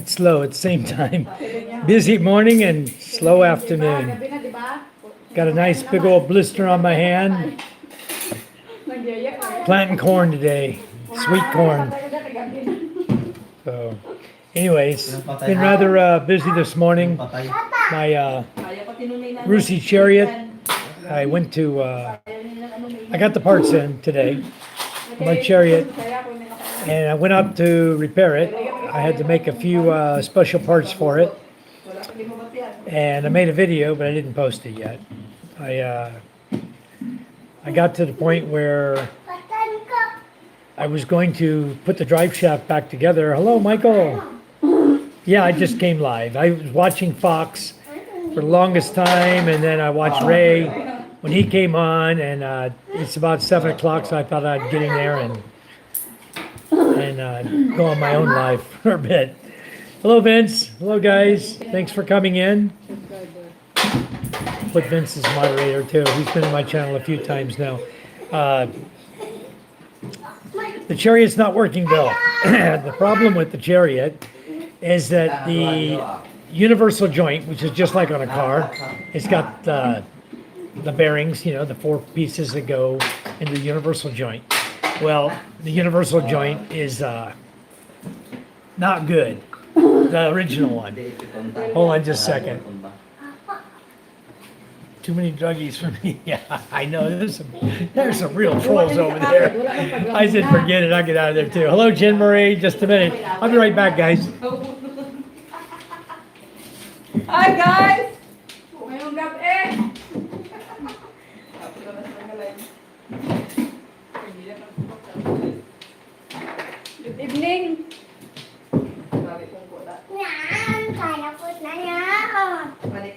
slow at the same time. Busy morning and slow afternoon. Got a nice big old blister on my hand. Planting corn today, sweet corn. So, anyways, been rather busy this morning. My rusi chariot. I went to. I got the parts in today. My chariot, and I went up to repair it. I had to make a few special parts for it, and I made a video, but I didn't post it yet. I got to the point where I was going to put the drive shaft back together. Hello, Michael. Yeah, I just came live. I was watching Fox for the longest time, and then I watched Ray when he came on, and it's about 7 o'clock, so I thought I'd get in there and go on my own life for a bit. Hello, Vince. Hello, guys. Thanks for coming in. Put Vince as moderator too. He's been in my channel a few times now. The chariot's not working, Bill. The problem with the chariot is that the universal joint, which is just like on a car, it's got the bearings, you know, the 4 pieces that go into the universal joint. Well, the universal joint is not good. The original one. Hold on just a second. Too many druggies for me. Yeah, I know. There's some real trolls over there. I said, forget it. I'll get out of there too. Hello, Jen Marie. Just a minute. I'll be right back, guys. Hi, guys. Good evening.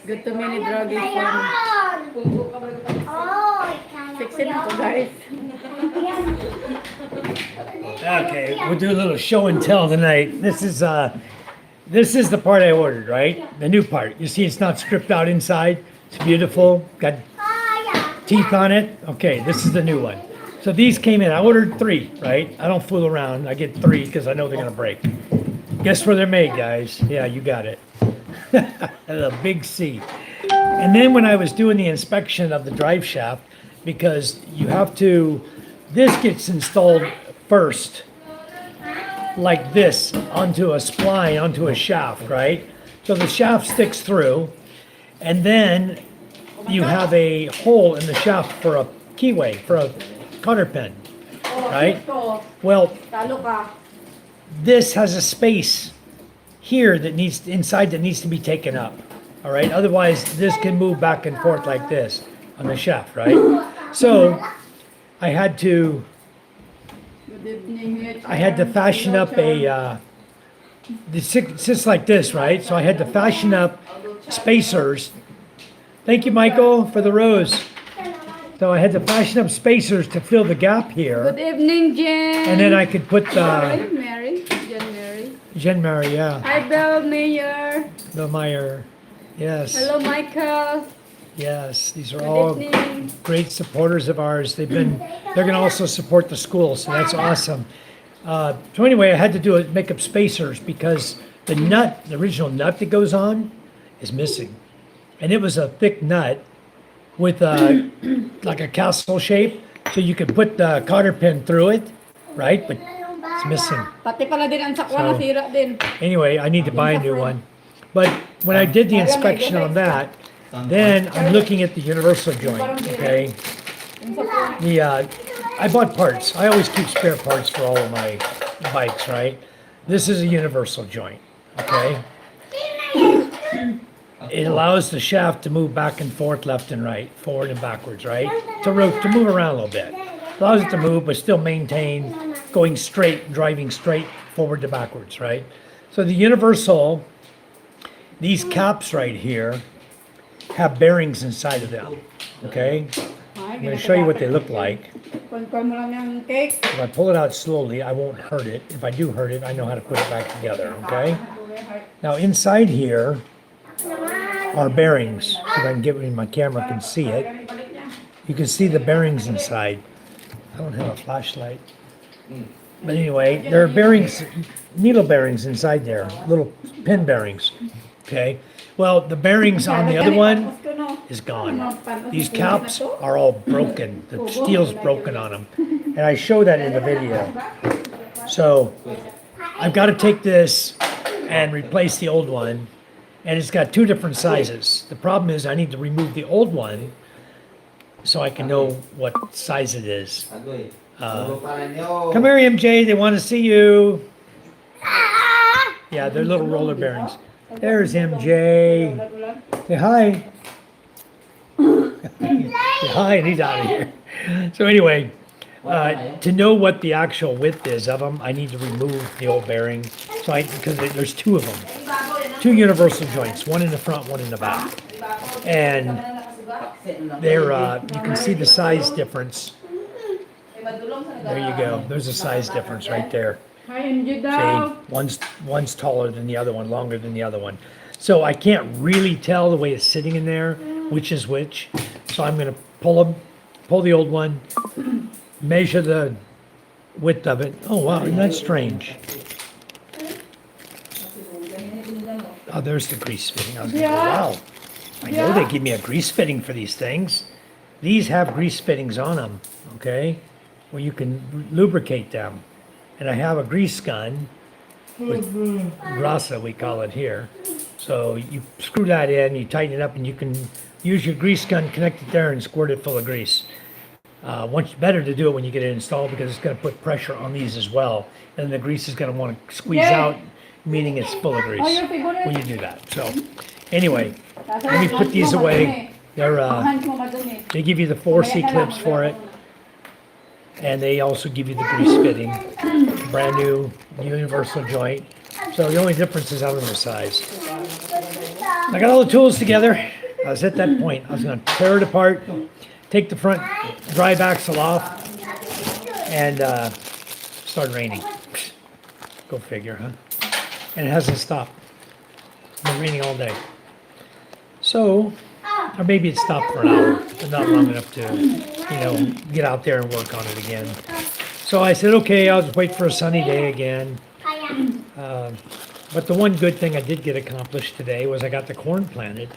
Good to many druggies fixing up, guys. Okay, we'll do a little show and tell tonight. This is the part I ordered, right? The new part. You see, it's not stripped out inside. It's beautiful. Got teeth on it. Okay, this is the new one. So these came in. I ordered 3, right? I don't fool around. I get 3 because I know they're gonna break. Guess where they're made, guys? Yeah, you got it. A big C. And then when I was doing the inspection of the drive shaft, because you have to, this gets installed first, like this, onto a spline, onto a shaft, right? So the shaft sticks through, and then you have a hole in the shaft for a keyway, for a cotter pin, right? Well, this has a space here that needs inside that needs to be taken up. All right. Otherwise, this can move back and forth like this on the shaft, right? So I had to fashion up a this sits like this, right? So I had to fashion up spacers. Thank you, Michael, for the rose. So I had to fashion up spacers to fill the gap here. Good evening, Jen. And then I could put Hi, Mary. Jen Mary. Jen Mary, yeah. Hi, Bill Mayer. Bill Meyer. Yes. Hello, Michael. Yes. These are Good all evening. great supporters of ours. They're gonna also support the school, so that's awesome. So anyway, I had to do make up spacers because the original nut that goes on is missing. And it was a thick nut with like a castle shape, so you could put the cotter pin through it, right? But it's missing. Pati pala din ang sakwa nasira din. Anyway, I need to buy a new one. But when I did the inspection on that, then I'm looking at the universal joint, okay? I bought parts. I always keep spare parts for all of my bikes, right? This is a universal joint, okay? It allows the shaft to move back and forth, left and right, forward and backwards, right? To move around a little bit. Allows it to move, but still maintain going straight, driving straight forward to backwards, right? So the universal, these caps right here have bearings inside of them, okay? I'm going to show you what they look like. If I pull it out slowly, I won't hurt it. If I do hurt it, I know how to put it back together, okay? Now inside here are bearings. If I can get it, my camera can see it. You can see the bearings inside. I don't have a flashlight. But anyway, there are bearings, needle bearings inside there, little pin bearings. Okay. Well, the bearings on the other one is gone. These caps are all broken. The steel's broken on them. And I show that in the video. So I've got to take this and replace the old one. And it's got two different sizes. The problem is I need to remove the old one so I can know what size it is. Come here, MJ. They want to see you. Yeah, they're little roller bearings. There's MJ. Say hi. Say hi, and he's out of here. So anyway, to know what the actual width is of them, I need to remove the old bearing. So because there's two of them, two universal joints, one in the front, one in the back, and they're you can see the size difference. There you go. There's a size difference right there. See, one's taller than the other one, longer than the other one. So I can't really tell the way it's sitting in there, which is which. So I'm going to pull the old one, measure the width of it. Oh wow, isn't that strange? Oh, there's the grease fitting. I was going to go, wow. I know they give me a grease fitting for these things. These have grease fittings on them, okay, where you can lubricate them. And I have a grease gun with rasa, we call it here. So you screw that in, you tighten it up, and you can use your grease gun, connect it there, and squirt it full of grease. Better to do it when you get it installed because it's going to put pressure on these as well. And the grease is going to want to squeeze out, meaning it's full of grease when you do that. So anyway, let me put these away. They give you the 4 C-clips for it. And they also give you the grease fitting, brand new universal joint. So the only difference is out of the size. I got all the tools together. I was at that point. I was going to tear it apart, take the front drive axle off, and start raining. Go figure, huh? And it hasn't stopped. It's been raining all day. So, or maybe it stopped for an hour, but not long enough to, get out there and work on it again. So I said, okay, I'll just wait for a sunny day again. But the one good thing I did get accomplished today was I got the corn planted.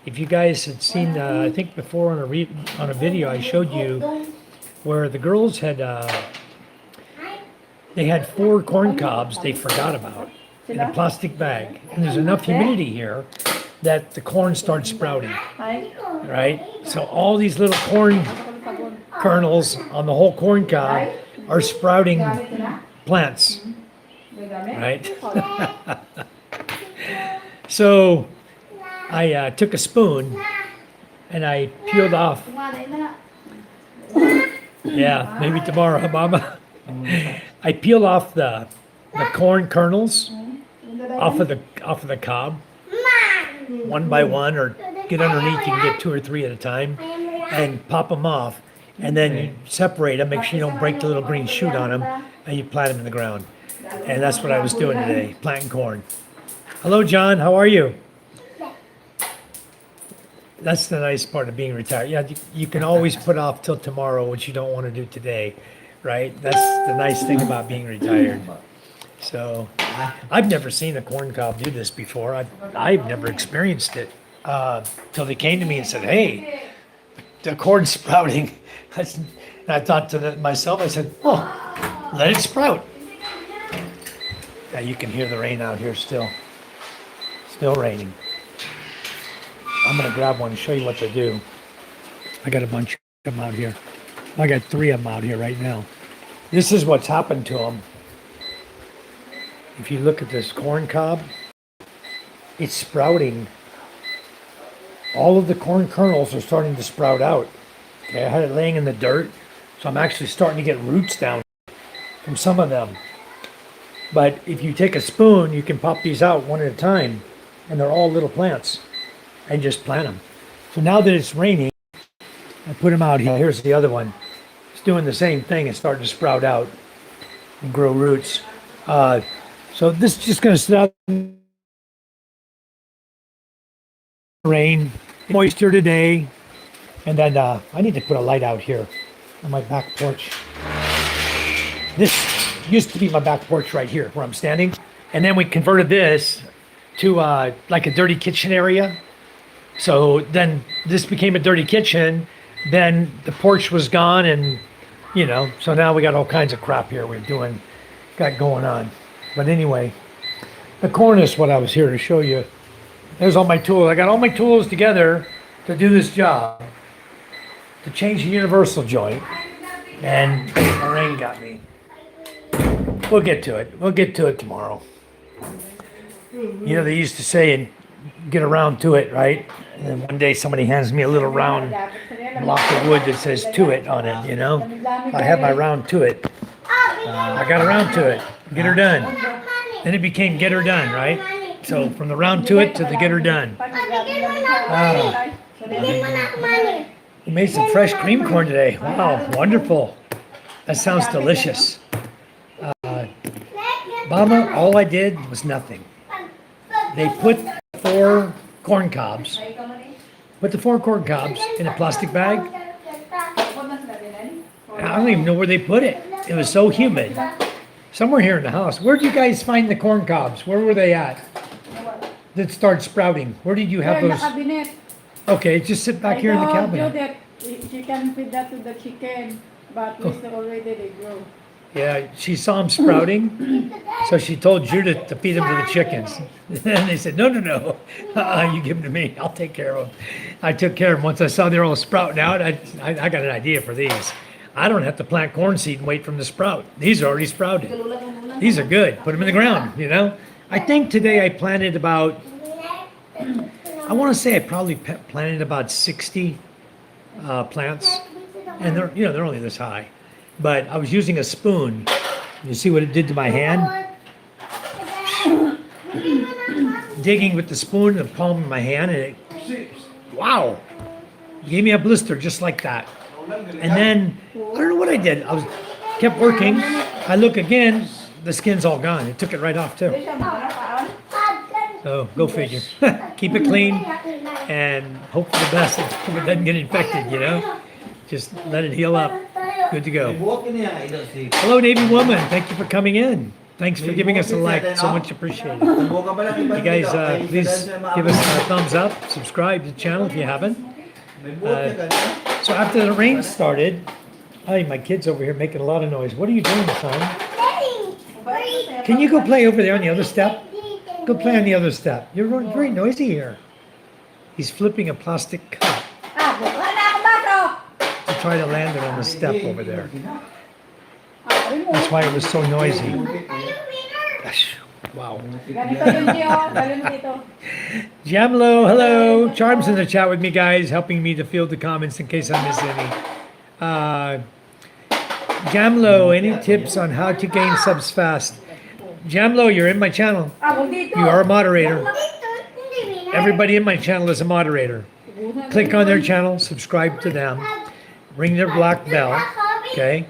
If you guys had seen, I think before on a video I showed you where the girls had, they had 4 corn cobs they forgot about in a plastic bag. And there's enough humidity here that the corn starts sprouting, right? So all these little corn kernels on the whole corn cob are sprouting plants, right? So I took a spoon and I peeled off. Yeah, maybe tomorrow, huh, Mama? I peeled off the corn kernels off of the cob, one by one, or get underneath. You can get 2 or 3 at a time, and pop them off, and then you separate them. Make sure you don't break the little green shoot on them, and you plant them in the ground. And that's what I was doing today, planting corn. Hello, John. How are you? That's the nice part of being retired. Yeah, you can always put off till tomorrow what you don't want to do today, right? That's the nice thing about being retired. So I've never seen a corn cob do this before. I've never experienced it till they came to me and said, hey, the corn's sprouting. And I thought to myself, I said, oh, let it sprout. Yeah, you can hear the rain out here still. Still raining. I'm going to grab one and show you what they do. I got a bunch of them out here. I got 3 of them out here right now. This is what's happened to them. If you look at this corn cob, it's sprouting. All of the corn kernels are starting to sprout out. Okay, I had it laying in the dirt, so I'm actually starting to get roots down from some of them. But if you take a spoon, you can pop these out one at a time, and they're all little plants, and just plant them. So now that it's raining, I put them out here. Here's the other one. It's doing the same thing. It's starting to sprout out and grow roots. So this is just going to sit out in the rain, moisture today, and then I need to put a light out here on my back porch. This used to be my back porch right here where I'm standing. And then we converted this to like a dirty kitchen area. So then this became a dirty kitchen. Then the porch was gone, and you know, so now we got all kinds of crap here got going on. But anyway, the cornice, what I was here to show you. There's all my tools. I got all my tools together to do this job, to change the universal joint, and the rain got me. We'll get to it. We'll get to it tomorrow. You know, they used to say, and get around to it, right? And then one day somebody hands me a little round block of wood that says "to it" on it, you know? I have my round to it. I got around to it. Get her done. Then it became get her done, right? So from the round to it to the get her done. We made some fresh cream corn today. Wow, wonderful. That sounds delicious. Mama, all I did was nothing. They put 4 corn cobs, in a plastic bag. I don't even know where they put it. It was so humid. Somewhere here in the house. Where did you guys find the corn cobs? Where were they at? That started sprouting. Where did you have those? Okay, just sit back here in the cabinet. That she can feed that to the chicken, but already they grow. Yeah, she saw them sprouting, so she told Judith to feed them to the chickens. And they said, no, you give them to me. I'll take care of them. I took care of them. Once I saw they're all sprouting out, I got an idea for these. I don't have to plant corn seed and wait for them to sprout. These are already sprouted. These are good. Put them in the ground, you know. I think today I planted about, I want to say I probably planted about 60 plants. And they're only this high. But I was using a spoon. You see what it did to my hand? Digging with the spoon in the palm of my hand, and wow! Gave me a blister just like that. And then, I don't know what I did. Kept working. I look again, the skin's all gone. It took it right off too. So, go figure. Keep it clean, and hope for the best. Hope it doesn't get infected, you know? Just let it heal up. Good to go. Hello, Navy woman. Thank you for coming in. Thanks for giving us a like. So much appreciated. You guys, please give us a thumbs up. Subscribe to the channel if you haven't. So after the rain started, my kid's over here making a lot of noise. What are you doing, son? Can you go play over there on the other step? Go play on the other step. You're very noisy here. He's flipping a plastic cup. Try to land it on the step over there. That's why it was so noisy. Wow. Jamlo, hello. Charm's in the chat with me, guys, helping me to field the comments in case I miss any. Jamlo, any tips on how to gain subs fast? Jamlo, you're in my channel. You are a moderator. Everybody in my channel is a moderator. Click on their channel, subscribe to them. Ring their black bell, okay?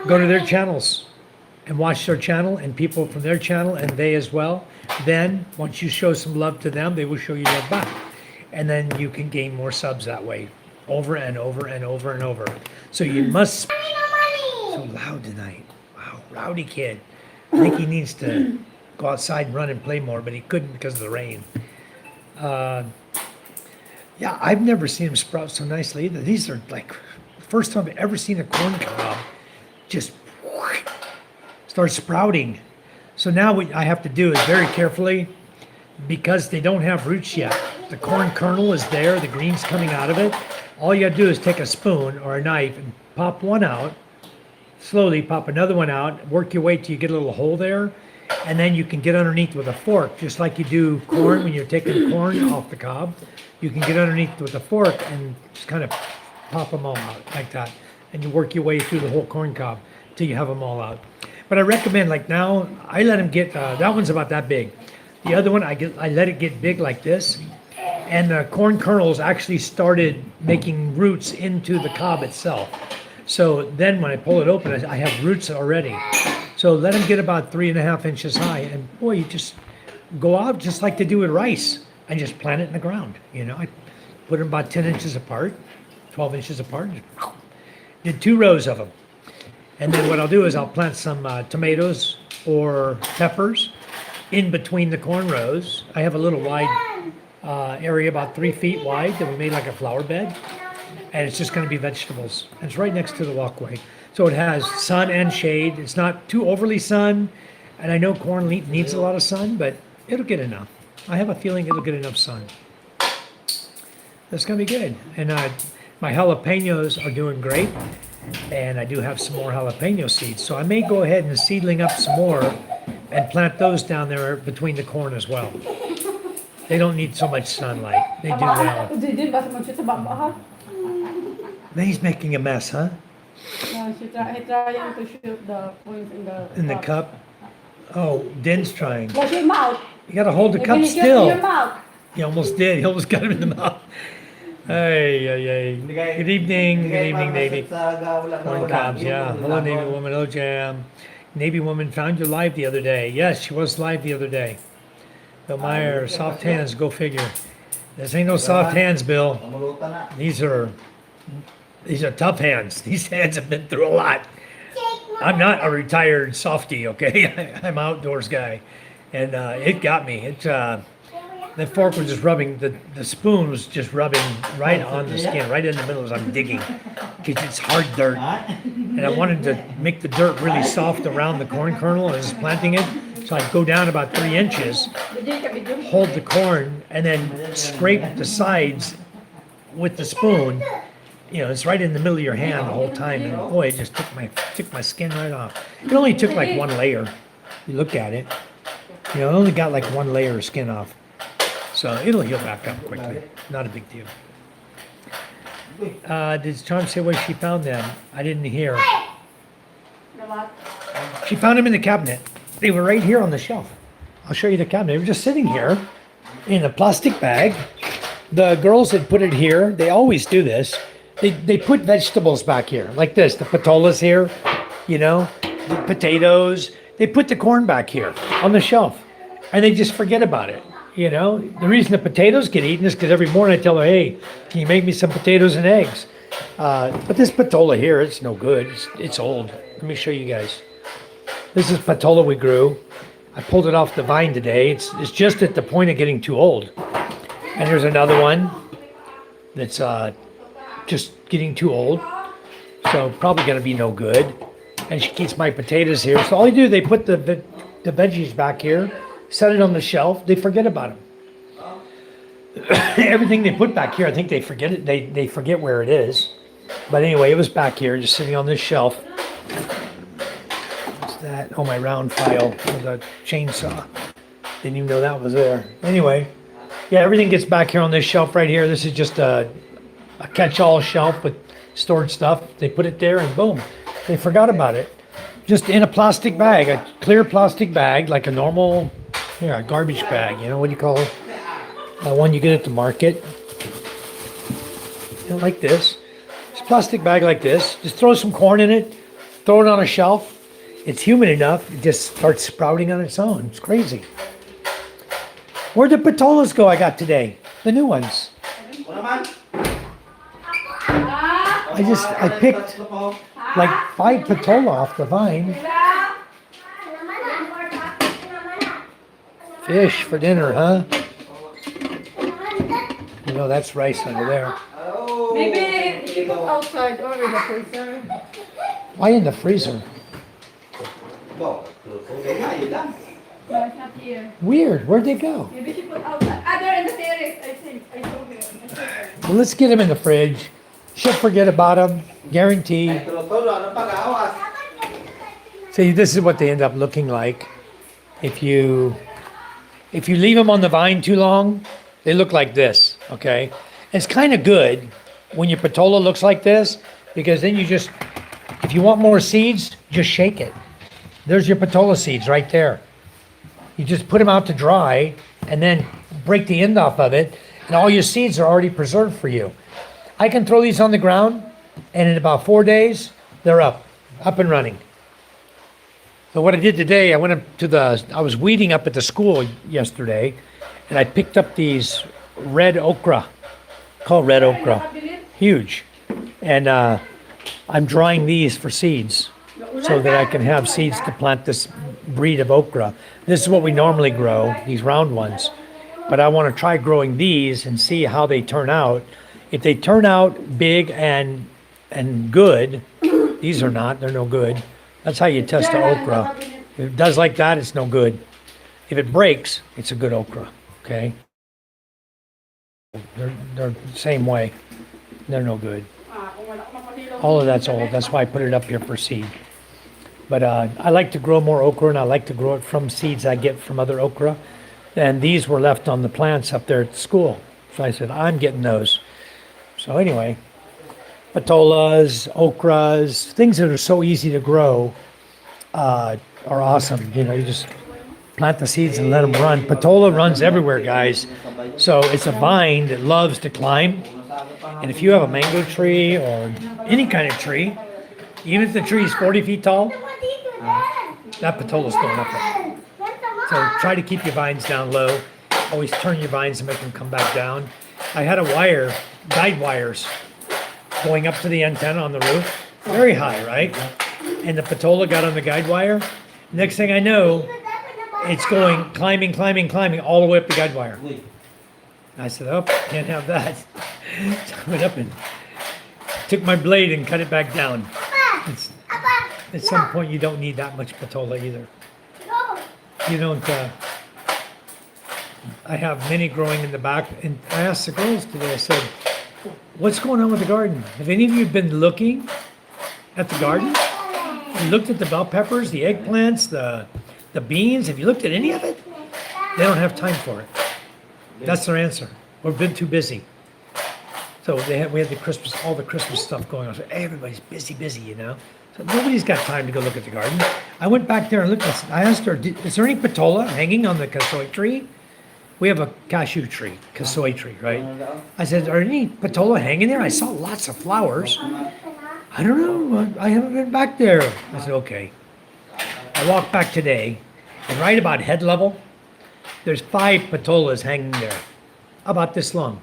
Go to their channels and watch their channel and people from their channel and they as well. Then, once you show some love to them, they will show you love back. And then you can gain more subs that way, over and over and over and over. So you must... So loud tonight. Wow, rowdy kid. I think he needs to go outside and run and play more, but he couldn't because of the rain. Yeah, I've never seen them sprout so nicely either. These are like... First time I've ever seen a corn cob just start sprouting. So now what I have to do is very carefully, because they don't have roots yet. The corn kernel is there, the green's coming out of it. All you gotta do is take a spoon or a knife and pop one out, slowly pop another one out, work your way till you get a little hole there, and then you can get underneath with a fork, just like you do corn when you're taking corn off the cob. You can get underneath with a fork and just kind of pop them all out like that, and you work your way through the whole corn cob till you have them all out. But I recommend, like now, I let them get, that one's about that big. The other one, I let it get big like this, and the corn kernels actually started making roots into the cob itself. So then when I pull it open, I have roots already. So let them get about 3.5 inches high, and boy, you just go out just like they do with rice, and just plant it in the ground. You know, I put them about 10 inches apart. 12 inches apart. Did 2 rows of them. And then what I'll do is I'll plant some tomatoes or peppers in between the corn rows. I have a little wide area, about 3 feet wide, that we made like a flower bed. And it's just going to be vegetables. And it's right next to the walkway. So it has sun and shade. It's not too overly sun. And I know corn needs a lot of sun, but it'll get enough. I have a feeling it'll get enough sun. That's going to be good. And my jalapenos are doing great. And I do have some more jalapeno seeds. So I may go ahead and seedling up some more and plant those down there between the corn as well. They don't need so much sunlight. They do well. Now he's making a mess, huh? No, he trying to shoot the points In the cup? Oh, Din's trying. Wash your mouth. You gotta hold the cup Maybe you get still. in your mouth. He almost did. He almost got him in the mouth. Hey, hey, hey. Good evening. Good evening, Navy. Corn cobs, yeah. Hello, Navy woman. Hello, Jam. Navy woman found you live the other day. Yes, she was live the other day. Bill Meyer, soft hands, go figure. This ain't no soft hands, Bill. These are tough hands. These hands have been through a lot. I'm not a retired softie, okay? I'm an outdoors guy. And it got me. The fork was just rubbing, the spoon was just rubbing right on the skin, right in the middle as I'm digging. Because it's hard dirt. And I wanted to make the dirt really soft around the corn kernel as I was planting it. So I'd go down about 3 inches, hold the corn, and then scrape the sides with the spoon. You know, it's right in the middle of your hand the whole time. And boy, it just took my skin right off. It only took like 1 layer. You look at it. You know, it only got like 1 layer of skin off. So it'll heal back up quickly. Not a big deal. Did Charm say where she found them? I didn't hear. She found them in the cabinet. They were right here on the shelf. I'll show you the cabinet. They were just sitting here in a plastic bag. The girls had put it here. They always do this. They put vegetables back here, like this. The patolas here, you know, the potatoes. They put the corn back here on the shelf. And they just forget about it. You know, the reason the potatoes get eaten is because every morning I tell her, hey, can you make me some potatoes and eggs? But this patola here, it's no good. It's old. Let me show you guys. This is patola we grew. I pulled it off the vine today. It's just at the point of getting too old. And there's another one that's just getting too old. So probably going to be no good. And she keeps my potatoes here. So all they do, they put the veggies back here, set it on the shelf. They forget about them. Everything they put back here, I think they forget it. They forget where it is. But anyway, it was back here, just sitting on this shelf. What's that? Oh, my round file with a chainsaw. Didn't even know that was there. Anyway, yeah, everything gets back here on this shelf right here. This is just a catch-all shelf with stored stuff. They put it there and boom, they forgot about it. Just in a plastic bag, a clear plastic bag, like a normal, a garbage bag, you know, what do you call it? One you get at the market. You know, like this. It's a plastic bag like this. Just throw some corn in it, throw it on a shelf. It's humid enough, it just starts sprouting on its own. It's crazy. Where'd the patolas go I got today? The new ones. I picked like 5 patola off the vine. Fish for dinner, huh? You know, that's rice under there. Maybe you put outside or in the freezer. Why in the freezer? No, it's not here. Weird. Where'd they go? Maybe she put outside. They're in the terrace, I think. I told you. Well, let's get them in the fridge. She'll forget about them. Guarantee. See, this is what they end up looking like. If you leave them on the vine too long, they look like this, okay? It's kind of good when your patola looks like this, because then you just, if you want more seeds, just shake it. There's your patola seeds right there. You just put them out to dry and then break the end off of it, and all your seeds are already preserved for you. I can throw these on the ground, and in about 4 days, they're up and running. So what I did today, I went up to I was weeding up at the school yesterday, and I picked up these red okra, called red okra, huge. And I'm drying these for seeds. so that I can have seeds to plant this breed of okra. This is what we normally grow, these round ones. But I want to try growing these and see how they turn out. If they turn out big and good, these are not, they're no good. That's how you test the okra. If it does like that, it's no good. If it breaks, it's a good okra, okay? They're the same way. They're no good. All of that's old. That's why I put it up here for seed. But I like to grow more okra, and I like to grow it from seeds I get from other okra. And these were left on the plants up there at school. So I said, I'm getting those. So anyway, patolas, okras, things that are so easy to grow are awesome. You know, you just plant the seeds and let them run. Patola runs everywhere, guys. So it's a vine that loves to climb. And if you have a mango tree or any kind of tree, even if the tree is 40 feet tall, that patola's going up there. So try to keep your vines down low. Always turn your vines and make them come back down. I had a wire, guide wires, going up to the antenna on the roof. Very high, right? And the patola got on the guide wire. Next thing I know, it's going climbing all the way up the guide wire. I said, oh, can't have that. So I went up and took my blade and cut it back down. At some point, you don't need that much patola either. You don't, I have many growing in the back, and I asked the girls today, I said, what's going on with the garden? Have any of you been looking at the garden? You looked at the bell peppers, the eggplants, the beans? Have you looked at any of it? They don't have time for it. That's their answer. We've been too busy. So we had all the Christmas stuff going on. So everybody's busy, you know. So nobody's got time to go look at the garden. I went back there and looked. I asked her, is there any patola hanging on the cassoy tree? We have a cashew tree, cassoy tree, right? I said, are any patola hanging there? I saw lots of flowers. I don't know. I haven't been back there. I said, okay. I walked back today, and right about head level, there's 5 patolas hanging there, about this long.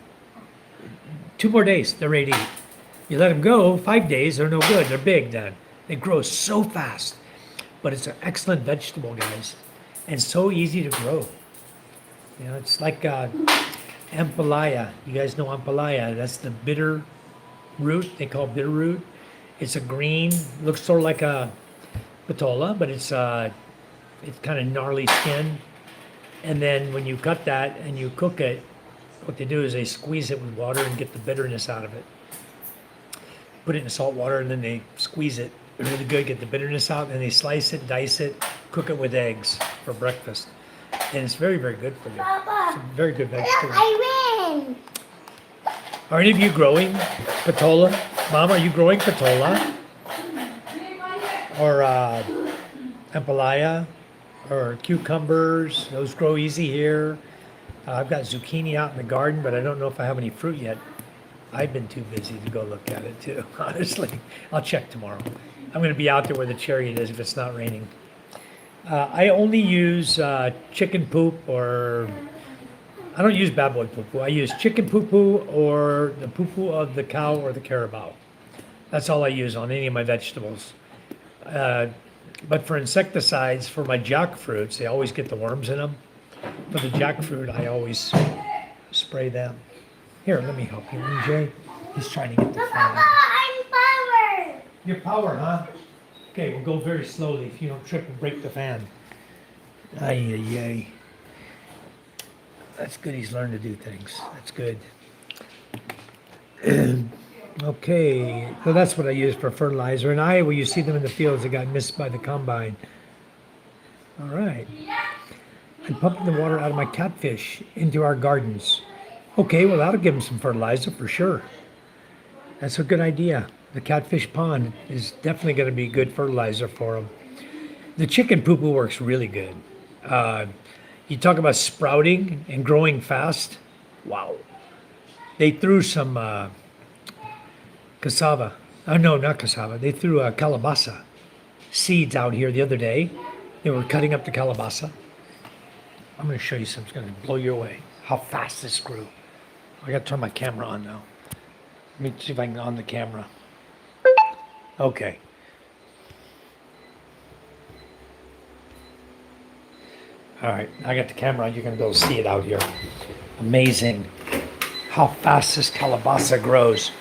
2 more days, they're ready to eat. You let them go, 5 days, they're no good. They're big then. They grow so fast. But it's an excellent vegetable, guys, and so easy to grow. You know, it's like ampalaya. You guys know ampalaya. That's the bitter root. They call it bitter root. It's a green, looks sort of like a patola, but it's kind of gnarly skin. And then when you cut that and you cook it, what they do is they squeeze it with water and get the bitterness out of it. Put it in salt water and then they squeeze it really good, get the bitterness out, and they slice it, dice it, cook it with eggs for breakfast. And it's very, very good for you. It's a very good vegetable. I win. Are any of you growing patola? Mom, are you growing patola? Or ampalaya? Or cucumbers? Those grow easy here. I've got zucchini out in the garden, but I don't know if I have any fruit yet. I've been too busy to go look at it too, honestly. I'll check tomorrow. I'm going to be out there where the chariot is if it's not raining. I only use chicken poop, or I don't use baboy poo-poo. I use chicken poo-poo or the poo-poo of the cow or the carabao. That's all I use on any of my vegetables. But for insecticides, for my jackfruits, they always get the worms in them. For the jackfruit, I always spray them. Here, let me help you, EJ. He's trying to get the fan. I'm power. Your power, huh? Okay, we'll go very slowly if you don't trip and break the fan. Ay, ay, ay. That's good, he's learned to do things. That's good. Okay, so that's what I use for fertilizer. In Iowa, you see them in the fields that got missed by the combine. All right. I'm pumping the water out of my catfish into our gardens. Okay, well, that'll give them some fertilizer for sure. That's a good idea. The catfish pond is definitely going to be good fertilizer for them. The chicken poo-poo works really good. You talk about sprouting and growing fast. Wow. They threw some cassava. Oh, no, not cassava. They threw calabaza seeds out here the other day. They were cutting up the calabaza. I'm going to show you something. It's going to blow you away. How fast this grew. I got to turn my camera on now. Let me see if I can on the camera. Okay. All right, I got the camera on. You're gonna be able to see it out here. Amazing how fast this calabaza grows.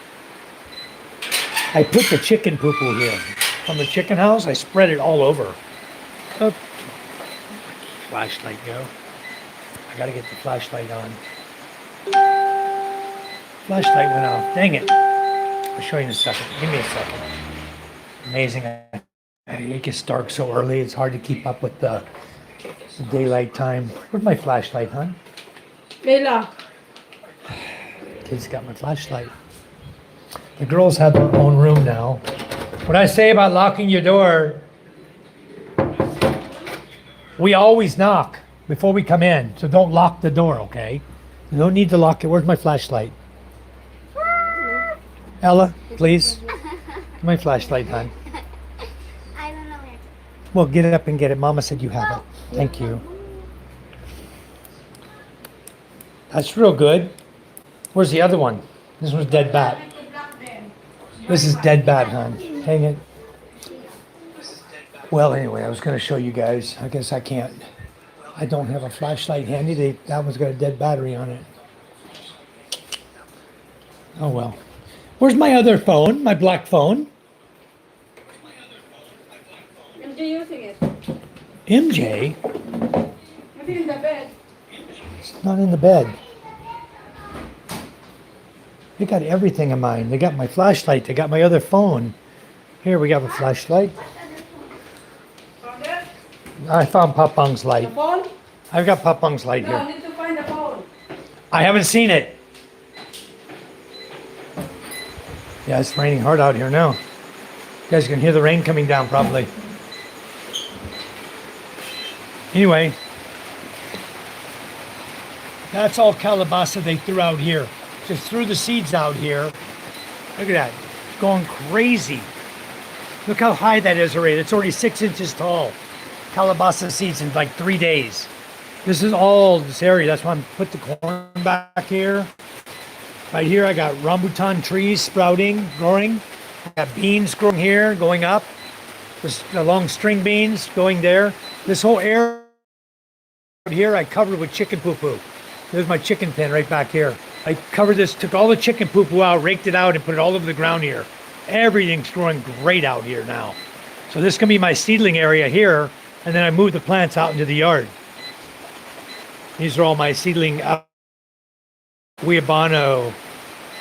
I put the chicken poo-poo here from the chicken house. I spread it all over. Oh, flashlight go. I gotta get the flashlight on. Flashlight went off. Dang it. I'll show you in a second. Give me a second. Amazing. It gets dark so early. It's hard to keep up with the daylight time. Where's my flashlight, huh? Leila. Kids got my flashlight. The girls have their own room now. What I say about locking your door, we always knock before we come in, so don't lock the door, okay? You don't need to lock it. Where's my flashlight? Ella, please. My flashlight, hon. I don't know where. Well, get up and get it. Mama said you have it. Thank you. That's real good. Where's the other one? This one's dead bat. This is dead bat, hon. Hang it. Well, anyway, I was going to show you guys. I guess I can't. I don't have a flashlight handy. That one's got a dead battery on it. Oh, well. Where's my other phone? My black phone? MJ using it. MJ? Maybe in the bed. It's not in the bed. They got everything of mine. They got my flashlight. They got my other phone. Here, we have a flashlight. Found it? I found Papang's The light. phone? I've got Papang's light No, I here. need to find the phone. I haven't seen it. Yeah, it's raining hard out here now. You guys can hear the rain coming down probably. Anyway, that's all calabaza they threw out here. Just threw the seeds out here. Look at that. It's going crazy. Look how high that is already. It's already 6 inches tall. Calabaza seeds in like 3 days. This is all this area. That's why I'm put the corn back here. Right here, I got rambutan trees sprouting, growing. I got beans growing here, going up. There's the long string beans going there. This whole area here, I covered with chicken poo-poo. There's my chicken pen right back here. I covered this, took all the chicken poo-poo out, raked it out, and put it all over the ground here. Everything's growing great out here now. So this can be my seedling area here, and then I move the plants out into the yard. These are all my seedling Guiabano,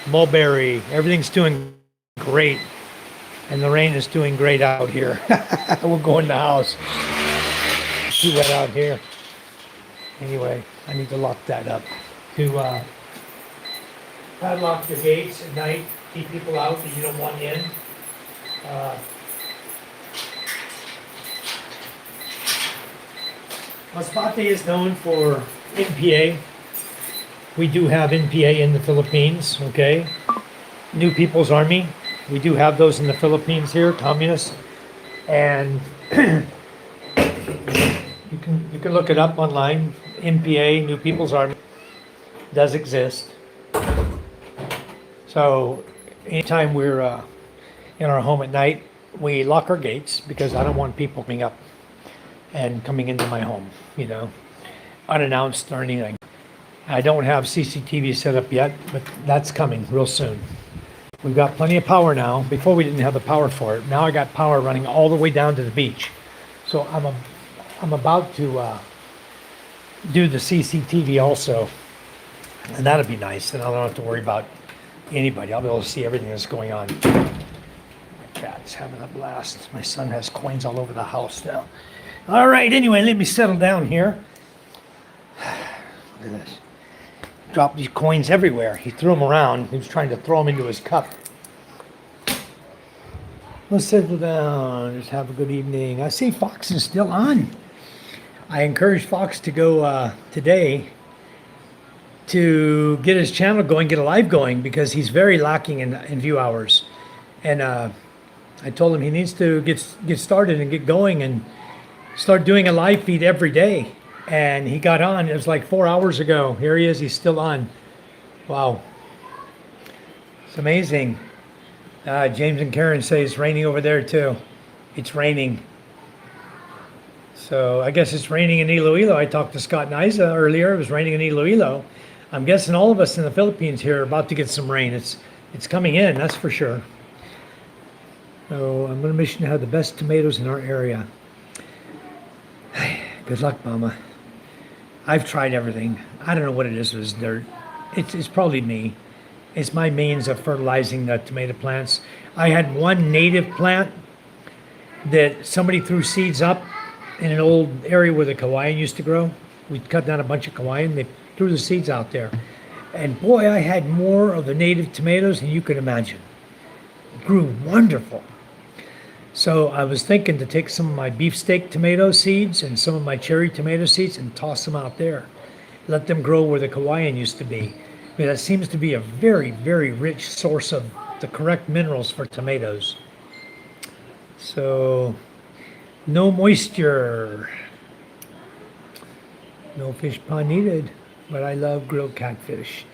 mulberry, everything's doing great. And the rain is doing great out here. We'll go in the house. It's too wet out here. Anyway, I need to lock that up. To padlock the gates at night, keep people out that you don't want in. Masbate is known for NPA. We do have NPA in the Philippines, okay? New People's Army. We do have those in the Philippines here, communists. And you can look it up online. NPA, New People's Army, does exist. So anytime we're in our home at night, we lock our gates because I don't want people coming up and coming into my home, you know, unannounced or anything. I don't have CCTV set up yet, but that's coming real soon. We've got plenty of power now. Before we didn't have the power for it. Now I got power running all the way down to the beach. So I'm about to do the CCTV also, and that'll be nice. And I don't have to worry about anybody. I'll be able to see everything that's going on. My cat's having a blast. My son has coins all over the house now. All right. Anyway, let me settle down here. Look at this. Dropped these coins everywhere. He threw them around. He was trying to throw them into his cup. Let's settle down. Just have a good evening. I see Fox is still on. I encouraged Fox to go today to get his channel going, get a live going, because he's very lacking in view hours. And I told him he needs to get started and get going and start doing a live feed every day. And he got on. It was like 4 hours ago. Here he is. He's still on. Wow. It's amazing. James and Karen say it's raining over there too. It's raining. So I guess it's raining in Iloilo. I talked to Scott and Isa earlier. It was raining in Iloilo. I'm guessing all of us in the Philippines here are about to get some rain. It's coming in, that's for sure. So I'm going to mission to have the best tomatoes in our area. Good luck, Mama. I've tried everything. I don't know what it is with this dirt. It's probably me. It's my means of fertilizing the tomato plants. I had one native plant that somebody threw seeds up in an old area where the Hawaiian used to grow. We cut down a bunch of Hawaiian. They threw the seeds out there. And boy, I had more of the native tomatoes than you could imagine. It grew wonderful. So I was thinking to take some of my beefsteak tomato seeds and some of my cherry tomato seeds and toss them out there. Let them grow where the Hawaiian used to be. I mean, that seems to be a very, very rich source of the correct minerals for tomatoes. So, no moisture. No fish pond needed, but I love grilled catfish.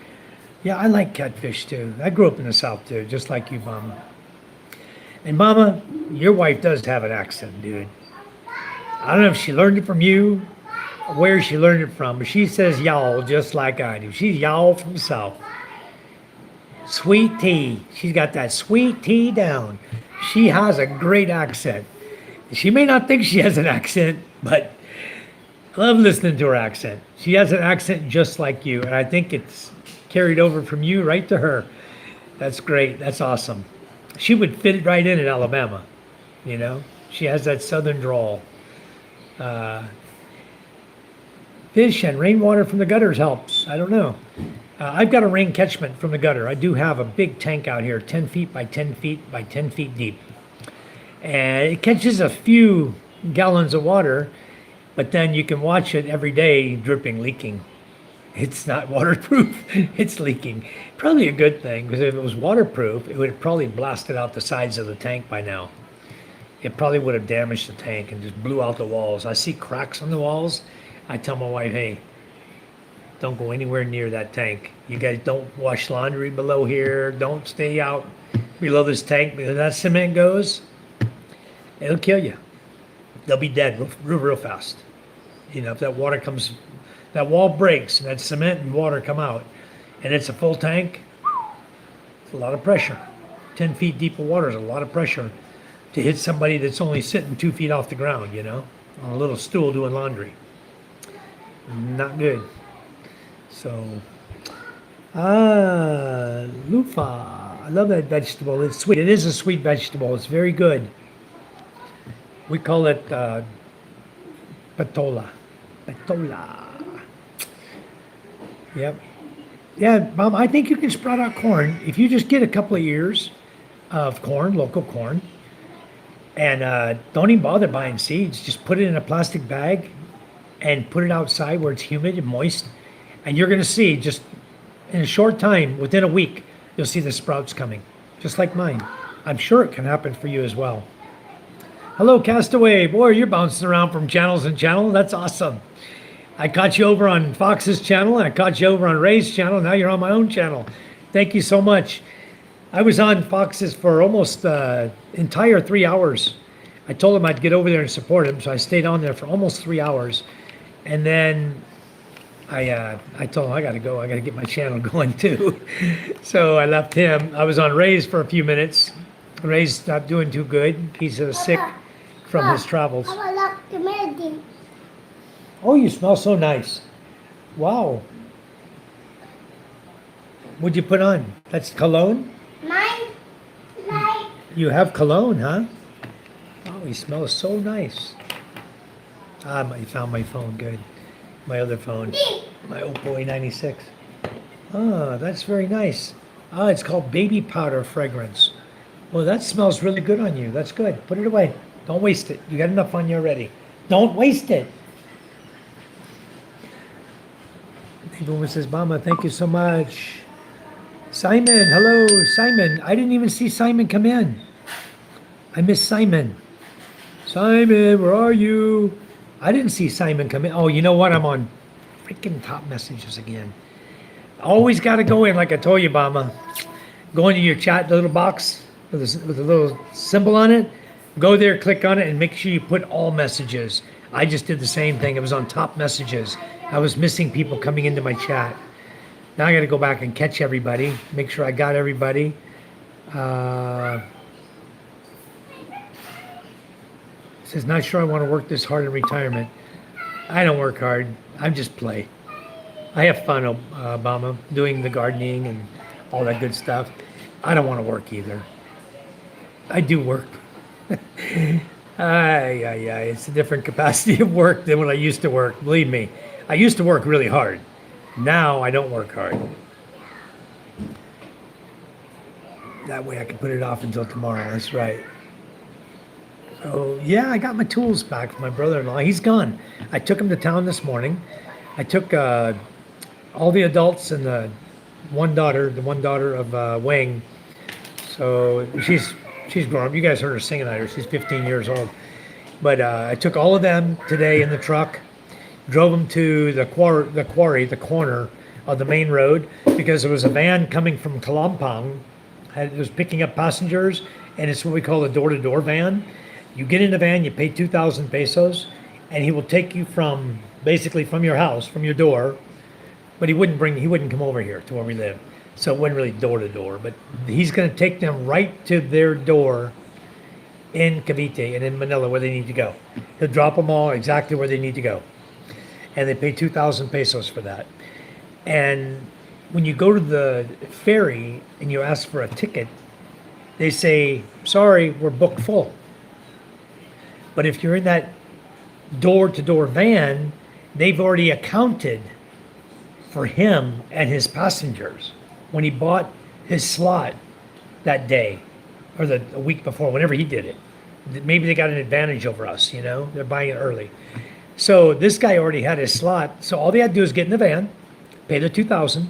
Yeah, I like catfish too. I grew up in the South too, just like you, Mama. And Mama, your wife does have an accent, dude. I don't know if she learned it from you or where she learned it from, but she says y'all just like I do. She's y'all from the South. Sweet tea. She's got that sweet tea down. She has a great accent. She may not think she has an accent, but I love listening to her accent. She has an accent just like you, and I think it's carried over from you right to her. That's great. That's awesome. She would fit it right in Alabama, you know? She has that southern drawl. Fish and rainwater from the gutters helps. I don't know. I've got a rain catchment from the gutter. I do have a big tank out here, 10 feet by 10 feet by 10 feet deep. And it catches a few gallons of water, but then you can watch it every day dripping, leaking. It's not waterproof. It's leaking. Probably a good thing, because if it was waterproof, it would have probably blasted out the sides of the tank by now. It probably would have damaged the tank and just blew out the walls. I see cracks on the walls. I tell my wife, hey, don't go anywhere near that tank. You guys don't wash laundry below here. Don't stay out below this tank, because that cement goes, it'll kill you. They'll be dead real fast. You know, if that water comes, that wall breaks and that cement and water come out and it's a full tank, it's a lot of pressure. 10 feet deep of water is a lot of pressure to hit somebody that's only sitting 2 feet off the ground, you know, on a little stool doing laundry. Not good. So, loofah. I love that vegetable. It's sweet. It is a sweet vegetable. It's very good. We call it patola. Patola. Yep. Yeah, Mom, I think you can sprout out corn if you just get a couple of ears of corn, local corn, and don't even bother buying seeds. Just put it in a plastic bag and put it outside where it's humid and moist, and you're going to see just in a short time, within a week, you'll see the sprouts coming, just like mine. I'm sure it can happen for you as well. Hello, Castaway. Boy, you're bouncing around from channels and channel. That's awesome. I caught you over on Fox's channel, and I caught you over on Ray's channel. Now you're on my own channel. Thank you so much. I was on Fox's for almost entire 3 hours. I told him I'd get over there and support him, so I stayed on there for almost 3 hours. And then I told him I got to go. I got to get my channel going too. So I left him. I was on Ray's for a few minutes. Ray's not doing too good. He's sick from his travels. Oh, you smell so nice. Wow. What'd you put on? That's cologne? Mine, like, You have cologne, huh? Oh, he smells so nice. I found my phone. Good. My other phone. My Oppo A96. Ah, that's very nice. Ah, it's called baby powder fragrance. Well, that smells really good on you. That's good. Put it away. Don't waste it. You got enough on you already. Don't waste it. Woman says, Mama, thank you so much. Simon, hello, Simon. I didn't even see Simon come in. I miss Simon. Simon, where are you? I didn't see Simon come in. Oh, you know what? I'm on freaking top messages again. Always got to go in, like I told you, Mama. Go into your chat little box with a little symbol on it. Go there, click on it, and make sure you put all messages. I just did the same thing. It was on top messages. I was missing people coming into my chat. Now I got to go back and catch everybody, make sure I got everybody. Says, not sure I want to work this hard in retirement. I don't work hard. I just play. I have fun, Obama, doing the gardening and all that good stuff. I don't want to work either. I do work. It's a different capacity of work than when I used to work. Believe me, I used to work really hard. Now I don't work hard. That way I can put it off until tomorrow. That's right. Oh, yeah, I got my tools back from my brother-in-law. He's gone. I took him to town this morning. I took all the adults and the one daughter of Wang. So she's grown up. You guys heard her singing at her. She's 15 years old. But I took all of them today in the truck, drove them to the quarry, the corner of the main road, because there was a van coming from Kalampang. It was picking up passengers, and it's what we call a door-to-door van. You get in the van, you pay 2,000 pesos, and he will take you from, basically from your house, from your door, but he wouldn't come over here to where we live. So it wasn't really door to door, but he's going to take them right to their door in Cavite and in Manila where they need to go. He'll drop them all exactly where they need to go. And they pay 2,000 pesos for that. And when you go to the ferry and you ask for a ticket, they say, sorry, we're booked full. But if you're in that door-to-door van, they've already accounted for him and his passengers when he bought his slot that day or a week before, whenever he did it. Maybe they got an advantage over us, you know? They're buying it early. So this guy already had his slot. So all they had to do is get in the van, pay the 2,000,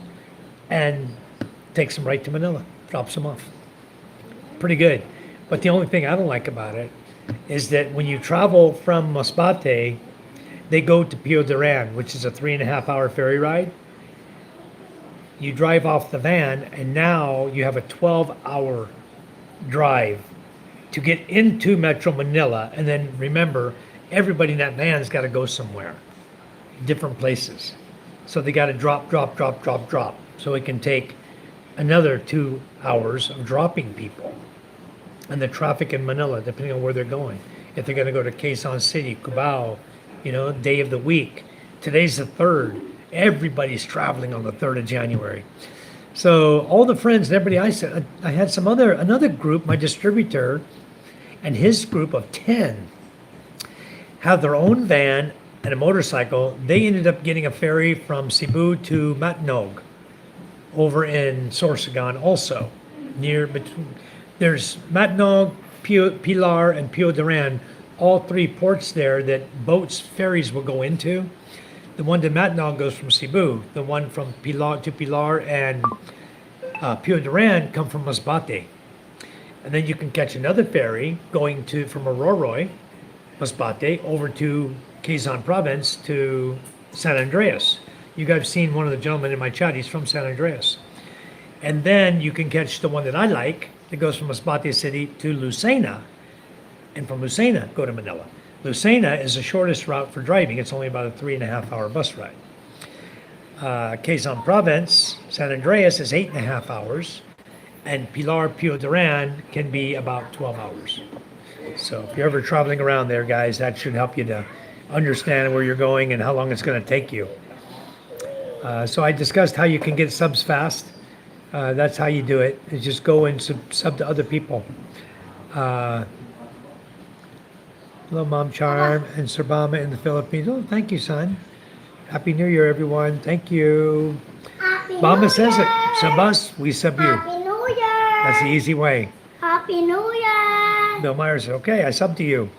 and takes them right to Manila, drops them off. Pretty good. But the only thing I don't like about it is that when you travel from Masbate, they go to Pio Duran, which is a 3.5-hour ferry ride. You drive off the van, and now you have a 12-hour drive to get into Metro Manila. And then remember, everybody in that van's got to go somewhere, different places. So they got to drop. So it can take another 2 hours of dropping people. And the traffic in Manila, depending on where they're going. If they're going to go to Quezon City, Cubao, you know, day of the week. Today's the 3rd. Everybody's traveling on the 3rd of January. So all the friends and everybody I had another group, my distributor, and his group of 10 have their own van and a motorcycle. They ended up getting a ferry from Cebu to Matnog over in Sorsogon also. There's Matnog, Pilar, and Pio Duran, all 3 ports there that ferries will go into. The one to Matnog goes from Cebu. The one from Pilar and Pio Duran come from Masbate. And then you can catch another ferry going from Aroroy, Masbate, over to Quezon Province to San Andreas. You guys have seen one of the gentlemen in my chat. He's from San Andreas. And then you can catch the one that I like that goes from Masbate City to Lucena. And from Lucena, go to Manila. Lucena is the shortest route for driving. It's only about a 3.5-hour bus ride. Quezon Province, San Andreas is 8.5 hours. And Pilar, Pio Duran can be about 12 hours. So if you're ever traveling around there, guys, that should help you to understand where you're going and how long it's going to take you. So I discussed how you can get subs fast. That's how you do it. Is just go and sub to other people. Hello, Mom Charm and Surbama in the Philippines. Oh, thank you, son. Happy New Year, everyone. Thank you. Happy Mama New says it. Year. Sub us, we sub you. Happy New Year. That's the easy way. Happy New Year. Bill Myers said, okay, I sub to you.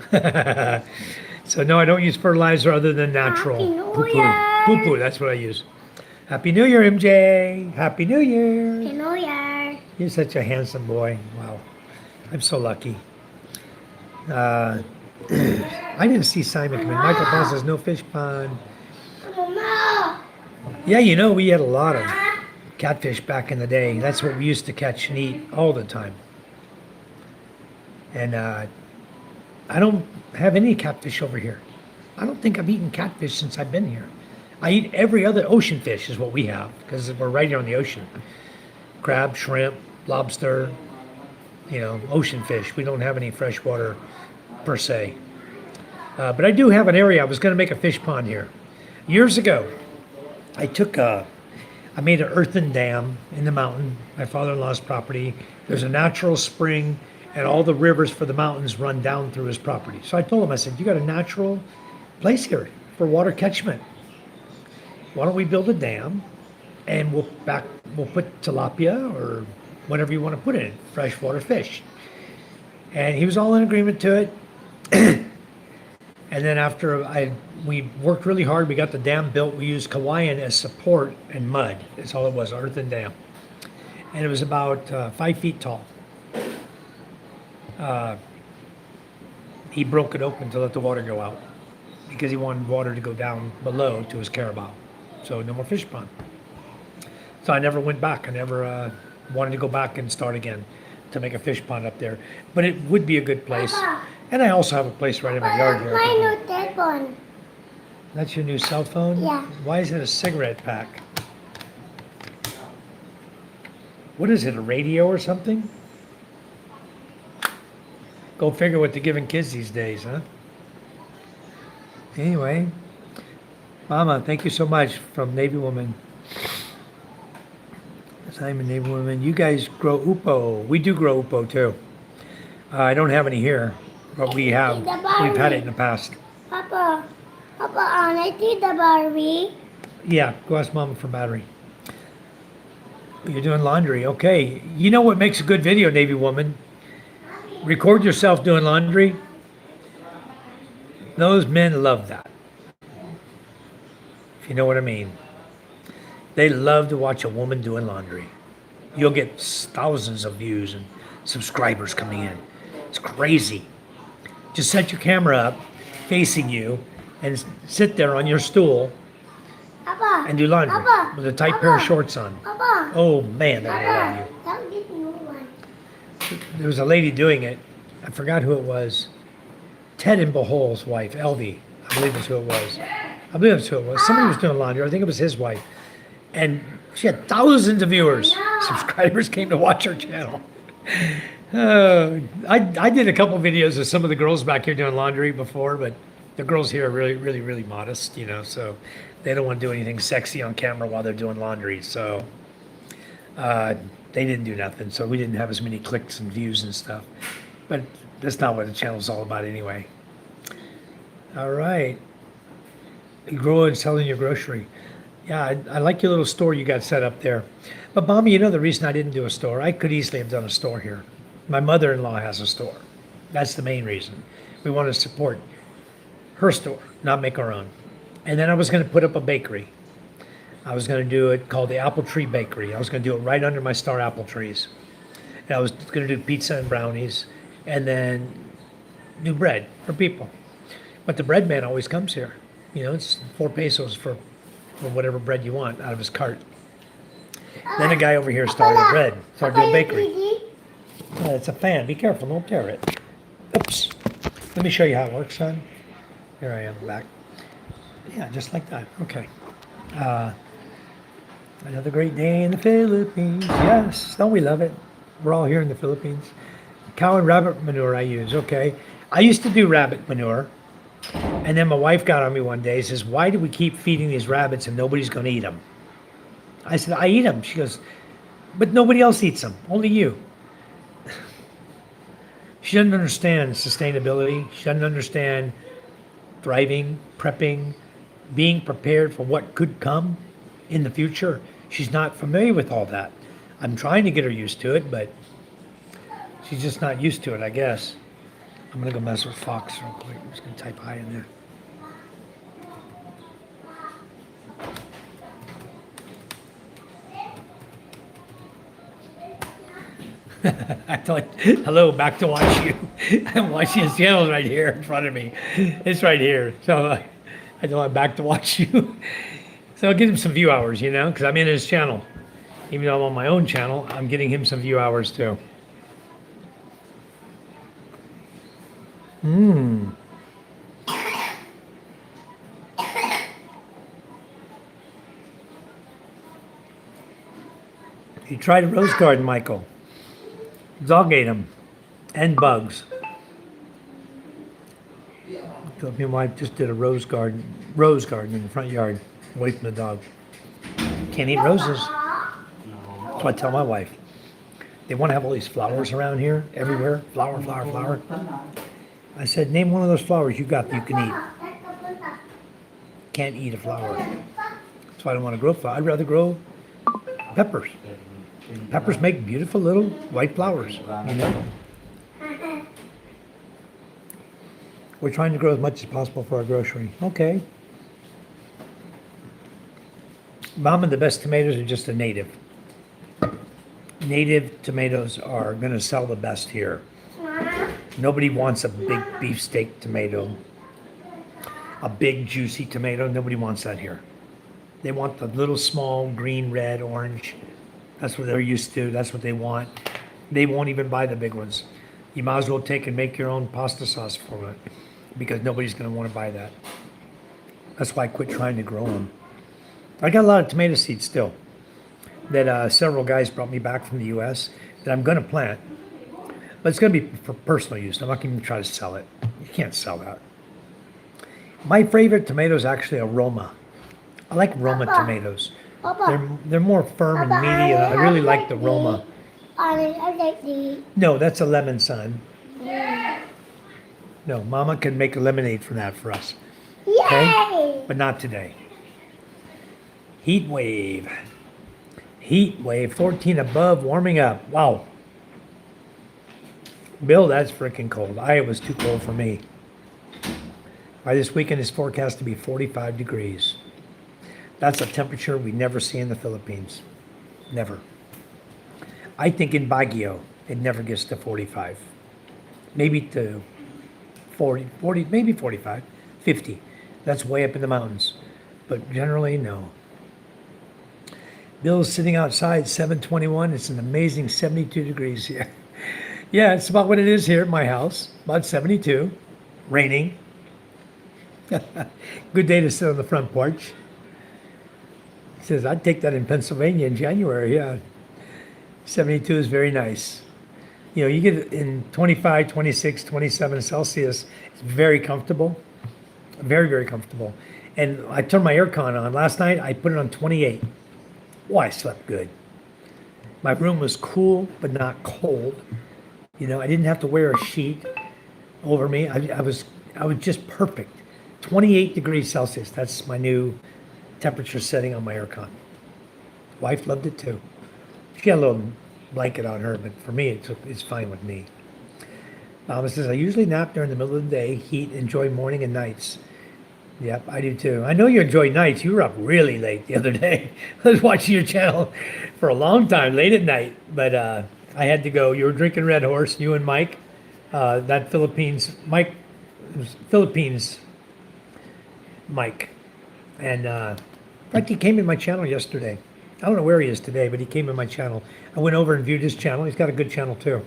So no, I don't use fertilizer other than natural. Happy New Poo-poo. Year. Poo-poo, that's what I use. Happy New Year, MJ. Happy New Year. Happy New Year. You're such a handsome boy. Wow. I'm so lucky. I didn't see Simon come in. Michael Paul says no fish pond. Mama. Yeah, you know, we had a lot of catfish back in the day. That's what we used to catch and eat all the time. And I don't have any catfish over here. I don't think I've eaten catfish since I've been here. I eat every other ocean fish is what we have because we're right here on the ocean. Crab, shrimp, lobster, ocean fish. We don't have any freshwater per se. But I do have an area. I was going to make a fish pond here. Years ago, I made an earthen dam in the mountain, my father-in-law's property. There's a natural spring, and all the rivers for the mountains run down through his property. So I told him, I said, you got a natural place here for water catchment. Why don't we build a dam, and we'll put tilapia or whatever you want to put in it, freshwater fish. And he was all in agreement to it. And then after we worked really hard, we got the dam built. We used Hawaiian as support and mud. That's all it was, earthen dam. And it was about 5 feet tall. He broke it open to let the water go out because he wanted water to go down below to his carabao. So no more fish pond. So I never went back. I never wanted to go back and start again to make a fish pond up there. But it would be a good place. And I also have a place right in my yard here. My new telephone. That's your new cell phone? Yeah. Why is it a cigarette pack? What is it, a radio or something? Go figure what they're giving kids these days, huh? Anyway, Mama, thank you so much from Navy Woman. Simon, Navy Woman. You guys grow upo. We do grow upo too. I don't have any here, but we've had it in the past. Papa, I see the Barbie. Yeah, go ask Mama for battery. You're doing laundry. Okay. You know what makes a good video, Navy Woman? Record yourself doing laundry. Those men love that. If you know what I mean. They love to watch a woman doing laundry. You'll get thousands of views and subscribers coming in. It's crazy. Just set your camera up facing you and sit there on your stool Papa, and do laundry Papa, with a tight pair of shorts on. Papa, Oh man, they're gonna love you. don't give me one. There was a lady doing it. I forgot who it was. Ted and Behol's wife, Elvie. I believe that's who it was. Somebody was doing laundry. I think it was his wife. And she had thousands of viewers. Subscribers came to watch her channel. I did a couple videos of some of the girls back here doing laundry before, but the girls here are really, really, really modest, so they don't want to do anything sexy on camera while they're doing laundry. So they didn't do nothing. So we didn't have as many clicks and views and stuff. But that's not what the channel's all about anyway. All right. You grow and selling your grocery. Yeah, I like your little store you got set up there. But Mommy, the reason I didn't do a store, I could easily have done a store here. My mother-in-law has a store. That's the main reason. We want to support her store, not make our own. And then I was going to put up a bakery. I was going to do it called the Apple Tree Bakery. I was going to do it right under my star apple trees. And I was going to do pizza and brownies and then do bread for people. But the bread man always comes here. It's 4 pesos for whatever bread you want out of his cart. Then a guy over here started doing a bakery. Oh, it's a fan. Be careful, don't tear it. Oops. Let me show you how it works, son. Here I am back. Yeah, just like that. Okay. Another great day in the Philippines. Yes, don't we love it? We're all here in the Philippines. Cow and rabbit manure I use. Okay. I used to do rabbit manure. And then my wife got on me one day and says, why do we keep feeding these rabbits and nobody's going to eat them? I said, I eat them. She goes, but nobody else eats them, only you. She doesn't understand sustainability. She doesn't understand thriving, prepping, being prepared for what could come in the future. She's not familiar with all that. I'm trying to get her used to it, but she's just not used to it, I guess. I'm going to go mess with Fox real quick. I'm just going to type hi in there. I thought, hello, back to watch you. I'm watching his channel right here in front of me. It's right here. So I know I'm back to watch you. So I'll give him some view hours, because I'm in his channel. Even though I'm on my own channel, I'm getting him some view hours too. You tried a rose garden, Michael. Dog ate them. And bugs. So me and my wife just did a rose garden in the front yard, away from the dog. Can't eat roses. That's what I tell my wife. They want to have all these flowers around here, everywhere. Flower, flower, flower. I said, name one of those flowers you got that you can eat. Can't eat a flower. That's why I don't want to grow flowers. I'd rather grow peppers. Peppers make beautiful little white flowers, you know? We're trying to grow as much as possible for our grocery. Okay. Mama, the best tomatoes are just a native. Native tomatoes are going to sell the best here. Nobody wants a big beefsteak tomato, a big juicy tomato. Nobody wants that here. They want the little small green, red, orange. That's what they're used to. That's what they want. They won't even buy the big ones. You might as well take and make your own pasta sauce for it because nobody's going to want to buy that. That's why I quit trying to grow them. I got a lot of tomato seeds still that several guys brought me back from the U.S. that I'm going to plant. But it's going to be for personal use. I'm not going to try to sell it. You can't sell that. My favorite tomato is actually a Roma. I like Roma tomatoes. They're more firm and meaty, and I really like the Roma. I like the. No, that's a lemon, son. No, Mama can make a lemonade from that for us. Yay! But not today. Heat wave. Heat wave, 14 above, warming up. Wow. Bill, that's freaking cold. Iowa's too cold for me. By this weekend, it's forecast to be 45 degrees. That's a temperature we never see in the Philippines. Never. I think in Baguio, it never gets to 45. Maybe to 40, maybe 45, 50. That's way up in the mountains. But generally, no. Bill's sitting outside, 7:21. It's an amazing 72 degrees here. Yeah, it's about what it is here at my house. About 72. Raining. Good day to sit on the front porch. He says, I'd take that in Pennsylvania in January, yeah. 72 is very nice. You know, you get it in 25, 26, 27 Celsius. It's very comfortable. Very, very comfortable. And I turned my aircon on. Last night, I put it on 28. Oh, I slept good. My room was cool, but not cold. You know, I didn't have to wear a sheet over me. I was just perfect. 28 degrees Celsius. That's my new temperature setting on my aircon. Wife loved it too. She got a little blanket on her, but for me, it's fine with me. Mama says, I usually nap during the middle of the day, heat, enjoy morning and nights. Yep, I do too. I know you enjoy nights. You were up really late the other day. I was watching your channel for a long time, late at night, but I had to go. You were drinking Red Horse, you and Mike. That Philippines, Mike, Philippines Mike. And in fact, he came in my channel yesterday. I don't know where he is today, but he came in my channel. I went over and viewed his channel. He's got a good channel too.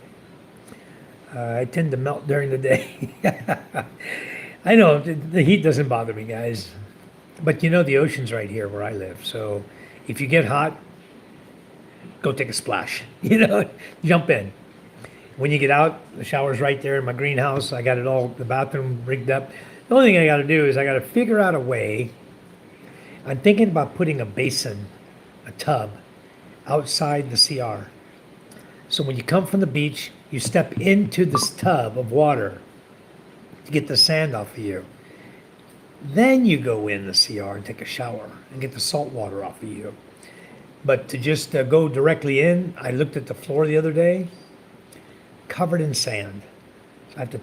I tend to melt during the day. I know, the heat doesn't bother me, guys. But you know, the ocean's right here where I live. So if you get hot, go take a splash. You know, jump in. When you get out, the shower's right there in my greenhouse. I got it all, the bathroom rigged up. The only thing I got to do is I got to figure out a way. I'm thinking about putting a basin, a tub, outside the CR. So when you come from the beach, you step into this tub of water to get the sand off of you. Then you go in the CR and take a shower and get the salt water off of you. But to just go directly in, I looked at the floor the other day, covered in sand. So I have to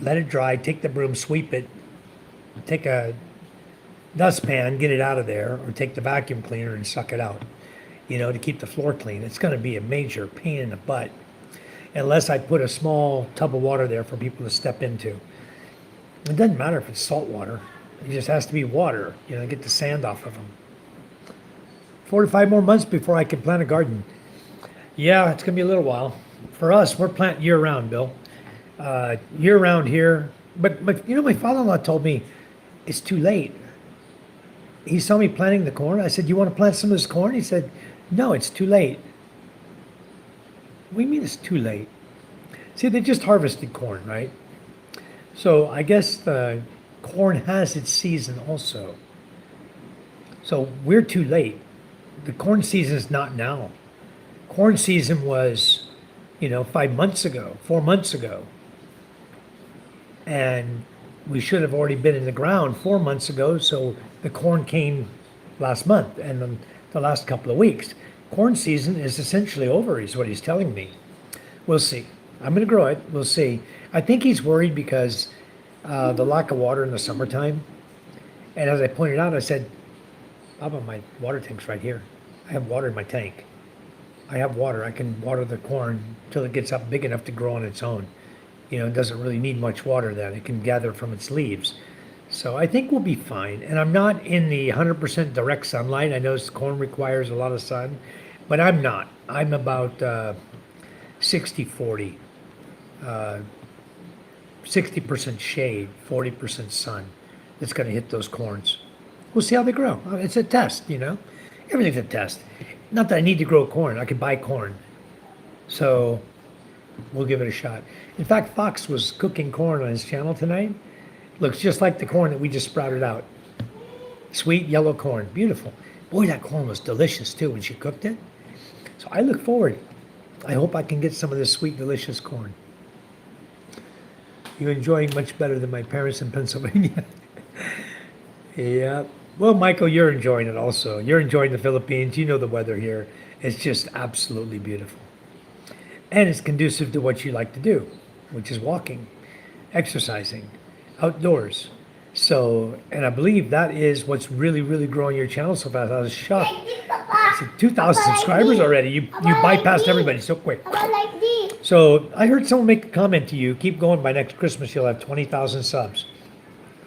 let it dry, take the broom, sweep it, take a dustpan, get it out of there, or take the vacuum cleaner and suck it out, you know, to keep the floor clean. It's going to be a major pain in the butt unless I put a small tub of water there for people to step into. It doesn't matter if it's salt water. It just has to be water, you know, get the sand off of them. 4 to 5 more months before I can plant a garden. Yeah, it's going to be a little while. For us, we're planting year-round, Bill. Year-round here. But you know, my father-in-law told me it's too late. He saw me planting the corn. I said, you want to plant some of this corn? He said, no, it's too late. We mean it's too late. See, they just harvested corn, right? So I guess the corn has its season also. So we're too late. The corn season is not now. Corn season was, 5 months ago, 4 months ago. And we should have already been in the ground 4 months ago. So the corn came last month and then the last couple of weeks. Corn season is essentially over, is what he's telling me. We'll see. I'm going to grow it. We'll see. I think he's worried because the lack of water in the summertime. And as I pointed out, I said, Papa, my water tank's right here. I have water in my tank. I have water. I can water the corn until it gets up big enough to grow on its own. It doesn't really need much water then. It can gather from its leaves. So I think we'll be fine. And I'm not in the 100% direct sunlight. I know corn requires a lot of sun, but I'm not. I'm about 60-40. 60% shade, 40% sun. That's going to hit those corns. We'll see how they grow. It's a test, Everything's a test. Not that I need to grow corn. I could buy corn. So we'll give it a shot. In fact, Fox was cooking corn on his channel tonight. Looks just like the corn that we just sprouted out. Sweet yellow corn. Beautiful. Boy, that corn was delicious too when she cooked it. So I look forward. I hope I can get some of this sweet, delicious corn. You're enjoying much better than my parents in Pennsylvania. Yeah. Well, Michael, you're enjoying it also. You're enjoying the Philippines. You know the weather here. It's just absolutely beautiful. And it's conducive to what you like to do, which is walking, exercising, outdoors. So, and I believe that is what's really, really growing your channel so fast. I was shocked. I said 2,000 subscribers already. You bypassed everybody so quick. About like this. So I heard someone make a comment to you. Keep going. By next Christmas, you'll have 20,000 subs.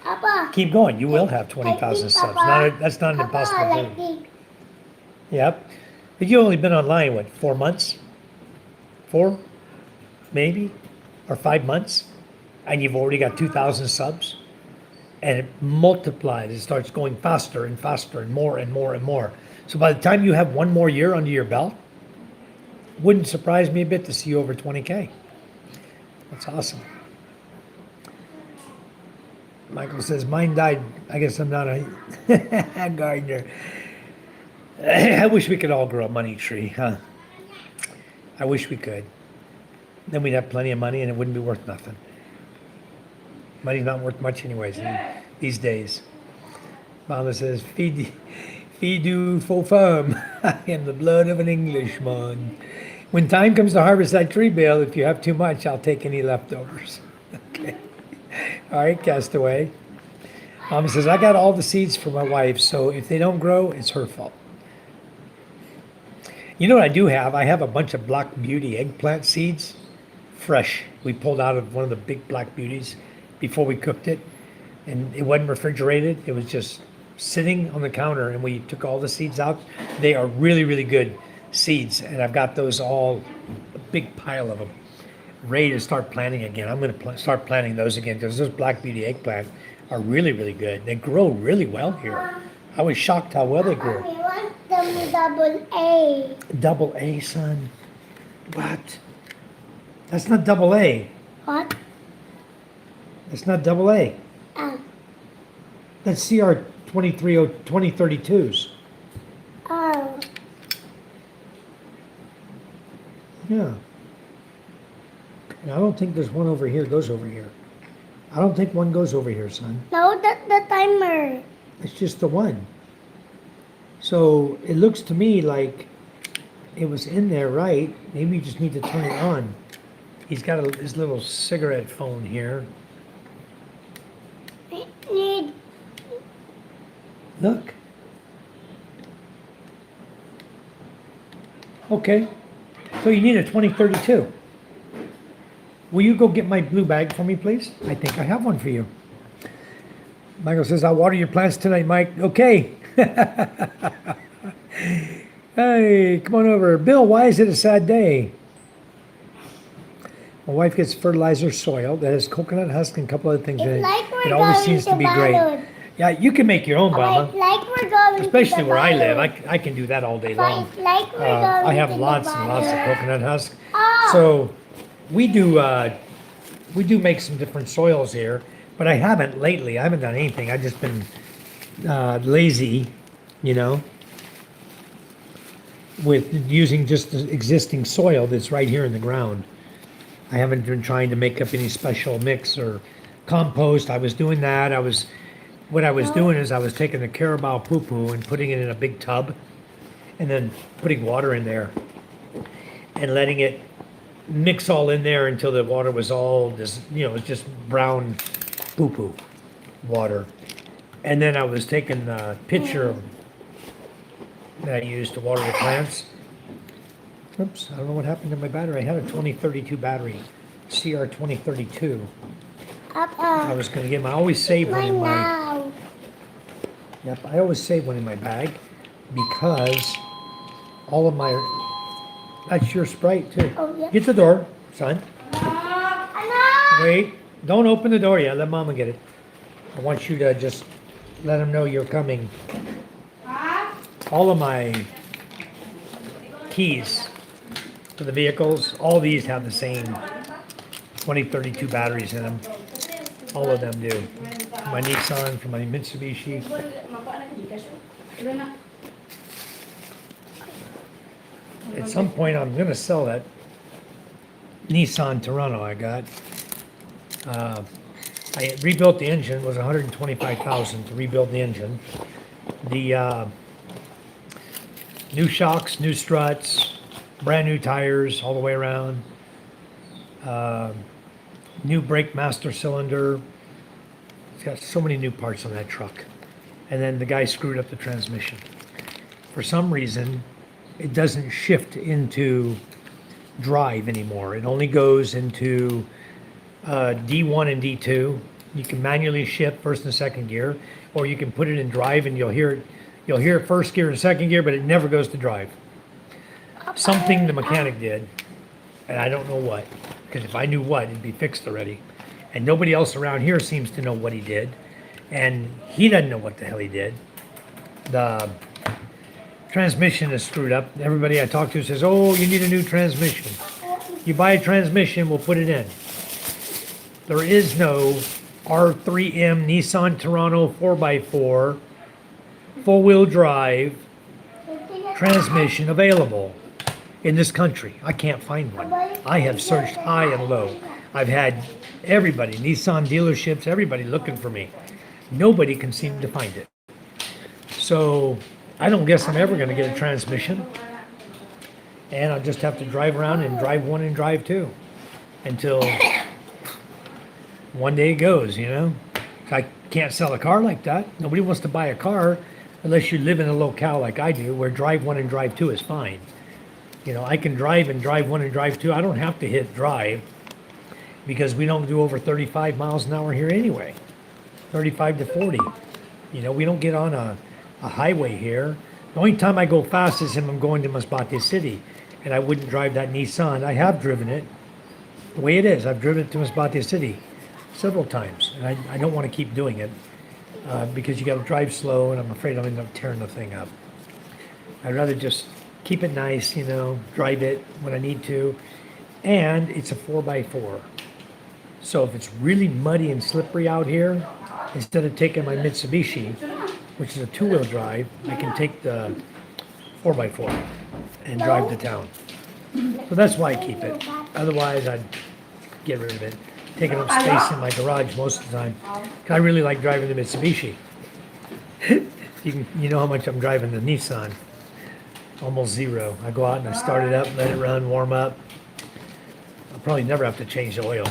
Papa. Keep going. You will have 20,000 subs. That's not an Papa, impossible like thing. this. Yep. But you've only been online, what, 4 months? 4? Maybe? Or 5 months? And you've already got 2,000 subs? And it multiplies. It starts going faster and faster and more and more and more. So by the time you have one more year under your belt, wouldn't surprise me a bit to see you over 20K. That's awesome. Michael says, mine died. I guess I'm not a gardener. I wish we could all grow a money tree, huh? I wish we could. Then we'd have plenty of money and it wouldn't be worth nothing. Money's not worth much anyways these days. Mama says, Fidu fo fum. I am the blood of an Englishman. When time comes to harvest that tree, Bill, if you have too much, I'll take any leftovers. Okay. All right, Castaway. Mama says, I got all the seeds for my wife, so if they don't grow, it's her fault. You know what I do have? I have a bunch of Black Beauty eggplant seeds, fresh. We pulled out of one of the big Black Beauties before we cooked it, and it wasn't refrigerated. It was just sitting on the counter, and we took all the seeds out. They are really, really good seeds, and I've got those all, a big pile of them, ready to start planting again. I'm going to start planting those again because those Black Beauty eggplant are really, really good. They grow really well here. I was shocked how well they grew. We want them double A. Double A, son. What? That's not double A. What? That's not double A. Oh. That's CR 2032s. Oh. Yeah. And I don't think there's one over here goes over here. I don't think one goes over here, son. No, that's the timer. It's just the one. So it looks to me like it was in there, right? Maybe you just need to turn it on. He's got his little cigarette phone here. We need. Look. Okay. So you need a 2032. Will you go get my blue bag for me, please? I think I have one for you. Michael says, I'll water your plants tonight, Mike. Okay. Hey, come on over. Bill, why is it a sad day? My wife gets fertilizer soil that has coconut husk and a couple other things in It's it. like we're It always going seems to to be great. Ballard. Yeah, you can make your own, Mama. It's like we're going Especially to the where I live. Ballard. I can do that all day It's long. like we're going I have to the lots and lots of Ballard. coconut husk. Oh, So we do make some different soils here, but I haven't lately. I haven't done anything. I've just been lazy, you know, with using just the existing soil that's right here in the ground. I haven't been trying to make up any special mix or compost. I was doing that. What I was doing is I was taking the carabao poo-poo and putting it in a big tub and then putting water in there and letting it mix all in there until the water was all this, it's just brown poo-poo water. And then I was taking the pitcher that I used to water the plants. Oops, I don't know what happened to my battery. I had a 2032 battery, CR 2032. I was going to get I always save one in my, now. yep, I always save one in my bag because all of my, that's your Sprite too. Oh, yeah. Get the door, son. Anna! Wait, don't open the door yet. Let Mama get it. I want you to just let them know you're coming. All of my keys for the vehicles, all these have the same 2032 batteries in them. All of them do. For my Nissan, for my Mitsubishi. At some point, I'm going to sell that Nissan Toronto I got. I rebuilt the engine. It was $125,000 to rebuild the engine. The new shocks, new struts, brand new tires all the way around. New brake master cylinder. It's got so many new parts on that truck. And then the guy screwed up the transmission. For some reason, it doesn't shift into drive anymore. It only goes into D1 and D2. You can manually shift first and second gear, or you can put it in drive and you'll hear it first gear and second gear, but it never goes to drive. Something the mechanic did, and I don't know what, because if I knew what, it'd be fixed already. And nobody else around here seems to know what he did, and he doesn't know what the hell he did. The transmission is screwed up. Everybody I talk to says, oh, you need a new transmission. You buy a transmission, we'll put it in. There is no R3M Nissan Toronto 4x4 four-wheel drive transmission available in this country. I can't find one. I have searched high and low. I've had everybody, Nissan dealerships, everybody looking for me. Nobody can seem to find it. So I don't guess I'm ever going to get a transmission. And I'll just have to drive around and drive one and drive two until one day it goes, I can't sell a car like that. Nobody wants to buy a car unless you live in a locale like I do, where drive one and drive two is fine. I can drive and drive one and drive two. I don't have to hit drive because we don't do over 35 miles an hour here anyway. 35 to 40. We don't get on a highway here. The only time I go fast is if I'm going to Masbate City, and I wouldn't drive that Nissan. I have driven it the way it is. I've driven it to Masbate City several times, and I don't want to keep doing it because you got to drive slow, and I'm afraid I'll end up tearing the thing up. I'd rather just keep it nice, drive it when I need to, and it's a 4x4. So if it's really muddy and slippery out here, instead of taking my Mitsubishi, which is a two-wheel drive, I can take the 4x4 and drive to town. So that's why I keep it. Otherwise, I'd get rid of it. Taking up space in my garage most of the time. 'Cause I really like driving the Mitsubishi. You know how much I'm driving the Nissan. Almost zero. I go out and I start it up, let it run, warm up. I'll probably never have to change the oil.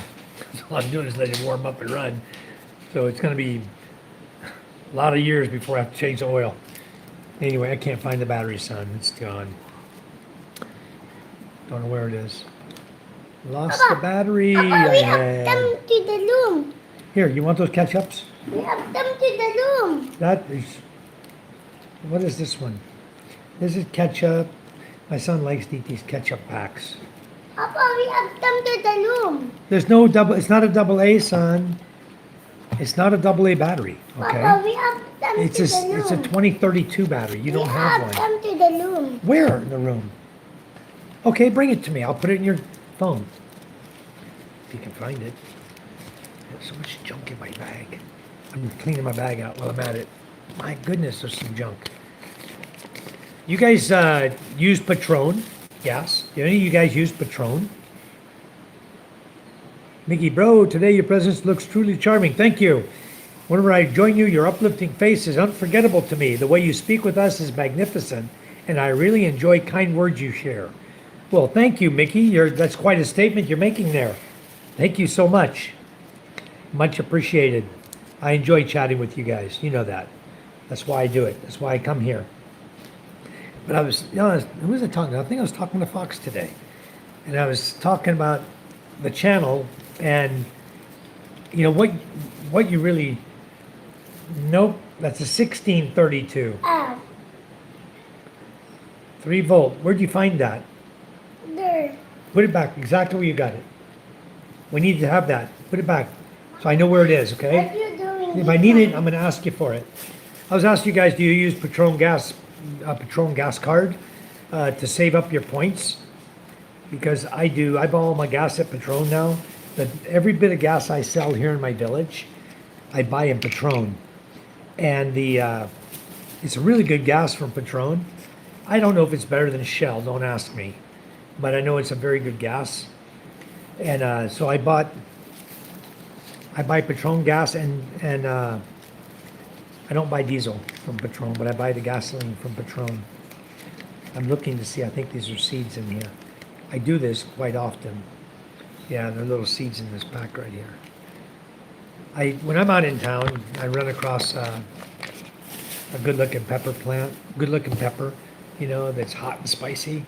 So all I'm doing is let it warm up and run. So it's going to be a lot of years before I have to change the oil. Anyway, I can't find the battery, son. It's gone. Don't know where it is. Lost the battery. Papa, we have them to the room. Here, you want those ketchups? We have them to the room. That is. What is this one? This is ketchup. My son likes to eat these ketchup packs. Papa, we have them to the room. There's no double. It's not a double A, son. It's not a double A battery. Okay. Papa, we have them It's to a the room. it's a 2032 battery. You don't have one. We have them to the room. Where in the room? Okay, bring it to me. I'll put it in your phone. If you can find it. There's so much junk in my bag. I'm cleaning my bag out while I'm at it. My goodness, there's some junk. You guys use Patron gas? Do any of you guys use Patron? Mickey, bro, today your presence looks truly charming. Thank you. Whenever I join you, your uplifting face is unforgettable to me. The way you speak with us is magnificent, and I really enjoy kind words you share. Well, thank you, Mickey. That's quite a statement you're making there. Thank you so much. Much appreciated. I enjoy chatting with you guys. You know that. That's why I do it. That's why I come here. But who was I talking to? I think I was talking to Fox today. And I was talking about the channel and, what you really, nope, that's a 1632. Ah, 3 volt. Where'd you find that? there. Put it back exactly where you got it. We need to have that. Put it back so I know where it is, okay? What you doing? If I need it, I'm going to ask you for it. I was asking you guys, do you use Patron gas card to save up your points? Because I do. I buy all my gas at Patron now. But every bit of gas I sell here in my village, I buy in Patron. And it's a really good gas from Patron. I don't know if it's better than Shell, don't ask me. But I know it's a very good gas. And so I buy Patron gas and I don't buy diesel from Patron, but I buy the gasoline from Patron. I'm looking to see, I think these are seeds in here. I do this quite often. Yeah, there are little seeds in this pack right here. When I'm out in town, I run across a good-looking pepper plant, good-looking pepper, that's hot and spicy.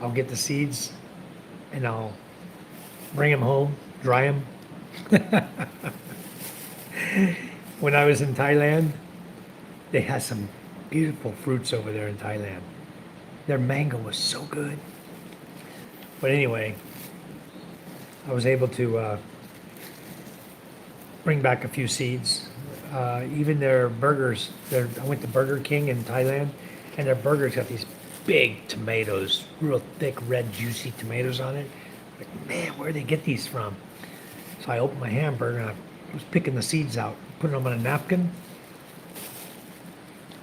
I'll get the seeds and I'll bring them home, dry them. When I was in Thailand, they had some beautiful fruits over there in Thailand. Their mango was so good. But anyway, I was able to bring back a few seeds. Even their burgers, I went to Burger King in Thailand, and their burgers got these big tomatoes, real thick, red, juicy tomatoes on it. Like, man, where do they get these from? So I opened my hamburger, and I was picking the seeds out, putting them on a napkin,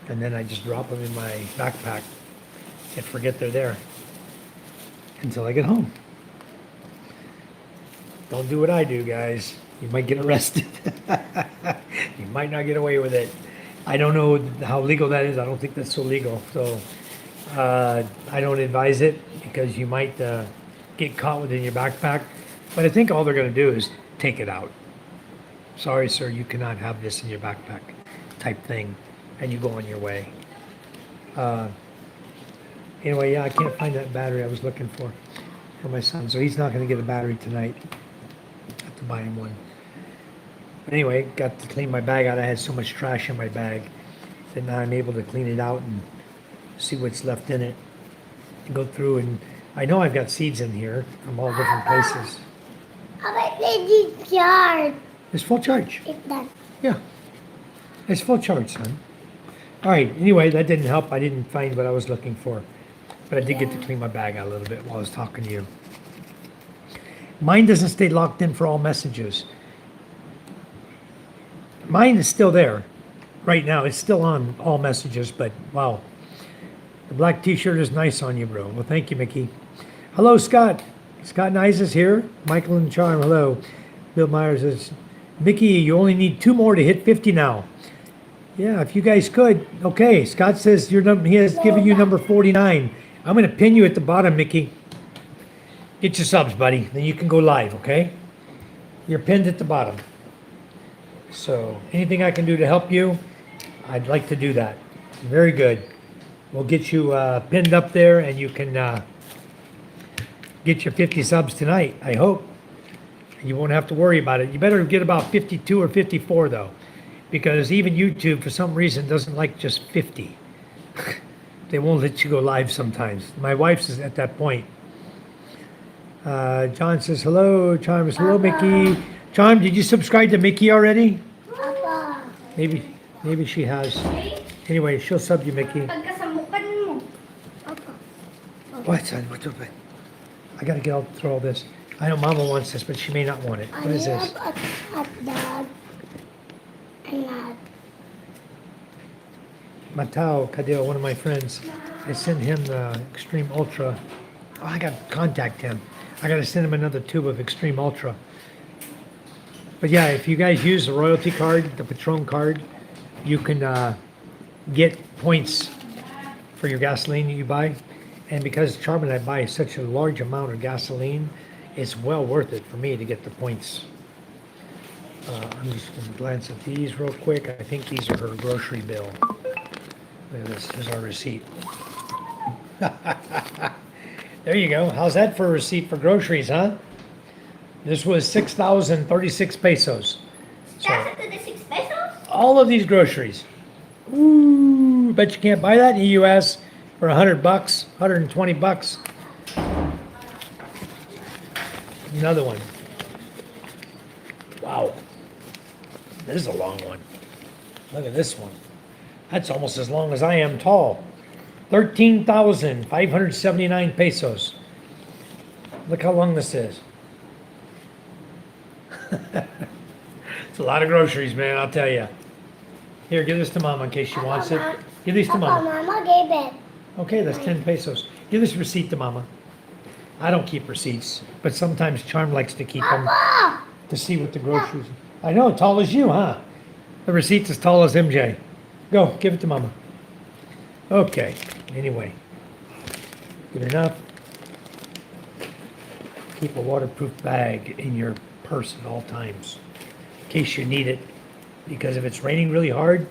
and then I just drop them in my backpack and forget they're there until I get home. Don't do what I do, guys. You might get arrested. You might not get away with it. I don't know how legal that is. I don't think that's so legal. So I don't advise it because you might get caught with it in your backpack. But I think all they're going to do is take it out. Sorry, sir, you cannot have this in your backpack type thing. And you go on your way. Anyway, yeah, I can't find that battery I was looking for my son. So he's not going to get a battery tonight. I have to buy him one. But anyway, got to clean my bag out. I had so much trash in my bag that now I'm able to clean it out and see what's left in it. And go through, and I know I've got seeds in here from all different places. How about the yard? It's full charge. It's done. Yeah. It's full charge, son. All right. Anyway, that didn't help. I didn't find what I was looking for. But I did get to clean my bag out a little bit while I was talking to you. Mine doesn't stay locked in for all messages. Mine is still there right now. It's still on all messages, but wow. The black t-shirt is nice on you, bro. Well, thank you, Mickey. Hello, Scott. Scott Nyes is here. Michael and Charm, hello. Bill Myers says, Mickey, you only need 2 more to hit 50 now. Yeah, if you guys could. Okay, Scott says he has given you number 49. I'm going to pin you at the bottom, Mickey. Get your subs, buddy. Then you can go live, okay? You're pinned at the bottom. So anything I can do to help you, I'd like to do that. Very good. We'll get you pinned up there, and you can get your 50 subs tonight, I hope. You won't have to worry about it. You better get about 52 or 54, though, because even YouTube, for some reason, doesn't like just 50. They won't let you go live sometimes. My wife's is at that point. John says, hello. Charm says, hello, Mickey. Charm, did you subscribe to Mickey already? Papa. Maybe she has. Anyway, she'll sub you, Mickey. Pagkasamukan mo. Papa. What, son? What's up? I gotta get out through all this. I know Mama wants this, but she may not want it. What is I this? have a hot dog. And a Matao Cadillo, one of my friends. I sent him the Extreme Ultra. Oh, I gotta contact him. I gotta send him another tube of Extreme Ultra. But yeah, if you guys use the royalty card, the Patron card, you can get points for your gasoline that you buy. And because Charm and I buy such a large amount of gasoline, it's well worth it for me to get the points. I'm just going to glance at these real quick. I think these are her grocery bill. Look at this. Here's our receipt. There you go. How's that for a receipt for groceries, huh? This was 6,036 pesos. So, That's 36 pesos? all of these groceries. Ooh, bet you can't buy that in the U.S. for $100, $120. Another one. Wow. This is a long one. Look at this one. That's almost as long as I am tall. 13,579 pesos. Look how long this is. It's a lot of groceries, man, I'll tell you. Here, give this to Mama in case she wants it. Give these to Papa, Mama. Mama gave it. Okay, that's 10 pesos. Give this receipt to Mama. I don't keep receipts, but sometimes Charm likes to keep them Papa! to see what the groceries. I know, tall as you, huh? The receipt's as tall as MJ. Go, give it to Mama. Okay, anyway. Good enough. Keep a waterproof bag in your purse at all times, in case you need it. Because if it's raining really hard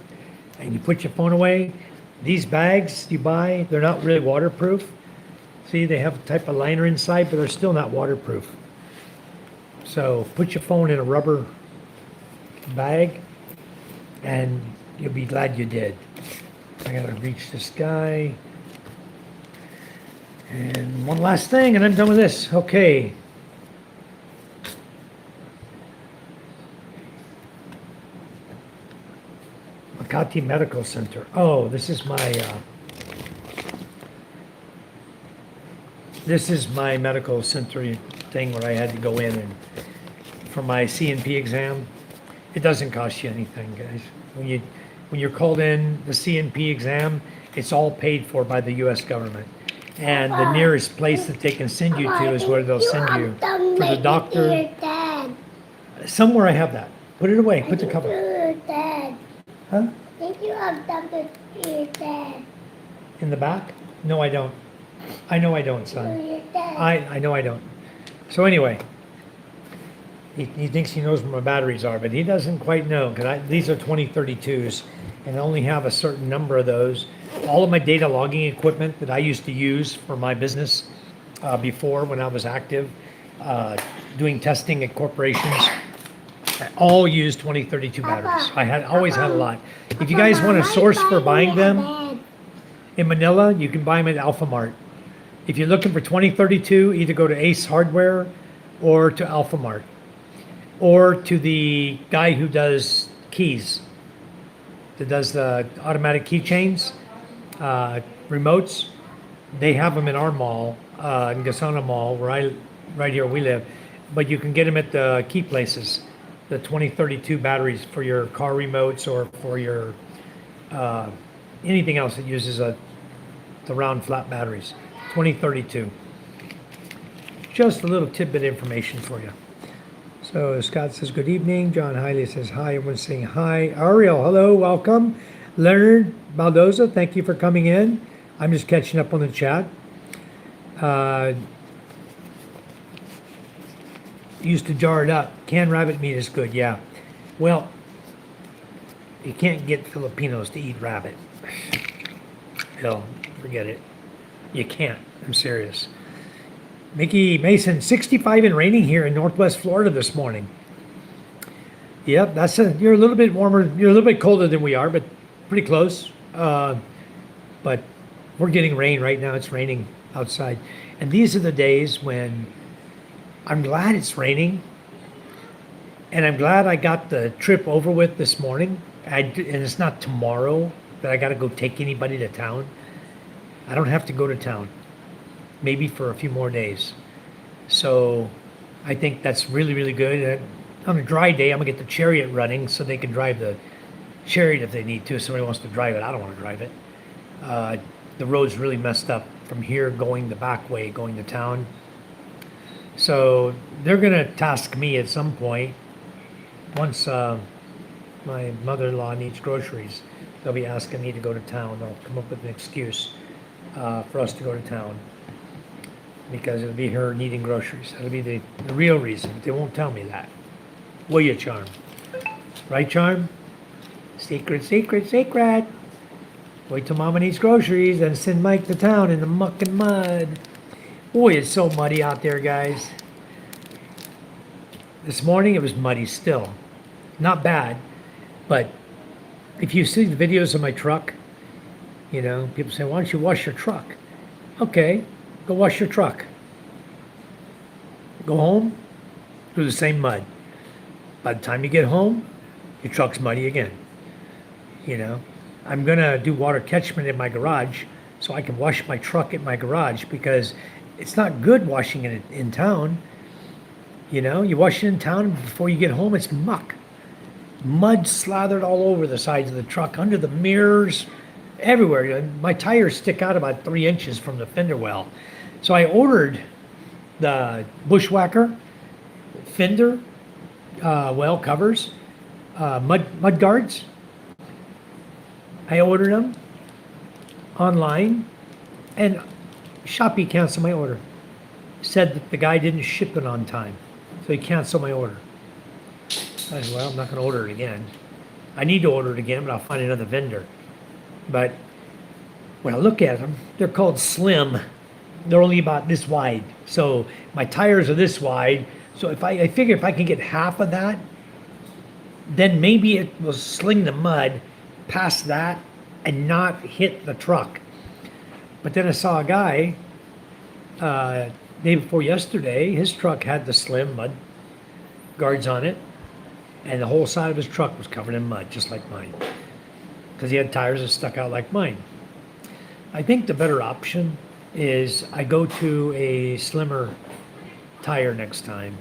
and you put your phone away, these bags you buy, they're not really waterproof. See, they have a type of liner inside, but they're still not waterproof. So put your phone in a rubber bag and you'll be glad you did. I gotta reach this guy. And one last thing and I'm done with this. Okay. Makati Medical Center. Oh, this is my medical center thing where I had to go in and for my CNP exam. It doesn't cost you anything, guys. When you're called in the CNP exam, it's all paid for by the U.S. government. And the nearest place that they can send you to is where they'll send you for the doctor. Your dad. Somewhere I have that. Put it away. Put the cover. Your dad. Huh? Think you have done with your dad. In the back? No, I don't. I know I don't, son. Your dad. I know I don't. So anyway, he thinks he knows where my batteries are, but he doesn't quite know because these are 2032s and I only have a certain number of those. All of my data logging equipment that I used to use for my business before when I was active, doing testing at corporations, I all use 2032 batteries. I always had a lot. If you guys want a source for buying them in Manila, you can buy them at Alphamart. If you're looking for 2032, either go to Ace Hardware or to Alphamart or to the guy who does keys, that does the automatic keychains, remotes. They have them in our mall, in Gasana Mall, right here where we live. But you can get them at the key places, the 2032 batteries for your car remotes or for your anything else that uses the round flat batteries. 2032. Just a little tidbit information for you. So Scott says good evening. John Hiley says hi. Everyone's saying hi. Ariel, hello, welcome. Leonard Baldoza, thank you for coming in. I'm just catching up on the chat. Used to jar it up. Canned rabbit meat is good, yeah. Well, you can't get Filipinos to eat rabbit. Hell, forget it. You can't. I'm serious. Mickey Mason, 65 and raining here in Northwest Florida this morning. Yep, you're a little bit warmer. You're a little bit colder than we are, but pretty close. But we're getting rain right now. It's raining outside. And these are the days when I'm glad it's raining. And I'm glad I got the trip over with this morning. And it's not tomorrow that I got to go take anybody to town. I don't have to go to town. Maybe for a few more days. So I think that's really, really good. On a dry day, I'm gonna get the chariot running so they can drive the chariot if they need to. If somebody wants to drive it, I don't want to drive it. Uh, the road's really messed up from here going the back way, going to town. So they're gonna task me at some point once my mother-in-law needs groceries. They'll be asking me to go to town. They'll come up with an excuse for us to go to town because it'll be her needing groceries. That'll be the real reason. But they won't tell me that. Will you, Charm? Right, Charm? Secret, secret, secret. Wait till Mama needs groceries and send Mike to town in the muck and mud. Boy, it's so muddy out there, guys. This morning it was muddy still. Not bad, but if you see the videos of my truck, you know, people say, why don't you wash your truck? Okay, go wash your truck. Go home, through the same mud. By the time you get home, your truck's muddy again. You know, I'm gonna do water catchment in my garage so I can wash my truck at my garage because it's not good washing it in town. You know, you wash it in town before you get home, it's muck. Mud slathered all over the sides of the truck, under the mirrors, everywhere. My tires stick out about 3 inches from the fender well. So I ordered the Bushwhacker fender well covers, mud guards. I ordered them online, and Shopee canceled my order. Said that the guy didn't ship it on time, so he canceled my order. I said, well, I'm not going to order it again. I need to order it again, but I'll find another vendor. But when I look at them, they're called slim. They're only about this wide. So my tires are this wide. So if I figure if I can get half of that, then maybe it will sling the mud past that and not hit the truck. But then I saw a guy, day before yesterday, his truck had the slim mud guards on it, and the whole side of his truck was covered in mud, just like mine, because he had tires that stuck out like mine. I think the better option is I go to a slimmer tire next time.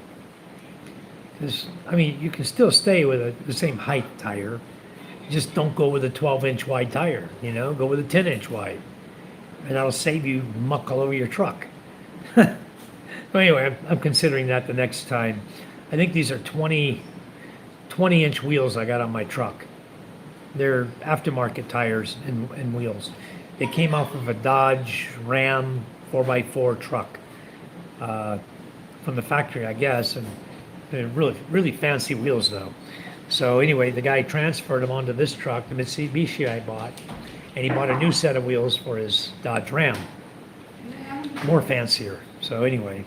Because, I mean, you can still stay with the same height tire. Just don't go with a 12-inch wide tire, you know? Go with a 10-inch wide. And that'll save you muck all over your truck. But anyway, I'm considering that the next time. I think these are 20-inch wheels I got on my truck. They're aftermarket tires and wheels. They came off of a Dodge Ram 4x4 truck from the factory, I guess. And they're really, really fancy wheels, though. So anyway, the guy transferred them onto this truck, the Mitsubishi I bought, and he bought a new set of wheels for his Dodge Ram. More fancier. So anyway,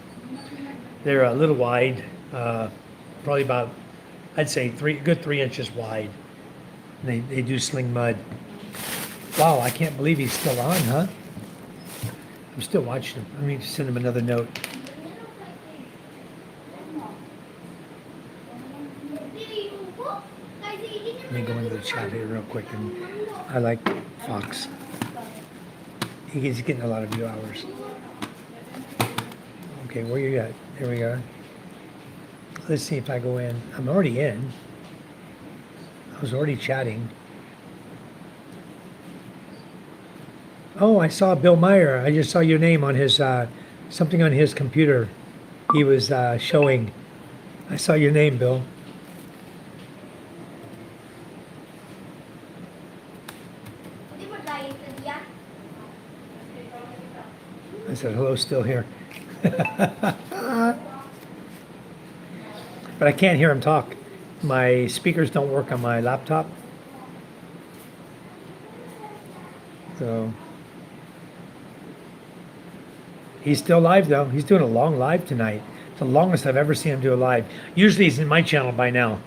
they're a little wide, probably about, I'd say good 3 inches wide. They do sling mud. Wow, I can't believe he's still on, huh? I'm still watching him. Let me send him another note. Let me go into the chat here real quick. And I like Fox. He's getting a lot of view hours. Okay, where you at? There we are. Let's see if I go in. I'm already in. I was already chatting. Oh, I saw Bill Meyer. I just saw your name on his, something on his computer. He was showing. I saw your name, Bill. I said, hello, still here. But I can't hear him talk. My speakers don't work on my laptop. So he's still live though. He's doing a long live tonight. It's the longest I've ever seen him do a live. Usually he's in my channel by now.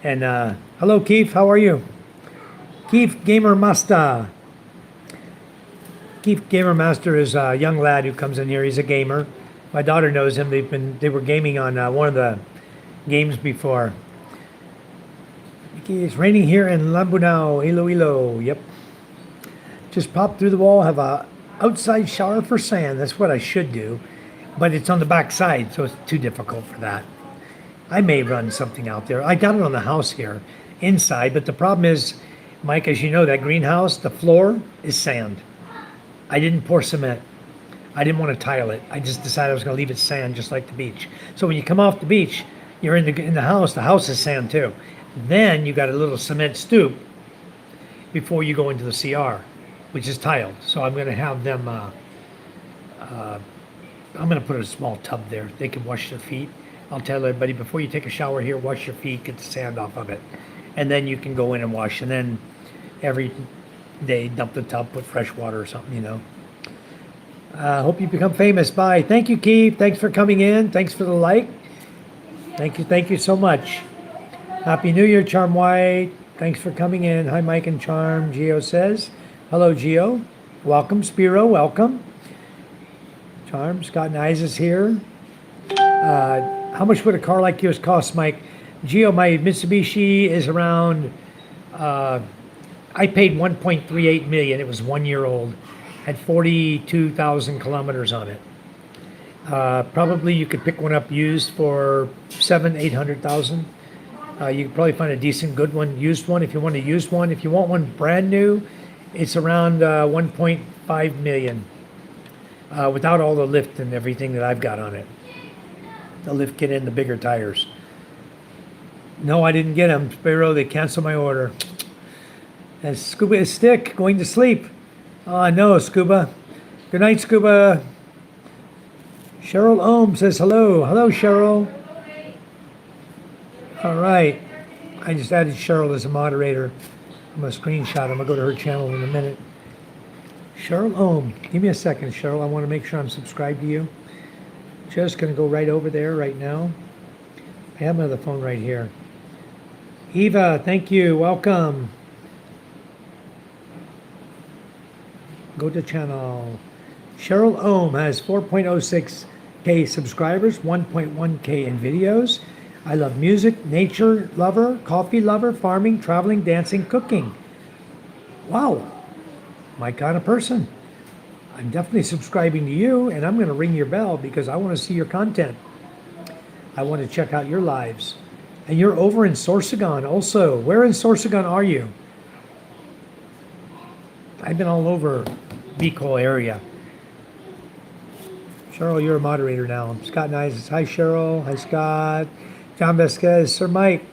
And hello Keith, how are you? Keith Gamer Master. Keith Gamer Master is a young lad who comes in here. He's a gamer. My daughter knows him. They were gaming on one of the games before. It's raining here in Lambunao, Iloilo. Yep. Just pop through the wall, have a outside shower for sand. That's what I should do. but it's on the back side, so it's too difficult for that. I may run something out there. I got it on the house here inside, but the problem is, Mike, as you know, that greenhouse, the floor is sand. I didn't pour cement. I didn't want to tile it. I just decided I was going to leave it sand, just like the beach. So when you come off the beach, you're in the house. The house is sand too. Then you got a little cement stoop before you go into the CR, which is tiled. So I'm going to have them. I'm going to put a small tub there. They can wash their feet. I'll tell everybody before you take a shower here, wash your feet, get the sand off of it, and then you can go in and wash. And then every day dump the tub, put fresh water or something, you know. Hope you become famous. Bye. Thank you, Keith. Thanks for coming in. Thanks for the like. Thank you so much. Happy New Year, Charm White. Thanks for coming in. Hi, Mike and Charm. Gio says. Hello, Gio. Welcome, Spiro. Welcome. Charm. Scott and is here. How much would a car like yours cost, Mike? Gio, my Mitsubishi is around. I paid 1.38 million. It was 1 year old. Had 42,000 kilometers on it. Probably you could pick one up used for 800,000. You could probably find a decent, good one, used one. If you want a used one, if you want one brand new, it's around 1.5 million. Without all the lift and everything that I've got on it. The lift kit and the bigger tires. No, I didn't get them. Spiro, they canceled my order. And Scuba is stick, going to sleep. Oh, no, Scuba. Good night, Scuba. Cheryl Ohm says hello. Hello, Cheryl. All right. I just added Cheryl as a moderator. I'm going to screenshot. I'm going to go to her channel in a minute. Cheryl Ohm. Give me a second, Cheryl. I want to make sure I'm subscribed to you. Just going to go right over there right now. I have my other phone right here. Eva, thank you. Welcome. Go to channel. Cheryl Ohm has 4.06K subscribers, 1.1K in videos. I love music, nature lover, coffee lover, farming, traveling, dancing, cooking. Wow, my kind of person. I'm definitely subscribing to you, and I'm going to ring your bell because I want to see your content. I want to check out your lives. And you're over in Sorsogon also. Where in Sorsogon are you? I've been all over Bicol area. Cheryl, you're a moderator now. Scott Nice. Hi, Cheryl. Hi, Scott. John Vasquez. Sir Mike.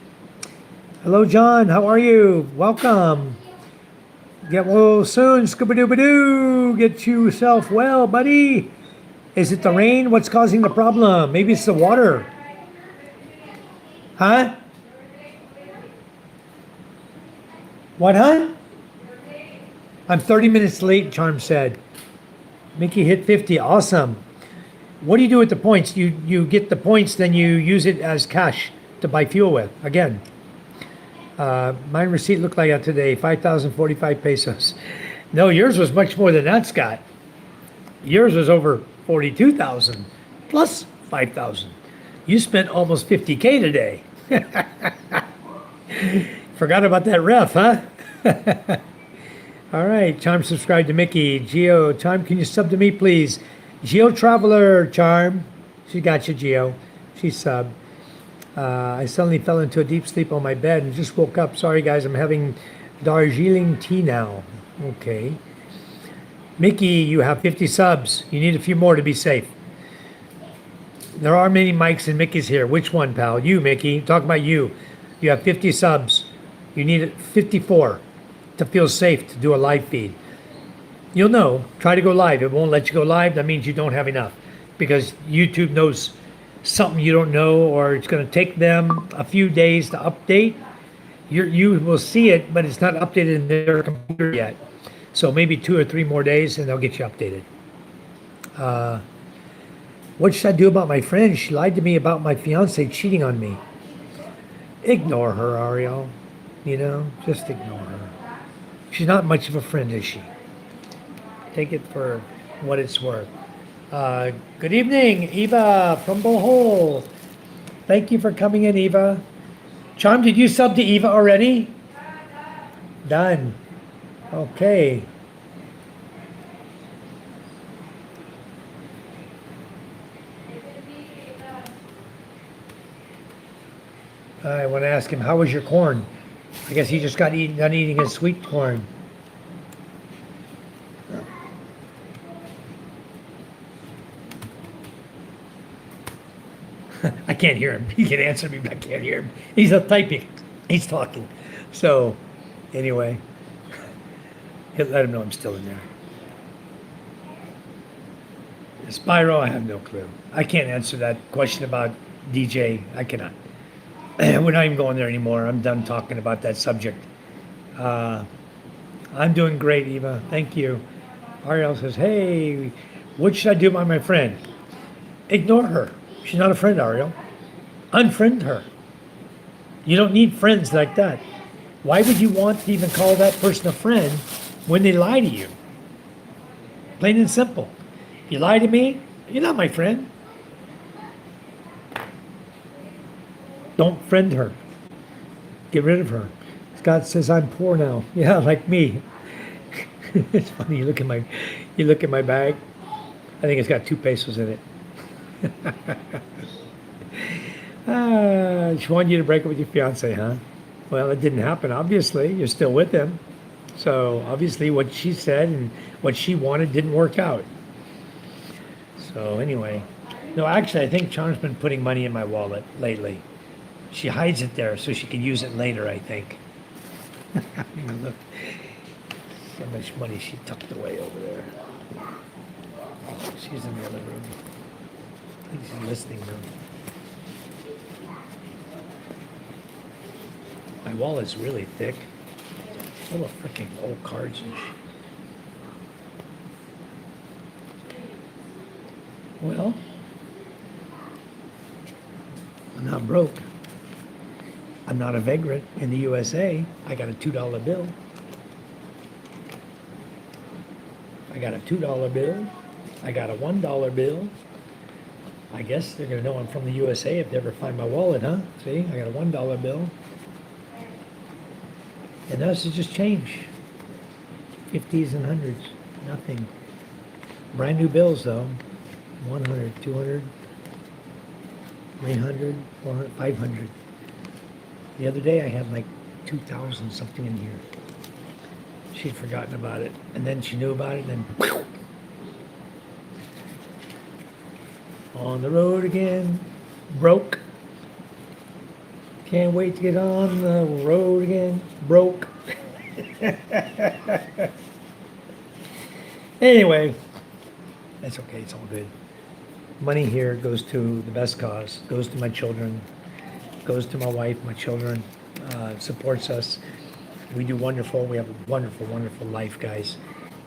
Hello, John. How are you? Welcome. Get well soon. Scooby-Doo-ba-doo. Get yourself well, buddy. Is it the rain? What's causing the problem? Maybe it's the water. Huh? What, huh? I'm 30 minutes late, Charm said. Mickey hit 50. Awesome. What do you do with the points? You get the points, then you use it as cash to buy fuel with. Again, my receipt looked like that today, 5,045 pesos. No, yours was much more than that, Scott. Yours was over 42,000 plus 5,000. You spent almost 50K today. Forgot about that ref, huh? All right, Charm subscribe to Mickey. Geo, Charm, can you sub to me, please? Geo Traveler, Charm. She got you, Geo. She subbed. I suddenly fell into a deep sleep on my bed and just woke up. Sorry, guys, I'm having Darjeeling tea now. Okay. Mickey, you have 50 subs. You need a few more to be safe. There are many Mikes and Mickeys here. Which one, pal? You, Mickey. Talk about you. You have 50 subs. You need 54 to feel safe to do a live feed. You'll know. Try to go live. It won't let you go live. That means you don't have enough because YouTube knows something you don't know, or it's going to take them a few days to update. You will see it, but it's not updated in their computer yet. So maybe 2 or 3 more days and they'll get you updated. What should I do about my friend? She lied to me about my fiance cheating on me. Ignore her, Ariel. You know, just ignore her. She's not much of a friend, is she? Take it for what it's worth. Good evening, Eva from Bohol. Thank you for coming in, Eva. Charm, did you sub to Eva already? Done. Okay. I want to ask him, how was your corn? I guess he just got done eating his sweet corn. I can't hear him. He can answer me, but I can't hear him. He's up typing. He's talking. So, anyway, he'll let him know I'm still in there. Spyro, I have no clue. I can't answer that question about DJ. I cannot. We're not even going there anymore. I'm done talking about that subject. I'm doing great, Eva. Thank you. Ariel says, hey, what should I do about my friend? Ignore her. She's not a friend, Ariel. Unfriend her. You don't need friends like that. Why would you want to even call that person a friend when they lie to you? Plain and simple. You lie to me, you're not my friend. Don't friend her. Get rid of her. Scott says I'm poor now. Yeah, like me. It's funny. You look at my bag. I think it's got 2 pesos in it. She wanted you to break up with your fiance, huh? Well, it didn't happen. Obviously, you're still with him. So obviously, what she said and what she wanted didn't work out. So anyway, no, actually, I think Charm's been putting money in my wallet lately. She hides it there so she can use it later, I think. Look, how much money she tucked away over there. She's in the other room. I think she's listening now. My wallet's really thick. Full of freaking old cards and shit. Well, I'm not broke. I'm not a vagrant in the USA. I got a $2 bill. I got a $2 bill. I got a $1 bill. I guess they're gonna know I'm from the USA if they ever find my wallet, huh? See, I got a $1 bill. And those is just change. 50s and 100s, nothing. Brand new bills though. 100, 200, 300, 400, 500. The other day I had like 2,000 something in here. She'd forgotten about it. And then she knew about it and then whew, on the road again. Broke. Can't wait to get on the road again. Broke. Anyway, that's okay. It's all good. Money here goes to the best cause, goes to my children, goes to my wife, my children, supports us. We do wonderful. We have a wonderful, wonderful life, guys.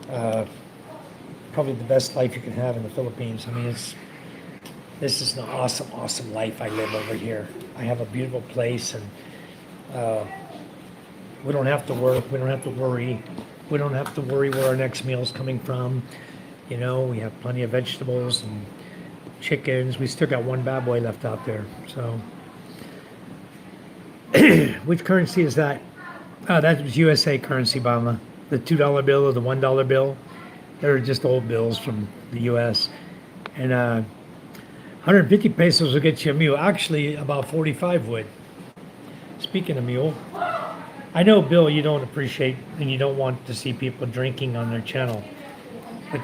Probably the best life you can have in the Philippines. I mean, this is an awesome, awesome life I live over here. I have a beautiful place, and we don't have to work. We don't have to worry. We don't have to worry where our next meal is coming from. You know, we have plenty of vegetables and chickens. We still got one bad boy left out there. So, which currency is that? Oh, that was USA currency, Bama. The $2 bill or the $1 bill. They're just old bills from the US. And 150 pesos will get you a mule. Actually, about 45 would. Speaking of mule, I know, Bill, you don't appreciate and you don't want to see people drinking on their channel. But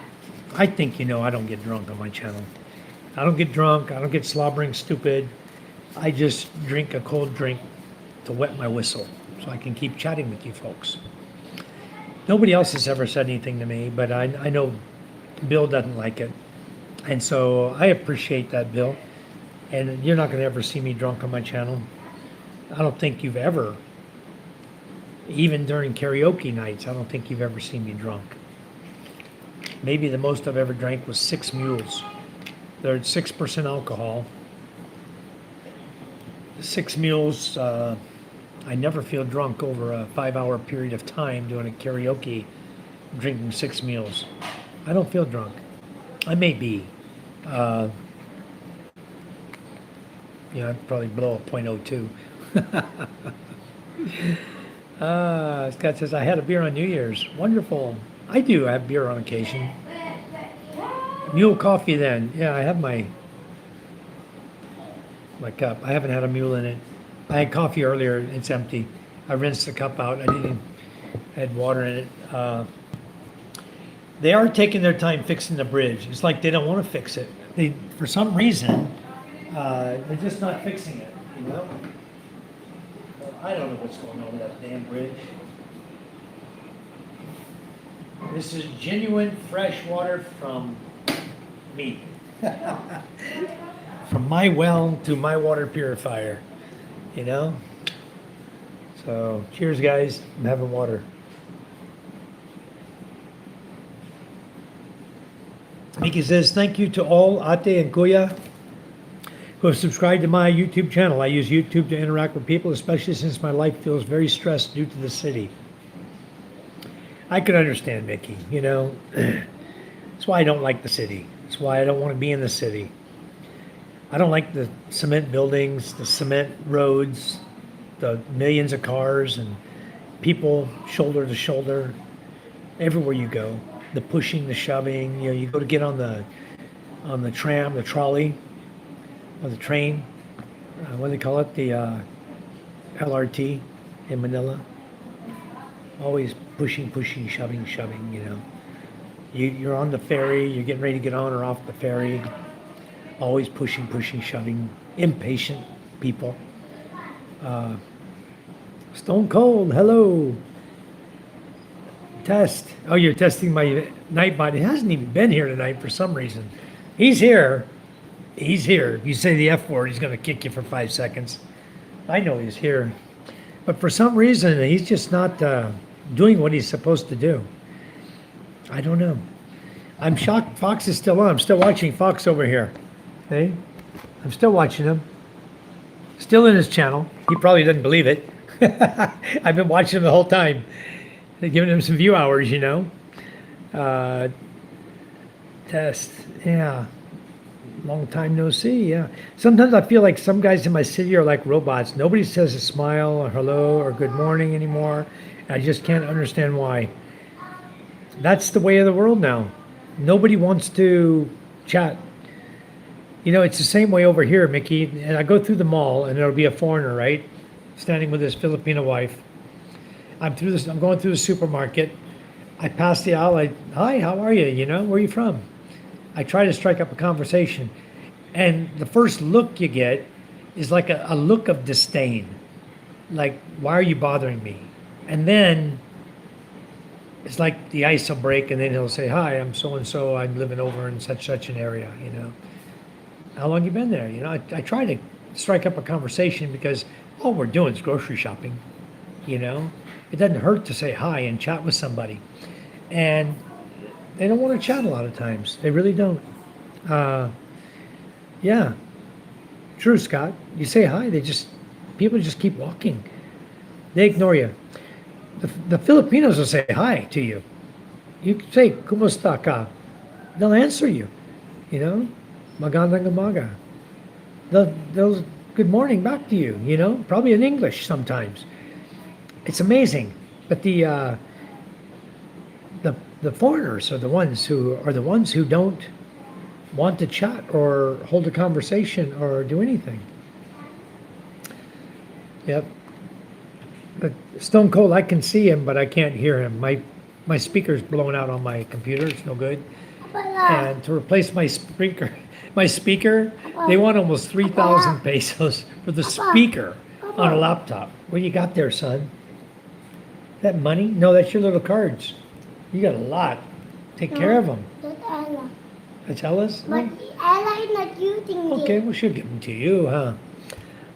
I think you know I don't get drunk on my channel. I don't get drunk. I don't get slobbering stupid. I just drink a cold drink to wet my whistle so I can keep chatting with you folks. Nobody else has ever said anything to me, but I know Bill doesn't like it. And so I appreciate that, Bill. And you're not going to ever see me drunk on my channel. I don't think you've ever, even during karaoke nights, I don't think you've ever seen me drunk. Maybe the most I've ever drank was 6 mules. They're at 6% alcohol. 6 mules, I never feel drunk over a 5-hour period of time doing a karaoke, drinking 6 mules. I don't feel drunk. I may be. I'd probably blow a .02. Scott says, I had a beer on New Year's. Wonderful. I do have beer on occasion. Mule coffee then. Yeah, I have my cup. I haven't had a mule in it I had coffee earlier. It's empty. I rinsed the cup out. I didn't add water in it. They are taking their time fixing the bridge. It's like they don't want to fix it. They, for some reason, they're just not fixing it. You know. Well, I don't know what's going on with that damn bridge. This is genuine fresh water from me. From my well to my water purifier, you know? So, cheers, guys. I'm having water. Miki says, thank you to all Ate and Kuya who have subscribed to my YouTube channel. I use YouTube to interact with people, especially since my life feels very stressed due to the city. I can understand, Mickey, you know. That's why I don't like the city. That's why I don't want to be in the city. I don't like the cement buildings, the cement roads, the millions of cars and people shoulder to shoulder everywhere you go. The pushing, the shoving, you know, you go to get on the tram, the trolley, or the train, what do they call it? The LRT in Manila. Always pushing, shoving, you know. You're on the ferry, you're getting ready to get on or off the ferry. Always pushing, shoving. Impatient people. Stone Cold, hello. Test. Oh, you're testing my Nightbot. He hasn't even been here tonight for some reason. He's here. He's here. If you say the F word, he's going to kick you for 5 seconds. I know he's here. But for some reason, he's just not doing what he's supposed to do. I don't know. I'm shocked Fox is still on. I'm still watching Fox over here. Hey, I'm still watching him. Still in his channel. He probably doesn't believe it. I've been watching him the whole time. They're giving him some view hours, you know. Test. Yeah. Long time no see, yeah. Sometimes I feel like some guys in my city are like robots. Nobody says a smile or hello or good morning anymore. I just can't understand why. That's the way of the world now. Nobody wants to chat. You know, it's the same way over here, Mickey. And I go through the mall and there'll be a foreigner, right? Standing with his Filipino wife. I'm going through the supermarket. I pass the aisle. Hi, how are you? You know, where are you from? I try to strike up a conversation, and the first look you get is like a look of disdain. Like, why are you bothering me? And then it's like the ice will break, and then he'll say, hi, I'm so-and-so, I'm living over in such an area, you know. How long you been there? You know, I try to strike up a conversation because all we're doing is grocery shopping, you know. It doesn't hurt to say hi and chat with somebody. And they don't want to chat a lot of times. They really don't. Yeah. True, Scott. You say hi, people just keep walking. They ignore you. The Filipinos will say hi to you. You say, kumusta ka? They'll answer you. You know? Magandang umaga. They'll good morning back to you, you know? Probably in English sometimes. It's amazing. But the foreigners are the ones who don't want to chat or hold a conversation or do anything. Yep. But Stone Cold, I can see him, but I can't hear him. My speaker's blown out on my computer. It's no good. And to replace my speaker, they want almost 3,000 pesos for the speaker on a laptop. What you got there, son? That money? No, that's your little cards. You got a lot. Take care of them. That's Ella. That's Ella's? But Ella is not using it. Okay, well, she'll give them to you, huh?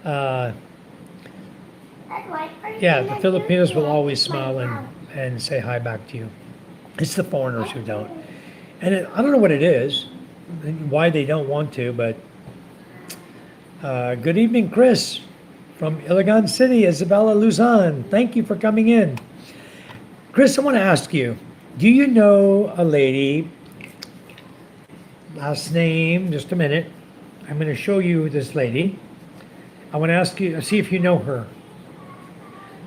That's why Yeah, I'm the not Filipinos using will it. always It's my smile mouth. and say hi back to you. It's the foreigners who don't. And I don't know what it is, why they don't want to, but good evening, Chris, from Iligan City, Isabella Luzon. Thank you for coming in. Chris, I want to ask you, do you know a lady, last name, just a minute. I'm going to show you this lady. I want to ask you, see if you know her.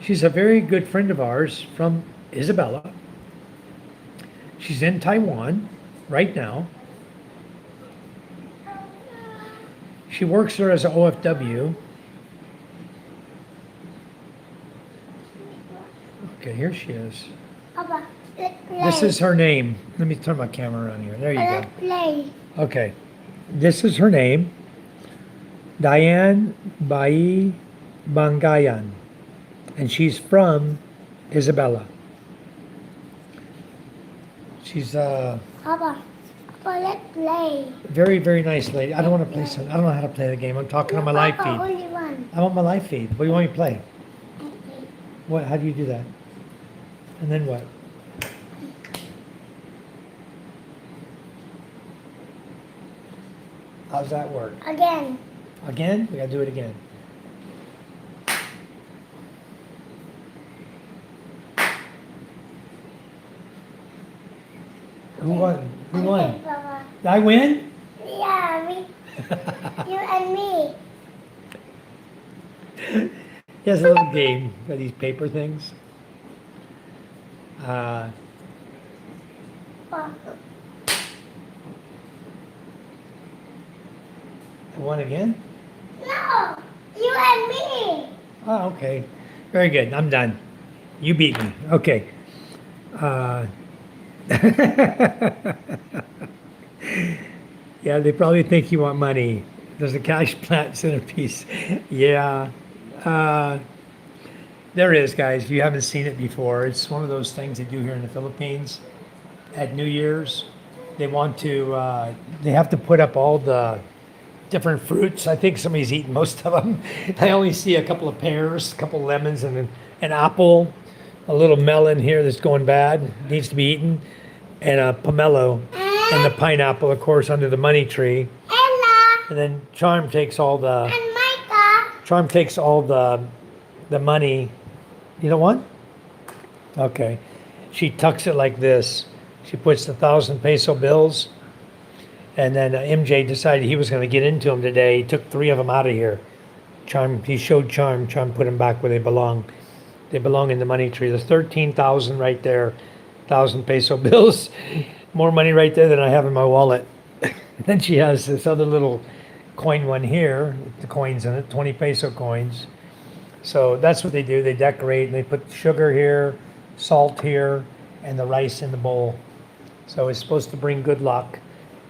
She's a very good friend of ours from Isabella. She's in Taiwan right now. She works there as an OFW. Okay, here she is. Papa, let's play. This is her name. Let me turn my camera around here. There you Let's go. play. Okay. This is her name. Diane Bai Bangayan. And she's from Isabela. She's a Papa, let's play. very, very nice lady. I don't want to play some. I don't know how to play the game. I'm talking on my live Papa, feed. only one. I'm on my live feed. What do you want me to play? Okay. What? How do you do that? And then what? How's that work? Again. Again? We gotta do it again. Who won? Who Okay, won? Papa. Did I win? Yeah, me. You and me. Here's a little game. Got these paper things. Papa. I won again? No, you and me. Oh, okay. Very good. I'm done. You beat me. Okay. Yeah, they probably think you want money. There's a cash plant centerpiece. Yeah. There is, guys. If you haven't seen it before, it's one of those things they do here in the Philippines at New Year's. They want to, they have to put up all the different fruits. I think somebody's eaten most of them. I only see a couple of pears, a couple of lemons, and an apple, a little melon here that's going bad, needs to be eaten, and a pomelo, and the pineapple, of course, under the money tree. Ella And then Charm takes all the and Micah. the money. You don't want? Okay. She tucks it like this. She puts the 1,000 peso bills. And then MJ decided he was going to get into them today. He took 3 of them out of here. Charm, he showed Charm. Charm put them back where they belong. They belong in the money tree. There's 13,000 right there. 1,000 peso bills. More money right there than I have in my wallet. Then she has this other little coin one here, with the coins in it, 20 peso coins. So that's what they do. They decorate and they put sugar here, salt here, and the rice in the bowl. So it's supposed to bring good luck.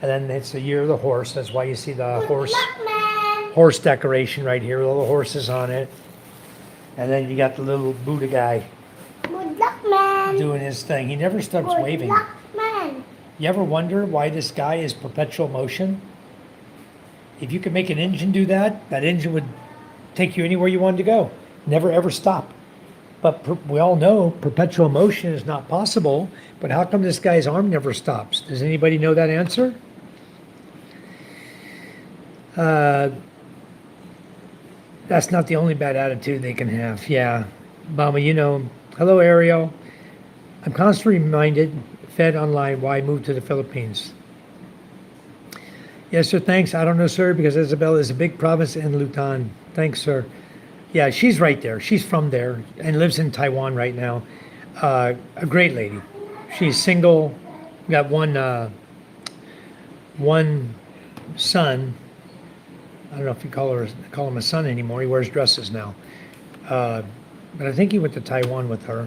And then it's the year of the horse. That's why you see the Good luck, man. horse decoration right here with all the horses on it. And then you got the little Buddha guy Good luck, man. doing his thing. He never stops Good waving. luck, man. You ever wonder why this guy is perpetual motion? If you could make an engine do that, that engine would take you anywhere you wanted to go. Never ever stop. But we all know perpetual motion is not possible. But how come this guy's arm never stops? Does anybody know that answer? That's not the only bad attitude they can have. Yeah. Mama, you know, hello, Ariel. I'm constantly reminded, fed online, why I moved to the Philippines. Yes, sir, thanks. I don't know, sir, because Isabela is a big province in Lutan. Thanks, sir. Yeah, she's right there. She's from there and lives in Taiwan right now. A great lady. She's single, got one son. I don't know if you call him a son anymore. He wears dresses now. But I think he went to Taiwan with her.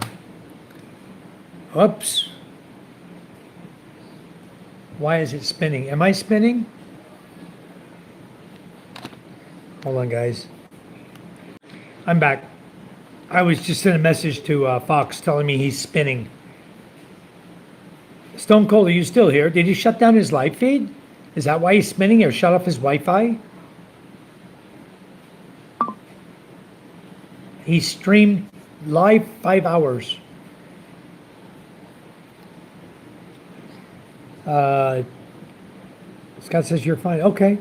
Oops. Why is it spinning? Am I spinning? Hold on, guys. I'm back. I was just sent a message to Fox telling me he's spinning. Stone Cold, are you still here? Did he shut down his live feed? Is that why he's spinning, or shut off his Wi-Fi? He streamed live 5 hours. Scott says you're fine. Okay.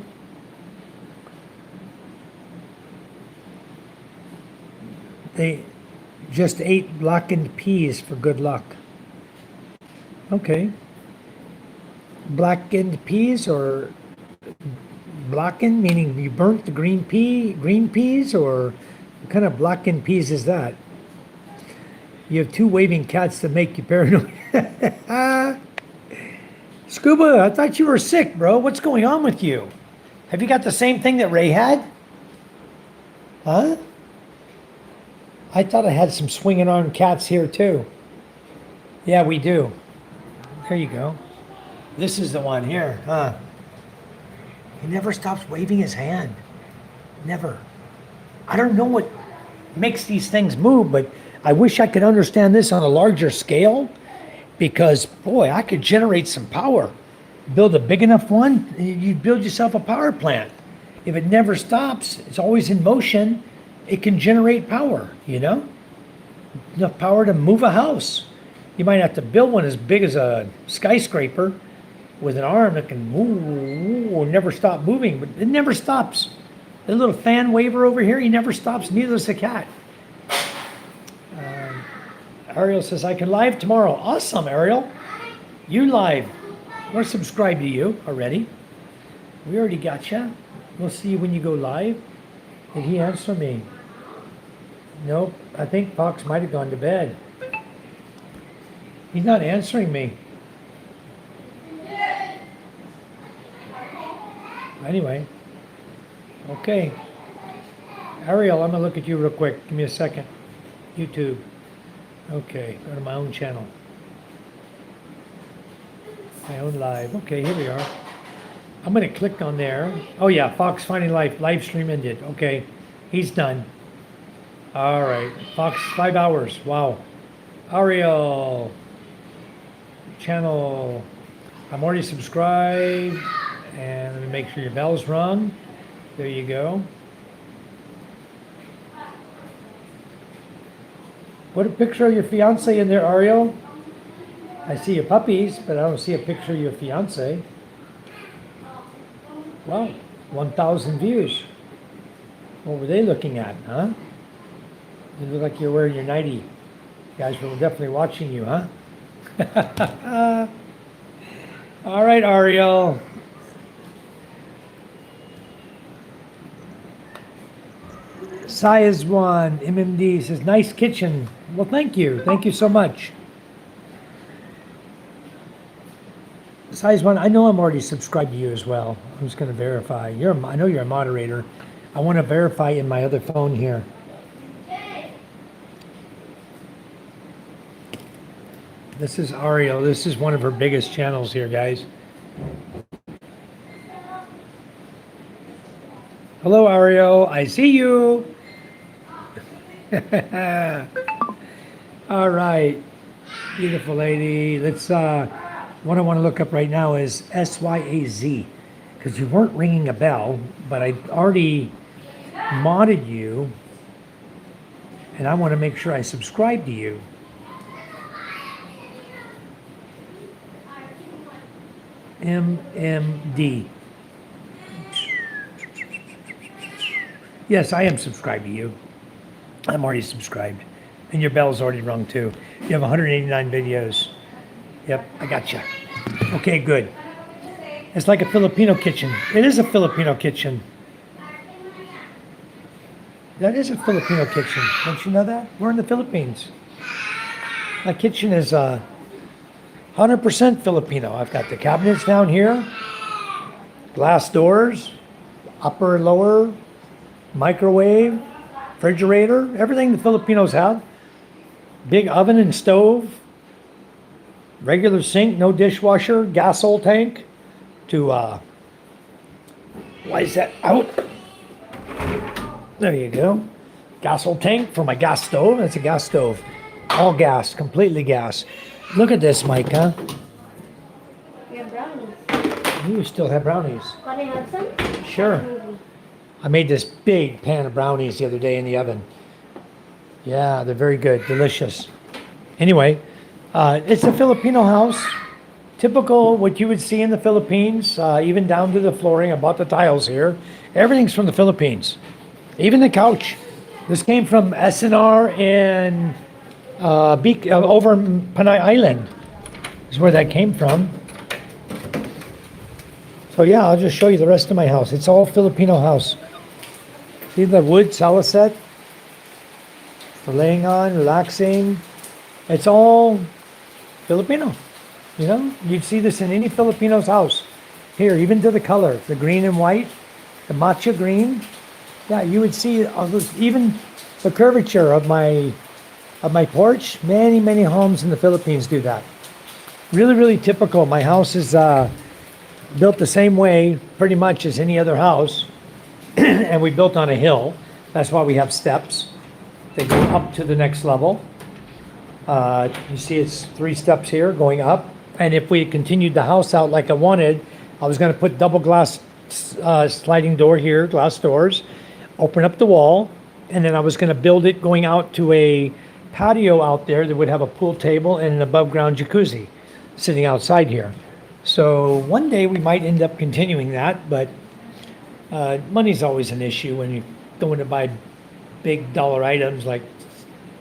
They just ate blackened peas for good luck. Okay. Blackened peas, or blackened meaning you burnt the green peas, or what kind of blackened peas is that? You have 2 waving cats that make you paranoid. Scuba, I thought you were sick, bro. What's going on with you? Have you got the same thing that Ray had? Huh? I thought I had some swinging arm cats here too. Yeah, we do. There you go. This is the one here, huh? He never stops waving his hand. Never. I don't know what makes these things move, but I wish I could understand this on a larger scale because, boy, I could generate some power. Build a big enough one, you build yourself a power plant. If it never stops, it's always in motion, it can generate power, you know? Enough power to move a house. You might have to build one as big as a skyscraper with an arm that can move or never stop moving, but it never stops. The little fan waver over here, he never stops, neither does the cat. Ariel says, I can live tomorrow. Awesome, Ariel. You live. We're subscribed to you already. We already got you. We'll see you when you go live. Did he answer me? Nope. I think Fox might have gone to bed. He's not answering me. Anyway. Okay. Ariel, I'm going to look at you real quick. Give me a second. YouTube. Okay. Go to my own channel. My own live. Okay, here we are. I'm going to click on there. Oh yeah, Fox Finding Life. Live stream ended. Okay. He's done. All right. Fox, 5 hours. Wow. Ariel. Channel. I'm already subscribed. And let me make sure your bell's rung. There you go. Put a picture of your fiance in there, Ariel. I see your puppies, but I don't see a picture of your fiance. Wow, 1,000 views. What were they looking at, huh? You look like you're wearing your nightie. Guys were definitely watching you, huh? All right, Ariel. Size 1, MMD says, nice kitchen. Well, thank you. Thank you so much. Size 1, I know I'm already subscribed to you as well. I'm just going to verify. I know you're a moderator. I want to verify in my other phone here. This is Ariel. This is one of her biggest channels here, guys. Hello, Ariel. I see you. All right. Beautiful lady. Let's, what I want to look up right now is SYAZ, because you weren't ringing a bell, but I already modded you, and I want to make sure I subscribe to you. MMD. Yes, I am subscribed to you. I'm already subscribed. And your bell's already rung too. You have 189 videos. Yep, I got you. Okay, good. It's like a Filipino kitchen. It is a Filipino kitchen. That is a Filipino kitchen. Don't you know that? We're in the Philippines. My kitchen is 100% Filipino. I've got the cabinets down here, glass doors, upper and lower, microwave, refrigerator, everything the Filipinos have. Big oven and stove, regular sink, no dishwasher, gas oil tank to, why is that out? There you go. Gas oil tank for my gas stove. That's a gas stove. All gas, completely gas. Look at this, Micah. We have brownies. You still have brownies. Can I have some? Sure. I made this big pan of brownies the other day in the oven. Yeah, they're very good, delicious. Anyway, it's a Filipino house. Typical what you would see in the Philippines, even down to the flooring. I bought the tiles here. Everything's from the Philippines. Even the couch. This came from SNR in over Panay Island is where that came from. So yeah, I'll just show you the rest of my house. It's all Filipino house. See the wood sala set for laying on, relaxing. It's all Filipino. You know, you'd see this in any Filipino's house. Here, even to the color, the green and white, the matcha green. Yeah, you would see even the curvature of my porch. Many homes in the Philippines do that. Really, really typical. My house is built the same way pretty much as any other house. And we built on a hill. That's why we have steps. They go up to the next level. You see it's 3 steps here going up. And if we continued the house out like I wanted, I was going to put double glass sliding door here, glass doors, open up the wall, and then I was going to build it going out to a patio out there that would have a pool table and an above ground jacuzzi sitting outside here. So one day we might end up continuing that, but money's always an issue when you're going to buy big dollar items like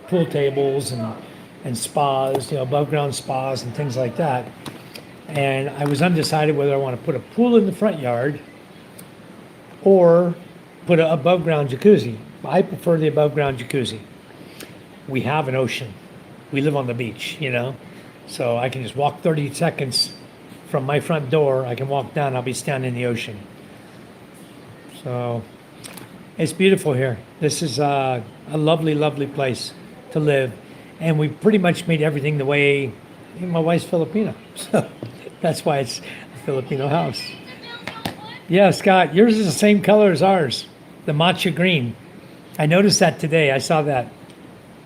pool tables and spas, above ground spas and things like that. And I was undecided whether I want to put a pool in the front yard or put an above ground jacuzzi. I prefer the above ground jacuzzi. We have an ocean. We live on the beach, so I can just walk 30 seconds from my front door. I can walk down, I'll be standing in the ocean. So it's beautiful here. This is a lovely place to live. And we pretty much made everything the way my wife's Filipino. So that's why it's a Filipino house. Yeah, Scott, yours is the same color as ours, the matcha green. I noticed that today. I saw that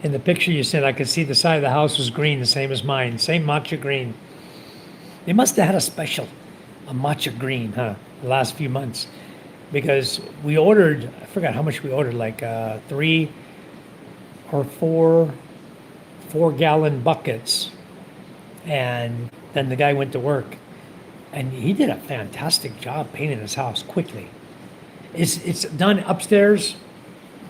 in the picture you sent. I could see the side of the house was green, the same as mine, same matcha green. They must have had a matcha green, the last few months. Because we ordered, I forgot how much we ordered, like 3 or 4-gallon buckets. And then the guy went to work. And he did a fantastic job painting his house quickly. It's done upstairs,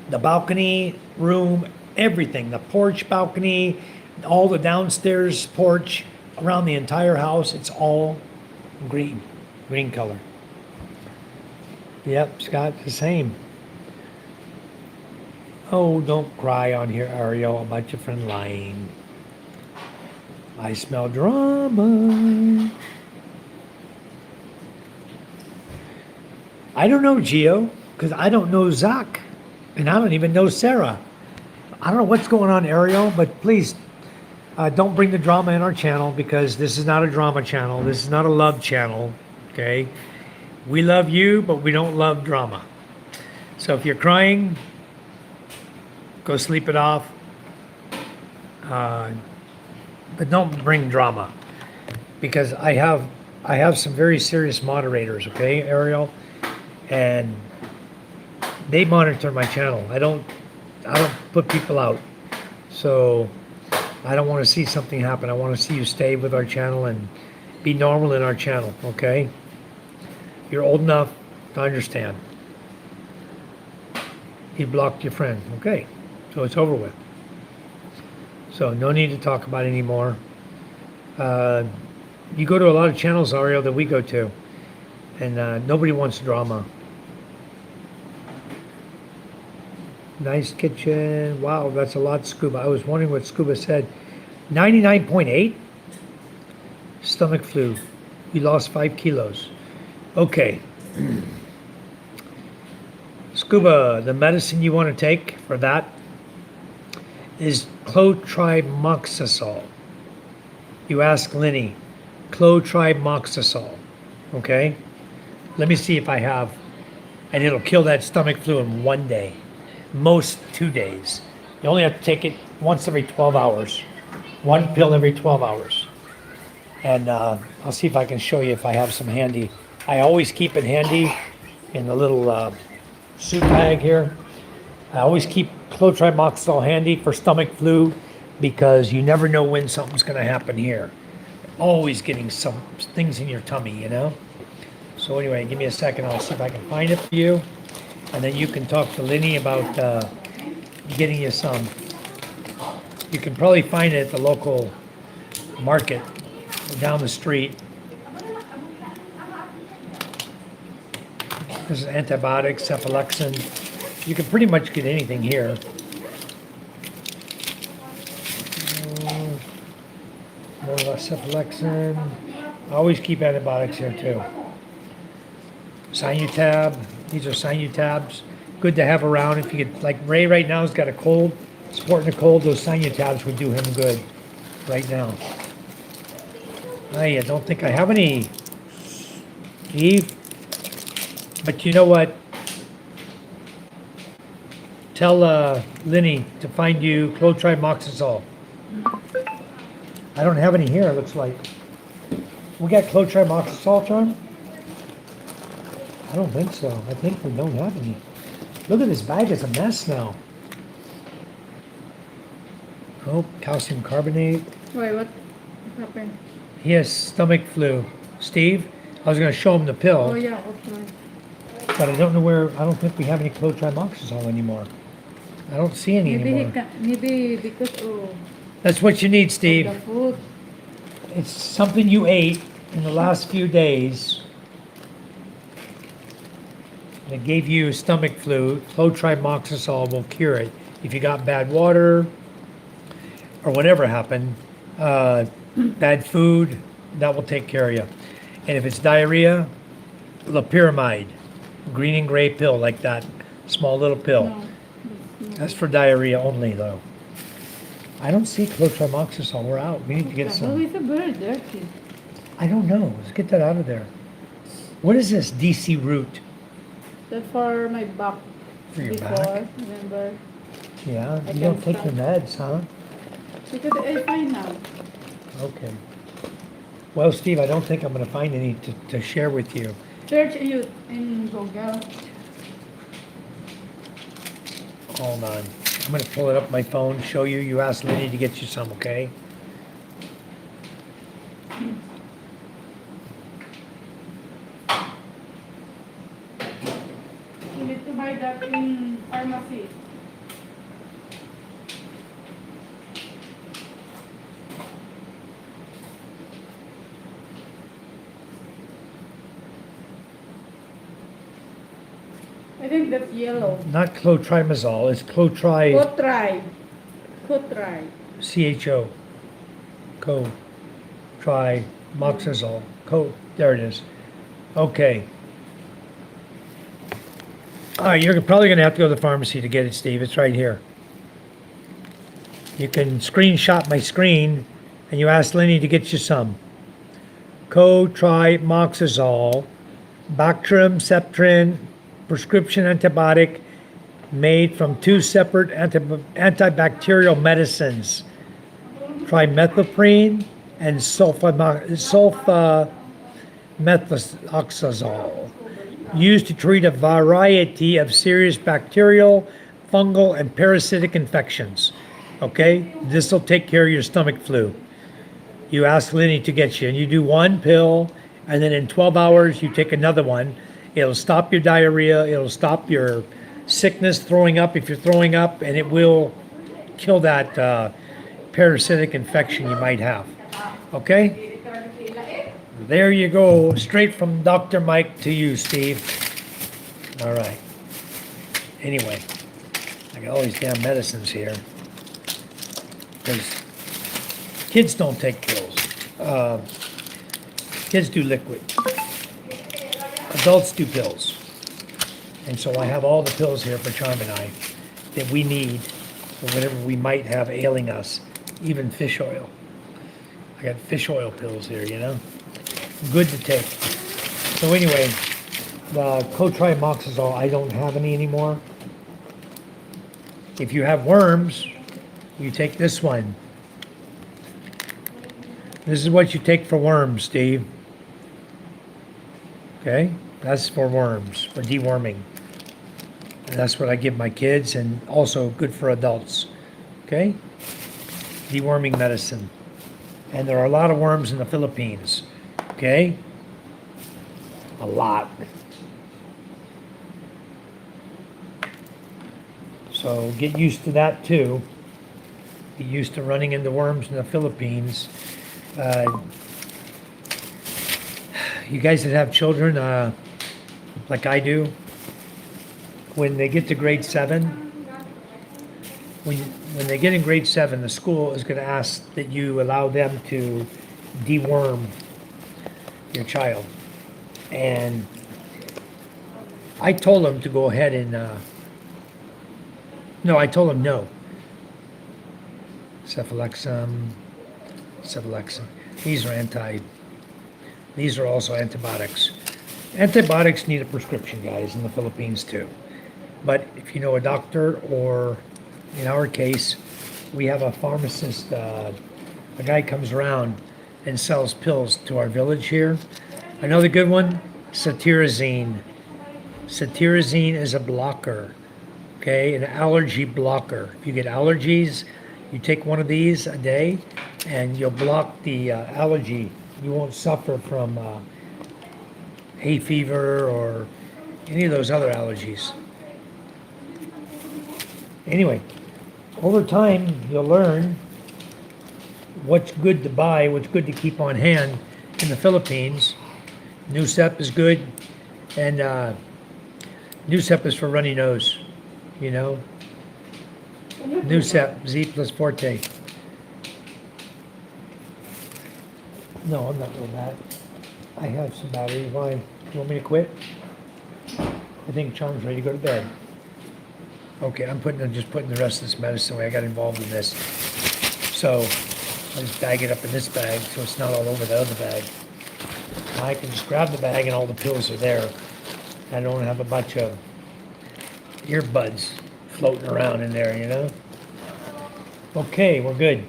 the balcony, room, everything. The porch, balcony, all the downstairs porch, around the entire house. It's all green color. Yep, Scott, the same. Oh, don't cry on here, Ariel, about your friend lying. I smell drama. I don't know Gio, because I don't know Zach, and I don't even know Sarah. I don't know what's going on, Ariel, but please don't bring the drama in our channel, because this is not a drama channel. This is not a love channel, okay? We love you, but we don't love drama. So if you're crying, go sleep it off. But don't bring drama, because I have some very serious moderators, okay, Ariel? And they monitor my channel. I don't put people out. So I don't want to see something happen. I want to see you stay with our channel and be normal in our channel, okay? You're old enough to understand. He blocked your friend. Okay, so it's over with. So no need to talk about it anymore. You go to a lot of channels, Ariel, that we go to, and nobody wants drama. Nice kitchen. Wow, that's a lot, Scuba. I was wondering what Scuba said. 99.8? Stomach flu. We lost 5 kilos. Okay. Scuba, the medicine you want to take for that is clotrimoxazole. You ask Lenny. Clotrimoxazole. Okay? Let me see if I have. And it'll kill that stomach flu in 1 day. Most 2 days. You only have to take it once every 12 hours. 1 pill every 12 hours. And I'll see if I can show you if I have some handy. I always keep it handy in the little suit bag here. I always keep clotrimoxazole handy for stomach flu, because you never know when something's going to happen here. Always getting some things in your tummy, So anyway, give me a second. I'll see if I can find it for you. And then you can talk to Lenny about getting you some. You can probably find it at the local market down the street. This is antibiotics, cephalexin. You can pretty much get anything here. More cephalexin. I always keep antibiotics here too. Sinutab. These are Sinutabs. good to have around. If you get, like Ray right now has got a cold, supporting a cold, those Sanya tabs would do him good right now. I don't think I have any, Eve. But you know what? Tell Linny to find you clotrimazole. I don't have any here, it looks like. We got clotrimazole, John? I don't think so. I think we don't have any. Look at this bag, it's a mess now. Oh, calcium carbonate. Wait, what happened? He has stomach flu. Steve, I was gonna show him the pill, Oh yeah, okay. but I don't know where, I don't think we have any clotrimazole anymore. I don't see any Maybe he anymore. can, maybe because That's what you need, Steve. the food. It's something you ate in the last few days that gave you stomach flu. Clotrimazole will cure it. If you got bad water or whatever happened, bad food, that will take care of you. And if it's diarrhea, loperamide, green and gray pill like that, small little pill. No. That's for diarrhea only, though. I don't see clotrimazole. We're out. We need to get Oh, some. it's a very dirty. I don't know. Let's get that out of there. What is this DC root? That's for my back. For your before, back? remember? Yeah, I you don't can't take your meds, huh? Because I find now. Okay. Well, Steve, I don't think I'm going to find any to share with you. Search you in Google. Hold on. I'm going to pull it up my phone, show you. You asked Lenny to get you some, okay? You need to buy that in pharmacy. I think that's yellow. Not clotrimazole. It's clotri, Cotri. Cotri. CHO. Clotrimazole. There it is. Okay. All right, you're probably going to have to go to the pharmacy to get it, Steve. It's right here. You can screenshot my screen, and you ask Lenny to get you some. Clotrimazole, Bactrim, Septrin, prescription antibiotic made from two separate antibacterial medicines, trimethoprim and sulfamethoxazole, used to treat a variety of serious bacterial, fungal, and parasitic infections. Okay, this will take care of your stomach flu. You ask Lenny to get you, and you do one pill, and then in 12 hours you take another one. It'll stop your diarrhea, it'll stop your sickness, throwing up if you're throwing up, and it will kill that parasitic infection you might have. Okay? There you go, straight from Dr. Mike to you, Steve. All right. Anyway, I got all these damn medicines here. Because kids don't take pills. Kids do liquid. Adults do pills. And so I have all the pills here for Charm and I that we need for whatever we might have ailing us, even fish oil. I got fish oil pills here, you know? Good to take. So anyway, the clotrimazole, I don't have any anymore. If you have worms, you take this one. This is what you take for worms, Steve. Okay? That's for worms, for deworming. And that's what I give my kids, and also good for adults. Okay? Deworming medicine. And there are a lot of worms in the Philippines. Okay? A lot. So get used to that too. Get used to running into worms in the Philippines. You guys that have children, like I do, when they get to grade 7, when they get in grade 7, the school is going to ask that you allow them to deworm your child. And I told them to go ahead and No, I told him no. Cephalexin. These are these are also antibiotics. Antibiotics need a prescription, guys, in the Philippines too. But if you know a doctor, or in our case, we have a pharmacist, a guy comes around and sells pills to our village here. Another good one, cetirizine. Cetirizine is a blocker, okay, an allergy blocker. If you get allergies, you take one of these a day and you'll block the allergy. You won't suffer from hay fever or any of those other allergies. Anyway, over time, you'll learn what's good to buy, what's good to keep on hand in the Philippines. Nusep is good, and Nusep is for runny nose, you know. Nusep, Z plus Forte. No, I'm not doing that. I have some battery. Why? You want me to quit? I think Charm's ready to go to bed. Okay, I'm just putting the rest of this medicine away. I got involved in this. So I just bag it up in this bag so it's not all over the other bag. I can just grab the bag and all the pills are there. I don't have a bunch of earbuds floating around in there, you know? Okay, we're good.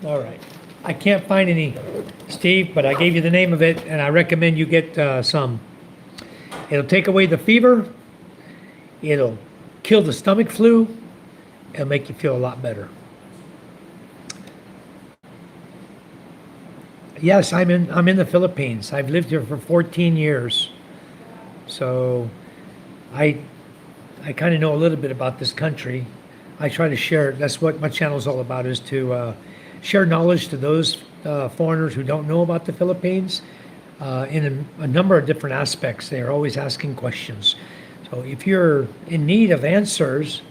All right. I can't find any, Steve, but I gave you the name of it, and I recommend you get some. It'll take away the fever. It'll kill the stomach flu. It'll make you feel a lot better. Yes, I'm in the Philippines. I've lived here for 14 years. So I kind of know a little bit about this country. I try to share, that's what my channel is all about, is to share knowledge to those foreigners who don't know about the Philippines in a number of different aspects. They are always asking questions. So if you're in need of answers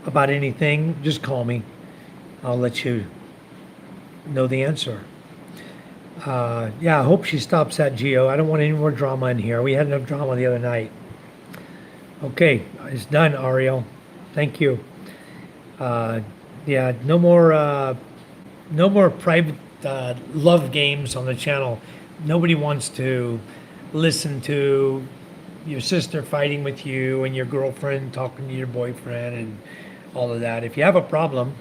about anything, just call me. I'll let you know the answer. Yeah, I hope she stops that, Geo. I don't want any more drama in here. We had enough drama the other night. Okay, it's done, Ariel. Thank you. Yeah, no more private love games on the channel. Nobody wants to listen to your sister fighting with you and your girlfriend talking to your boyfriend and all of that. If you have a problem,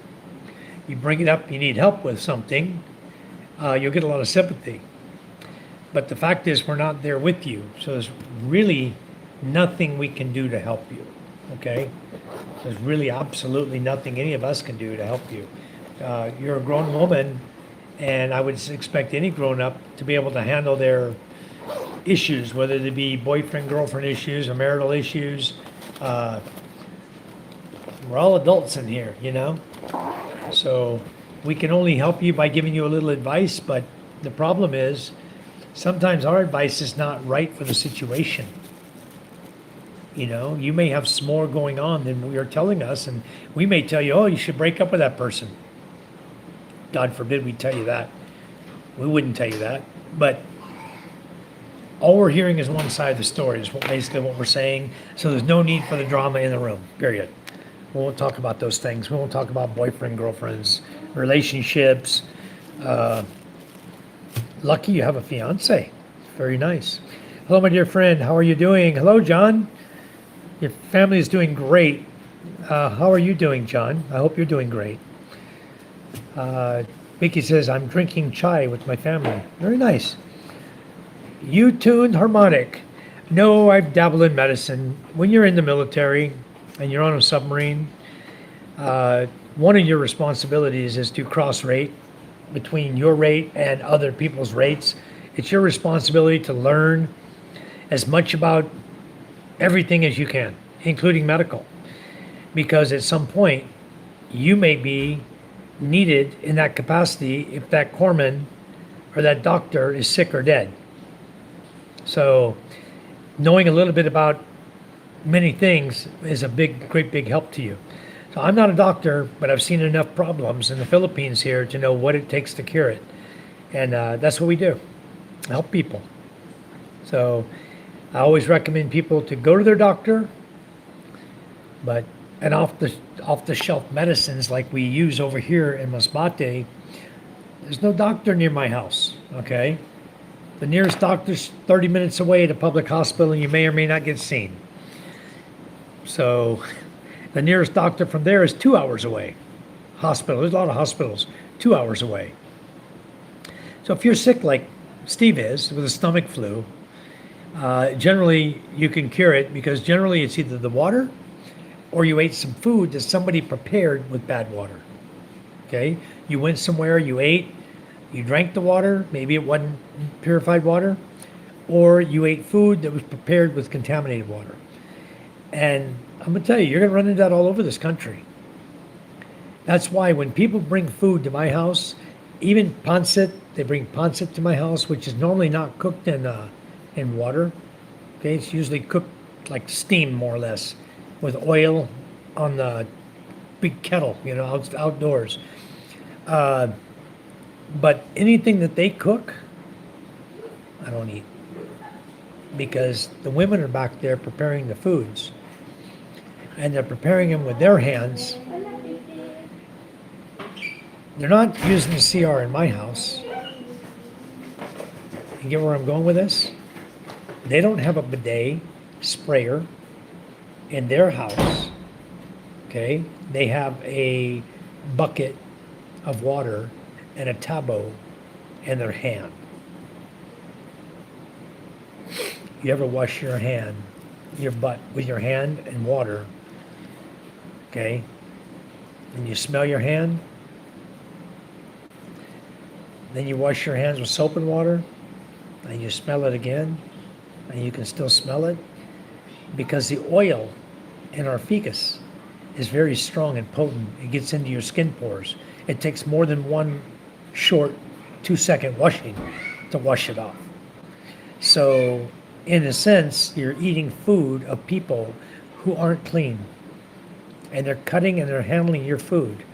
you bring it up, you need help with something, you'll get a lot of sympathy. But the fact is, we're not there with you. So there's really nothing we can do to help you, okay? There's really absolutely nothing any of us can do to help you. You're a grown woman, and I would expect any grown-up to be able to handle their issues, whether they be boyfriend, girlfriend issues or marital issues. We're all adults in here, you know? So we can only help you by giving you a little advice, but the problem is sometimes our advice is not right for the situation. You know, you may have some more going on than we are telling us, and we may tell you, oh, you should break up with that person. God forbid we tell you that. We wouldn't tell you that. But all we're hearing is one side of the story, is basically what we're saying. So there's no need for the drama in the room, period. We won't talk about those things. We won't talk about boyfriend, girlfriends, relationships. Lucky you have a fiance. Very nice. Hello, my dear friend. How are you doing? Hello, John. Your family is doing great. How are you doing, John? I hope you're doing great. Vicky says, I'm drinking chai with my family. Very nice. U-tuned harmonic. No, I've dabbled in medicine. When you're in the military and you're on a submarine, one of your responsibilities is to cross-rate between your rate and other people's rates. It's your responsibility to learn as much about everything as you can, including medical. Because at some point, you may be needed in that capacity if that corpsman or that doctor is sick or dead. So knowing a little bit about many things is a great big help to you. So I'm not a doctor, but I've seen enough problems in the Philippines here to know what it takes to cure it. And that's what we do, help people. So I always recommend people to go to their doctor, but and off the shelf medicines like we use over here in Masbate, there's no doctor near my house. Okay, the nearest doctor's 30 minutes away at a public hospital, and you may or may not get seen. So, the nearest doctor from there is 2 hours away. Hospital. There's a lot of hospitals 2 hours away. So if you're sick like Steve is with a stomach flu, generally you can cure it because generally it's either the water or you ate some food that somebody prepared with bad water. Okay? You went somewhere, you ate, you drank the water, maybe it wasn't purified water, or you ate food that was prepared with contaminated water. And I'm going to tell you, you're going to run into that all over this country. That's why when people bring food to my house, even pancit, they bring pancit to my house, which is normally not cooked in water. Okay, it's usually cooked like steamed more or less with oil on the big kettle, outdoors. But anything that they cook, I don't eat because the women are back there preparing the foods, and they're preparing them with their hands. They're not using the CR in my house. You get where I'm going with this? They don't have a bidet sprayer in their house. Okay? They have a bucket of water and a tabo in their hand. You ever wash your butt with your hand and water? Okay? And you smell your hand? Then you wash your hands with soap and water, and you smell it again, and you can still smell it, because the oil in our fecus is very strong and potent. It gets into your skin pores. It takes more than one short 2-second washing to wash it off. So, in a sense, you're eating food of people who aren't clean, and they're cutting and they're handling your food,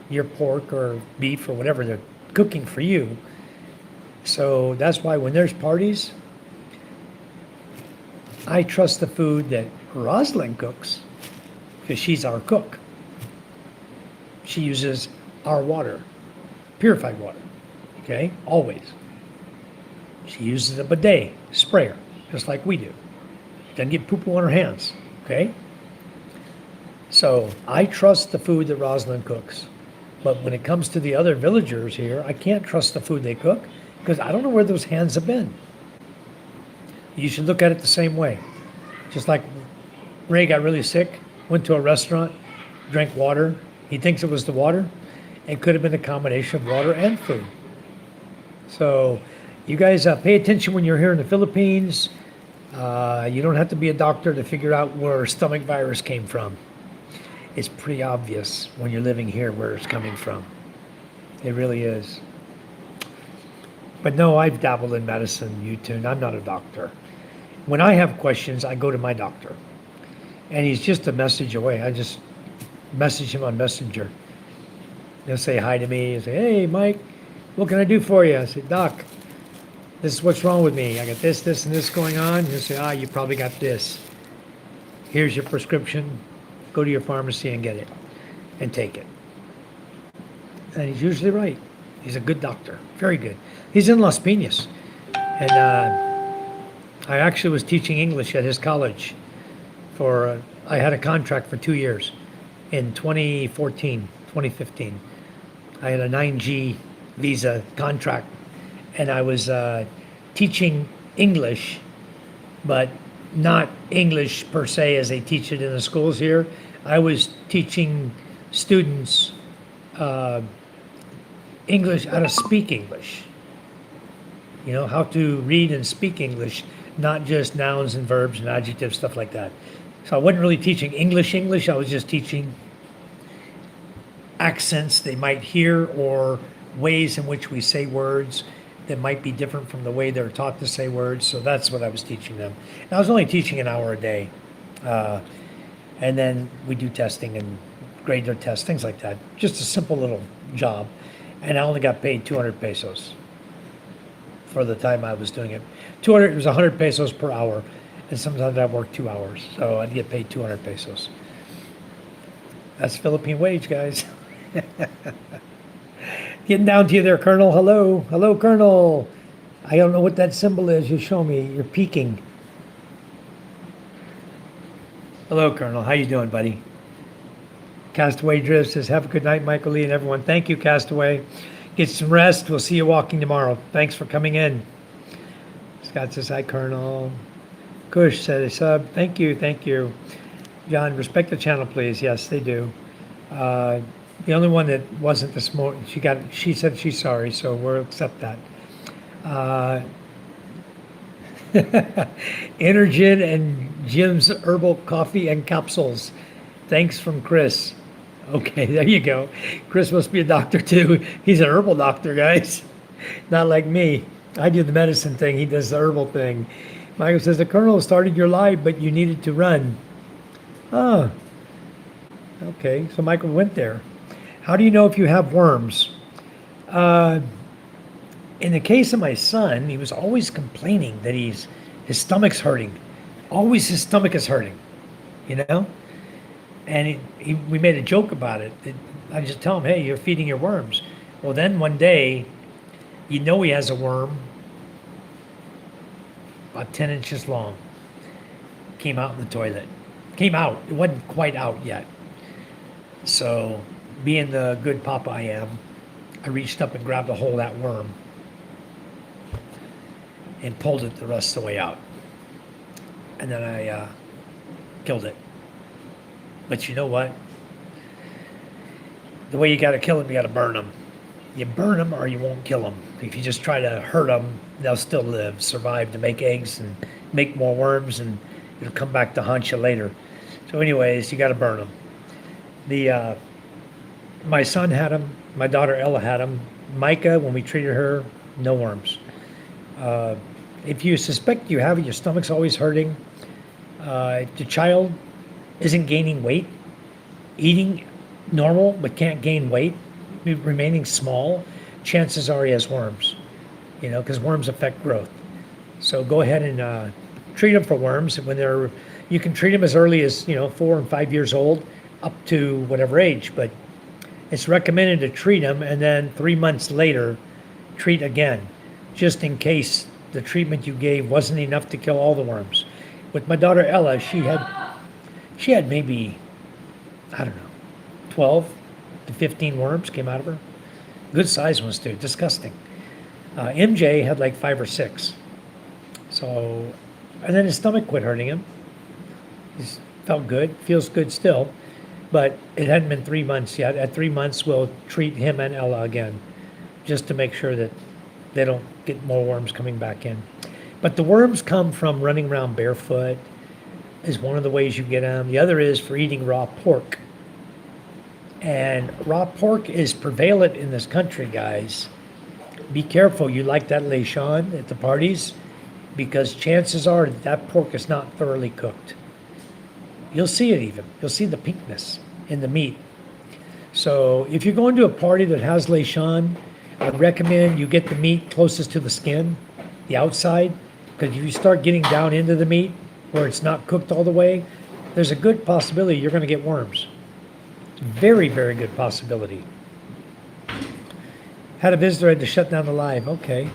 your pork or beef or whatever they're cooking for you. So that's why when there's parties, I trust the food that Rosalind cooks because she's our cook. She uses our water, purified water, okay, always. She uses a bidet sprayer, just like we do. Doesn't get poo-poo on her hands, okay? So I trust the food that Rosalind cooks. But when it comes to the other villagers here, I can't trust the food they cook because I don't know where those hands have been. You should look at it the same way. Just like Ray got really sick, went to a restaurant, drank water. He thinks it was the water. It could have been a combination of water and food. So you guys pay attention when you're here in the Philippines. You don't have to be a doctor to figure out where stomach virus came from. It's pretty obvious when you're living here where it's coming from. It really is. But no, I've dabbled in medicine, YouTube. I'm not a doctor. When I have questions, I go to my doctor. And he's just a message away. I just message him on Messenger. He'll say hi to me. He'll say, hey, Mike, what can I do for you? I say, Doc, this is what's wrong with me. I got this, and this going on. He'll say, you probably got this. Here's your prescription. Go to your pharmacy and get it and take it. And he's usually right. He's a good doctor. Very good. He's in Las Piñas. And I actually was teaching English at his college I had a contract for 2 years in 2014, 2015. I had a 9G visa contract and I was teaching English, but not English per se as they teach it in the schools here. I was teaching students English, how to speak English. You know, how to read and speak English, not just nouns and verbs and adjectives, stuff like that. So I wasn't really teaching English, I was just teaching accents they might hear or ways in which we say words that might be different from the way they're taught to say words. So that's what I was teaching them. And I was only teaching an hour a day. And then we do testing and grade their tests, things like that. Just a simple little job. And I only got paid 200 pesos for the time I was doing it. It was 100 pesos per hour. And sometimes I work 2 hours, so I'd get paid 200 pesos. That's Philippine wage, guys. Getting down to you there, Colonel. Hello. Hello, Colonel. I don't know what that symbol is. You show me. You're peeking. Hello, Colonel. How you doing, buddy? Castaway Drift says, have a good night, Michael Lee and everyone. Thank you, Castaway. Get some rest. We'll see you walking tomorrow. Thanks for coming in. Scott says, hi, Colonel. Kush said a sub. Thank you. Thank you. John, respect the channel, please. Yes, they do. The only one that wasn't this morning, she said she's sorry, so we'll accept that. Energen and Jim's Herbal Coffee and Capsules. Thanks from Chris. Okay, there you go. Chris must be a doctor too. He's an herbal doctor, guys. Not like me. I do the medicine thing. He does the herbal thing. Michael says, the Colonel started your live, but you needed to run. Oh, okay. So Michael went there. How do you know if you have worms? In the case of my son, he was always complaining that his stomach's hurting. Always his stomach is hurting, you know? And we made a joke about it. I just tell him, hey, you're feeding your worms. Well, then one day, he has a worm about 10 inches long. Came out in the toilet. Came out. It wasn't quite out yet. So, being the good papa I am, I reached up and grabbed a hold of that worm and pulled it the rest of the way out. And then I killed it. But you know what? The way you got to kill them, you got to burn them. You burn them or you won't kill them. If you just try to hurt them, they'll still live, survive to make eggs and make more worms, and it'll come back to haunt you later. So anyways, you got to burn them. My son had them. My daughter Ella had them. Micah, when we treated her, no worms. If you suspect you have it, your stomach's always hurting, if the child isn't gaining weight, eating normal but can't gain weight, remaining small, chances are he has worms, because worms affect growth. So go ahead and treat them for worms. You can treat them as early as 4 and 5 years old up to whatever age, but it's recommended to treat them and then 3 months later treat again, just in case the treatment you gave wasn't enough to kill all the worms. With my daughter Ella, she had maybe, 12 to 15 worms came out of her. Good sized ones too, disgusting. MJ had like 5 or 6. So, and then his stomach quit hurting him. He felt good, feels good still, but it hadn't been 3 months yet. At 3 months, we'll treat him and Ella again, just to make sure that they don't get more worms coming back in. But the worms come from running around barefoot, is one of the ways you get them. The other is for eating raw pork. And raw pork is prevalent in this country, guys. Be careful, you like that lechon at the parties, because chances are that pork is not thoroughly cooked. You'll see it even. You'll see the pinkness in the meat. So if you're going to a party that has lechon, I'd recommend you get the meat closest to the skin, the outside, because if you start getting down into the meat where it's not cooked all the way, there's a good possibility you're going to get worms. Very, very good possibility. Had a visitor, had to shut down the live. Okay.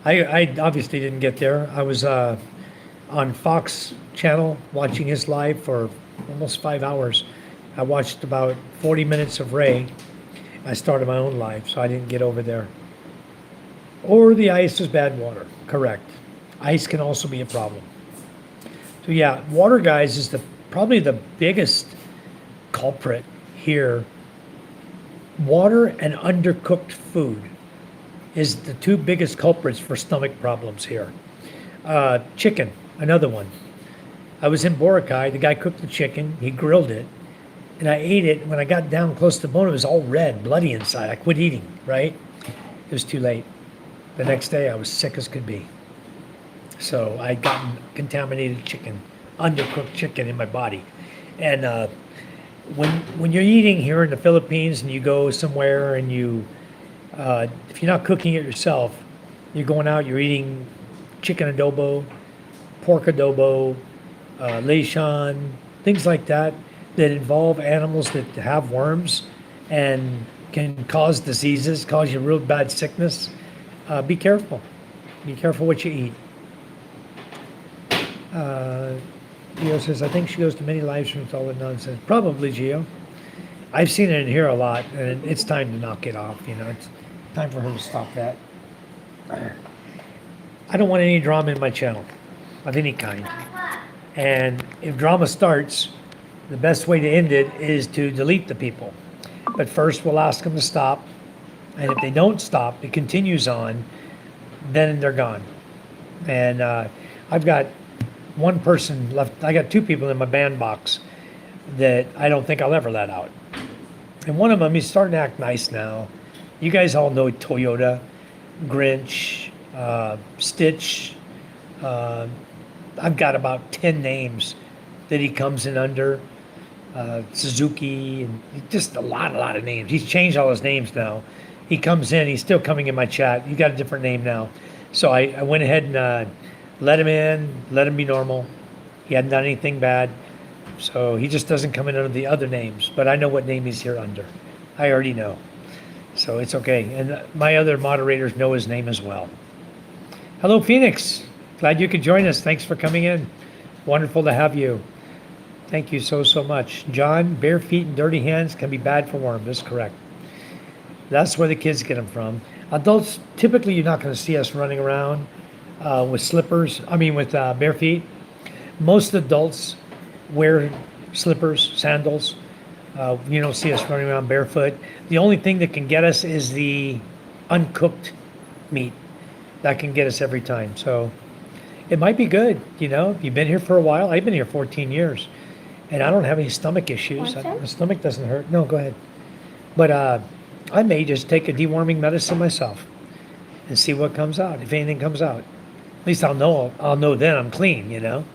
I obviously didn't get there. I was on Fox channel watching his live for almost 5 hours. I watched about 40 minutes of Ray. I started my own live, so I didn't get over there. Or the ice is bad water. Correct. Ice can also be a problem. So yeah, water, guys, is probably the biggest culprit here. Water and undercooked food is the two biggest culprits for stomach problems here. Chicken, another one. I was in Boracay, the guy cooked the chicken, he grilled it, and I ate it. When I got down close to the bone, it was all red, bloody inside. I quit eating, right? It was too late. The next day, I was sick as could be. So I'd gotten contaminated chicken, undercooked chicken in my body. And when you're eating here in the Philippines and you go somewhere and if you're not cooking it yourself, you're going out, you're eating chicken adobo, pork adobo, Leishon, things like that that involve animals that have worms and can cause diseases, cause you real bad sickness. Be careful. Be careful what you eat. Gio says, I think she goes to many live streams, all the nonsense. Probably, Gio. I've seen it in here a lot, and it's time to knock it off. It's time for her to stop that. I don't want any drama in my channel of any kind. And if drama starts, the best way to end it is to delete the people. But first, we'll ask them to stop. And if they don't stop, it continues on, then they're gone. And I've got one person left. I got two people in my ban box that I don't think I'll ever let out. And one of them, he's starting to act nice now. You guys all know Toyota, Grinch, Stitch. I've got about 10 names that he comes in under. Suzuki, and just a lot of names. He's changed all his names now. He comes in, he's still coming in my chat. He got a different name now. So I went ahead and let him in, let him be normal. He hadn't done anything bad. So he just doesn't come in under the other names. But I know what name he's here under. I already know. So it's okay. And my other moderators know his name as well. Hello, Phoenix. Glad you could join us. Thanks for coming in. Wonderful to have you. Thank you so much. John, bare feet and dirty hands can be bad for worms. That's correct. That's where the kids get them from. Adults, typically you're not going to see us running around with slippers. With bare feet. Most adults wear slippers, sandals. You don't see us running around barefoot. The only thing that can get us is the uncooked meat. That can get us every time. So it might be good. If you've been here for a while. I've been here 14 years. And I don't have any stomach issues. My stomach doesn't hurt. No, go ahead. But I may just take a deworming medicine myself and see what comes out, if anything comes out. At least I'll know then I'm clean, And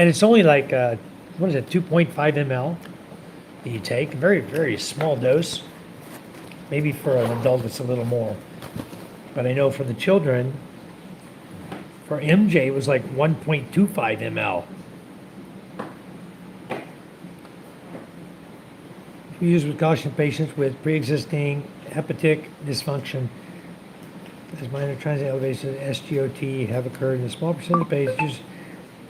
it's only like, 2.5 ml that you take. A very, very small dose. Maybe for an adult it's a little more. But I know for the children, for MJ, it was like 1.25 ml. We use with caution patients with pre-existing hepatic dysfunction. As minor transient elevation SGOT have occurred in a small percentage of patients.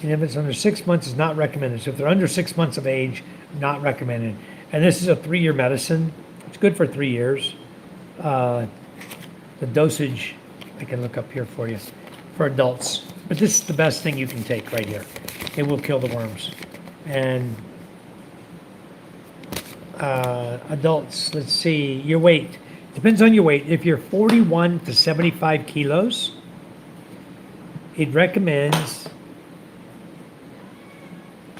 In infants under 6 months is not recommended. So if they're under 6 months of age, not recommended. And this is a 3-year medicine. It's good for 3 years. The dosage, I can look up here for you, for adults. But this is the best thing you can take right here. It will kill the worms. And adults, let's see, your weight. Depends on your weight. If you're 41 to 75 kilos, it recommends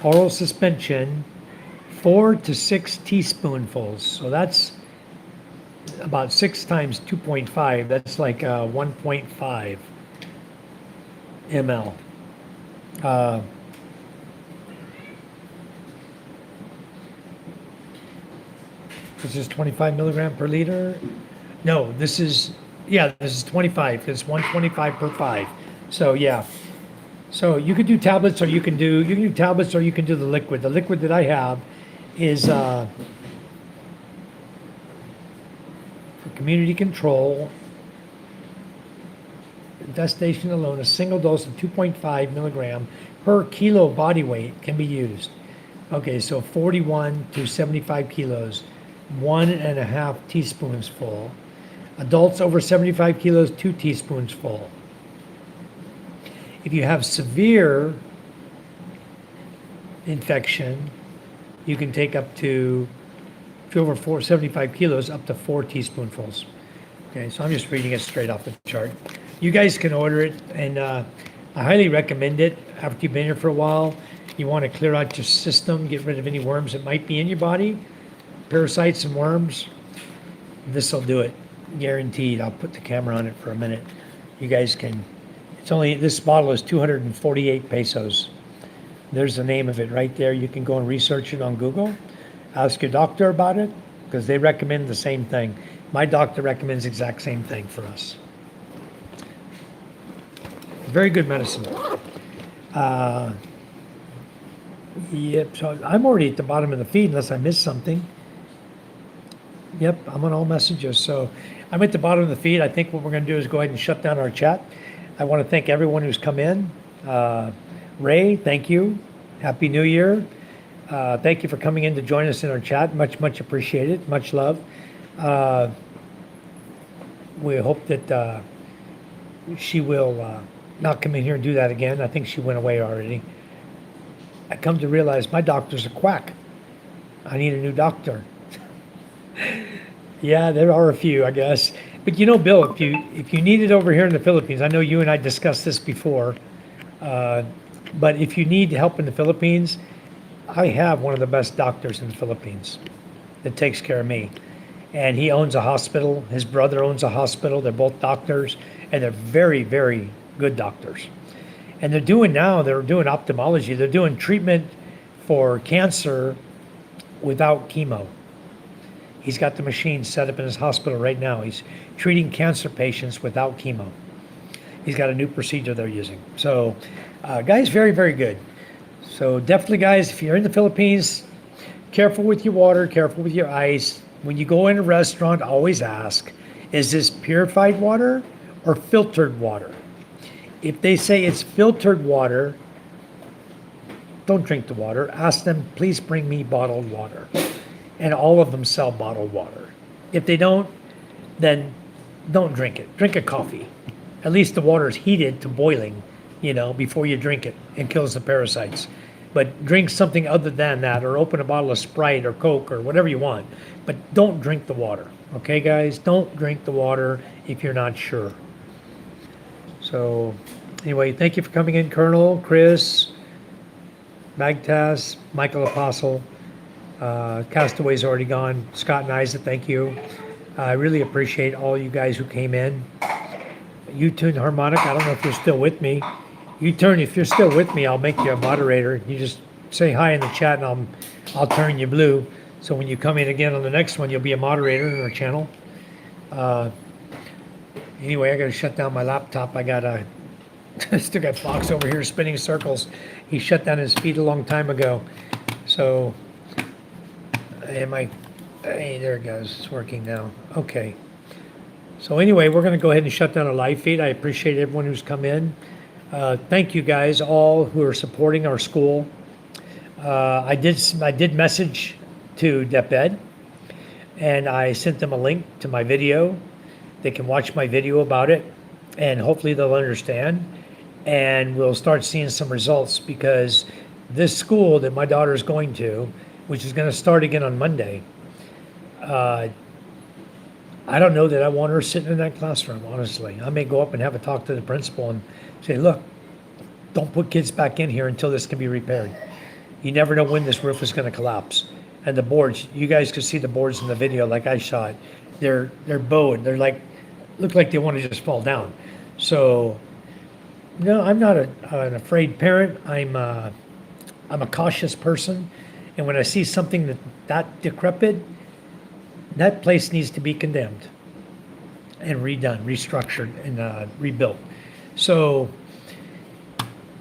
oral suspension 4 to 6 teaspoonfuls. So that's about 6 times 2.5. That's like 1.5 ml. This is 25 milligram per liter. No, this is 25. It's 125 per 5. So yeah. So you could do tablets, or you can do tablets, or you can do the liquid. The liquid that I have is for community control. Infestation alone, a single dose of 2.5 milligram per kilo body weight can be used. Okay, so 41 to 75 kilos, 1.5 teaspoons full. Adults over 75 kilos, 2 teaspoons full. If you have severe infection, you can take up to, if you're over 75 kilos, up to 4 teaspoonfuls. Okay, so I'm just reading it straight off the chart. You guys can order it, and I highly recommend it. After you've been here for a while, you want to clear out your system, get rid of any worms that might be in your body, parasites and worms. This will do it, guaranteed. I'll put the camera on it for a minute. You guys can. This bottle is 248 pesos. There's the name of it right there. You can go and research it on Google. Ask your doctor about it, because they recommend the same thing. My doctor recommends the exact same thing for us. Very good medicine. Yep, so I'm already at the bottom of the feed unless I missed something. Yep, I'm on all messages, so I'm at the bottom of the feed. I think what we're gonna do is go ahead and shut down our chat. I want to thank everyone who's come in. Ray, thank you. Happy New Year. Thank you for coming in to join us in our chat. Much, much appreciated. Much love. Uh, we hope that she will not come in here and do that again. I think she went away already. I come to realize my doctor's a quack. I need a new doctor. Yeah, there are a few, I guess. But you know, Bill, if you need it over here in the Philippines, I know you and I discussed this before. But if you need help in the Philippines, I have one of the best doctors in the Philippines that takes care of me. And he owns a hospital. His brother owns a hospital. They're both doctors, and they're very, very good doctors. And they're doing ophthalmology. They're doing treatment for cancer without chemo. He's got the machine set up in his hospital right now. He's treating cancer patients without chemo. He's got a new procedure they're using. So, guys, very, very good. So definitely, guys, if you're in the Philippines, careful with your water, careful with your ice. When you go in a restaurant, always ask, is this purified water or filtered water? If they say it's filtered water, don't drink the water. Ask them, please bring me bottled water. And all of them sell bottled water. If they don't, then don't drink it. Drink a coffee. At least the water is heated to boiling, before you drink it, and kills the parasites. But drink something other than that, or open a bottle of Sprite or Coke or whatever you want. But don't drink the water. Okay, guys? Don't drink the water if you're not sure. So, anyway, thank you for coming in, Colonel, Chris, Magtas, Michael Apostle. Castaway's already gone. Scott and Isaac, thank you. I really appreciate all you guys who came in. U-Tune Harmonic, I don't know if you're still with me. U-Turn, if you're still with me, I'll make you a moderator. You just say hi in the chat and I'll turn you blue. So when you come in again on the next one, you'll be a moderator in our channel. Anyway, I gotta shut down my laptop. I still got Fox over here spinning circles. He shut down his feed a long time ago. So, hey, there it goes. It's working now. Okay. So anyway, we're going to go ahead and shut down our live feed. I appreciate everyone who's come in. Thank you guys all who are supporting our school. I did message to DepEd, and I sent them a link to my video. They can watch my video about it, and hopefully they'll understand. And we'll start seeing some results, because this school that my daughter is going to, which is going to start again on Monday, I don't know that I want her sitting in that classroom, honestly. I may go up and have a talk to the principal and say, look, don't put kids back in here until this can be repaired. You never know when this roof is going to collapse. And the boards, you guys could see the boards in the video like I saw it. They're bowed. They're look like they want to just fall down. So, no, I'm not an afraid parent. I'm a cautious person. And when I see something that decrepit, that place needs to be condemned and redone, restructured, and rebuilt. So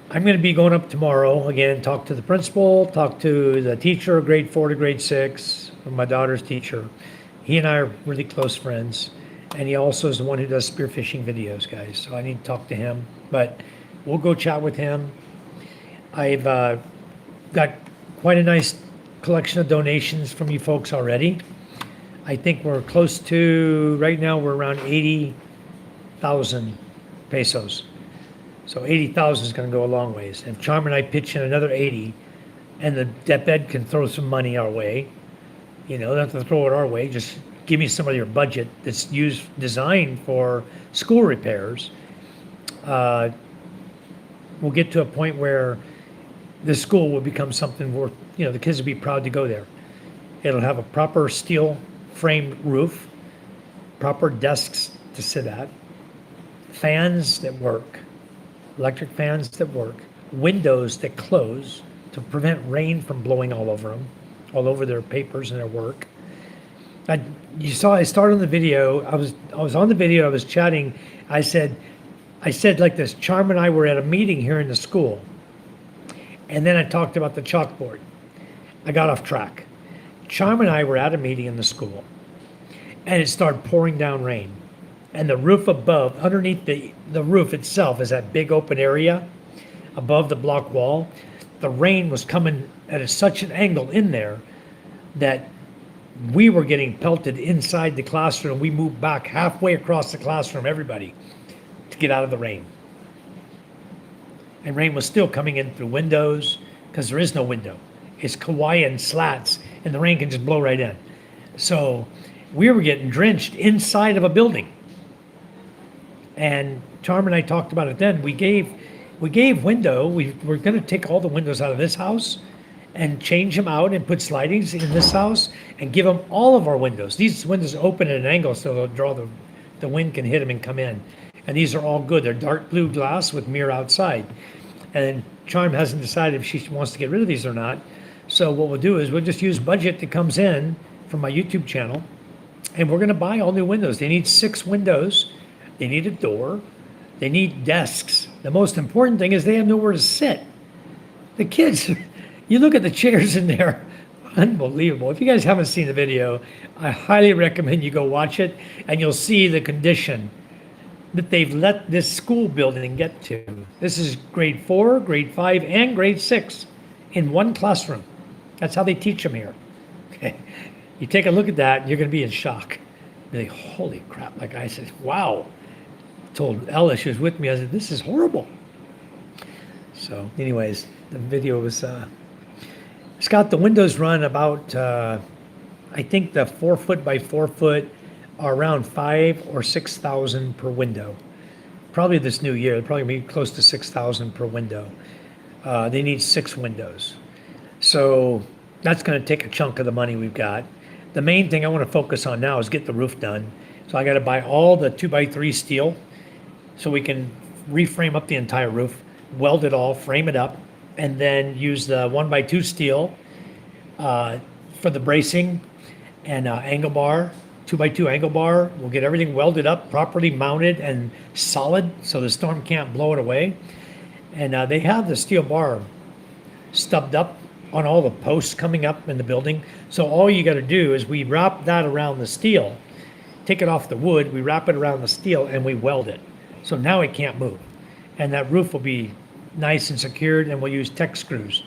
I'm going to be going up tomorrow again, talk to the principal, talk to the teacher, grade 4 to grade 6, my daughter's teacher. He and I are really close friends, and he also is the one who does spearfishing videos, guys. So I need to talk to him, but we'll go chat with him. I've got quite a nice collection of donations from you folks already. I think we're close to, right now we're around 80,000 pesos. So 80,000 is going to go a long ways. If Charm and I pitch in another 80, and the DepEd can throw some money our way, they don't have to throw it our way, just give me some of your budget that's designed for school repairs. We'll get to a point where the school will become something where, the kids will be proud to go there. It'll have a proper steel framed roof, proper desks to sit at, fans that work, electric fans that work, windows that close to prevent rain from blowing all over them, all over their papers and their work. You saw I started on the video. I was on the video. I was chatting. I said like this. Charm and I were at a meeting here in the school, And then I talked about the chalkboard. I got off track. Charm and I were at a meeting in the school, and it started pouring down rain. And the roof above, underneath the roof itself, is that big open area above the block wall. The rain was coming at such an angle in there that we were getting pelted inside the classroom. We moved back halfway across the classroom, everybody, to get out of the rain. And rain was still coming in through windows, because there is no window. It's Hawaiian slats, and the rain can just blow right in. So we were getting drenched inside of a building. And Charm and I talked about it then. We gave window. We're going to take all the windows out of this house and change them out and put slidings in this house and give them all of our windows. These windows open at an angle so they'll draw the wind can hit them and come in. And these are all good. They're dark blue glass with mirror outside. And Charm hasn't decided if she wants to get rid of these or not. So what we'll do is we'll just use budget that comes in from my YouTube channel, and we're going to buy all new windows. They need 6 windows. They need a door. They need desks. The most important thing is they have nowhere to sit. The kids, you look at the chairs in there, unbelievable. If you guys haven't seen the video, I highly recommend you go watch it, and you'll see the condition that they've let this school building get to. This is grade 4, grade 5, and grade 6 in one classroom. That's how they teach them here. Okay. You take a look at that, you're going to be in shock. You're like, holy crap. Like I said, wow. I told Ella, she was with me, I said, this is horrible. So anyways, the video was, Scott, the windows run about, I think the 4 foot by 4 foot are around 5,000 or 6,000 per window. Probably this new year, they're probably gonna be close to 6,000 per window. They need 6 windows. So that's gonna take a chunk of the money we've got. The main thing I wanna focus on now is get the roof done. So I gotta buy all the 2x3 steel so we can reframe up the entire roof, weld it all, frame it up, and then use the 1x2 steel for the bracing and angle bar, 2x2 angle bar. We'll get everything welded up, properly mounted and solid so the storm can't blow it away. And they have the steel bar stubbed up on all the posts coming up in the building. So all you got to do is we wrap that around the steel, take it off the wood, we wrap it around the steel, and we weld it. So now it can't move. And that roof will be nice and secured, and we'll use tech screws.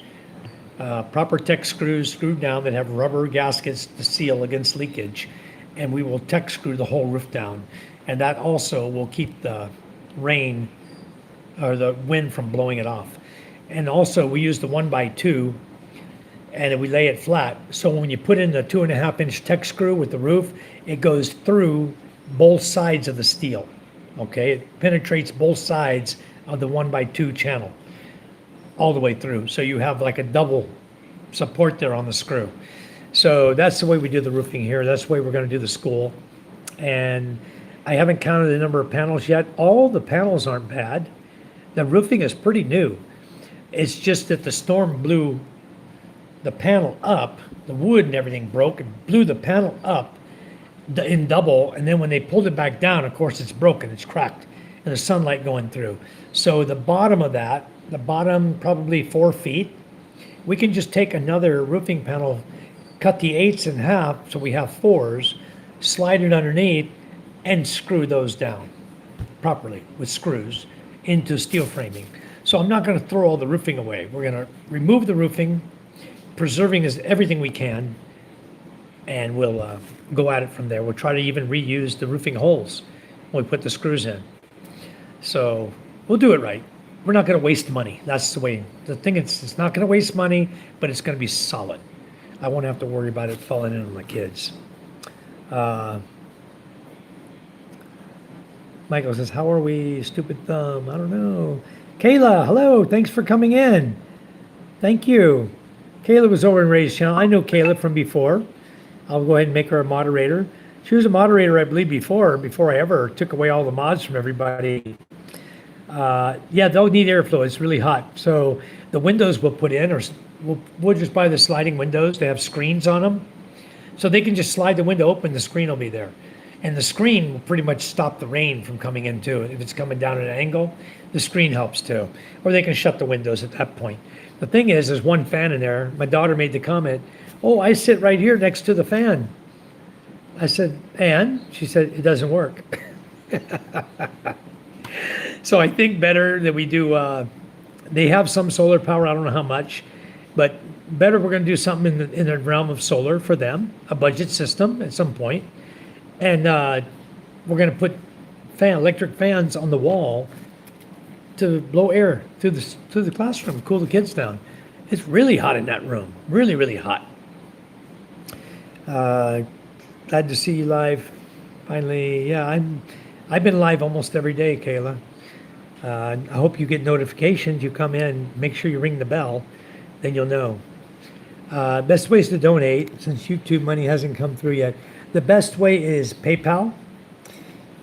Proper tech screws screwed down that have rubber gaskets to seal against leakage. And we will tech screw the whole roof down. And that also will keep the rain or the wind from blowing it off. And also we use the 1x2 and we lay it flat. So when you put in the 2.5-inch tech screw with the roof, it goes through both sides of the steel. Okay, it penetrates both sides of the 1x2 channel all the way through. So you have like a double support there on the screw. So that's the way we do the roofing here. That's the way we're going to do the school. And I haven't counted the number of panels yet. All the panels aren't bad. The roofing is pretty new. It's just that the storm blew the panel up, the wood and everything broke, and blew the panel up in double. And then when they pulled it back down, of course, it's broken, it's cracked, and the sunlight going through. So the bottom of that, the bottom probably 4 feet, we can just take another roofing panel, cut the 8s in half so we have 4s, slide it underneath, and screw those down properly with screws into steel framing. So I'm not going to throw all the roofing away. We're going to remove the roofing, preserving everything we can, and we'll go at it from there. We'll try to even reuse the roofing holes when we put the screws in. So we'll do it right. We're not going to waste money. That's the way. The thing is, it's not going to waste money, but it's going to be solid. I won't have to worry about it falling in on my kids. Michael says, how are we, stupid thumb? I don't know. Kayla, hello. Thanks for coming in. Thank you. Kayla was over in Ray's channel. I know Kayla from before. I'll go ahead and make her a moderator. She was a moderator, I believe, before I ever took away all the mods from everybody. Yeah, they'll need airflow. It's really hot. So the windows we'll put in, or we'll just buy the sliding windows. They have screens on them. So they can just slide the window open, the screen will be there. And the screen will pretty much stop the rain from coming in too. If it's coming down at an angle, the screen helps too. Or they can shut the windows at that point. The thing is, there's one fan in there. My daughter made the comment, "Oh, I sit right here next to the fan." I said, "And?" She said, "It doesn't work." So I think better that we do, they have some solar power, I don't know how much, but better we're gonna do something in the realm of solar for them, a budget system at some point. And we're gonna put electric fans on the wall to blow air through the classroom, cool the kids down. It's really hot in that room, really, really hot. Glad to see you live. Finally, yeah, I've been live almost every day, Kayla. I hope you get notifications. You come in, make sure you ring the bell, then you'll know. Best ways to donate, since YouTube money hasn't come through yet. The best way is PayPal.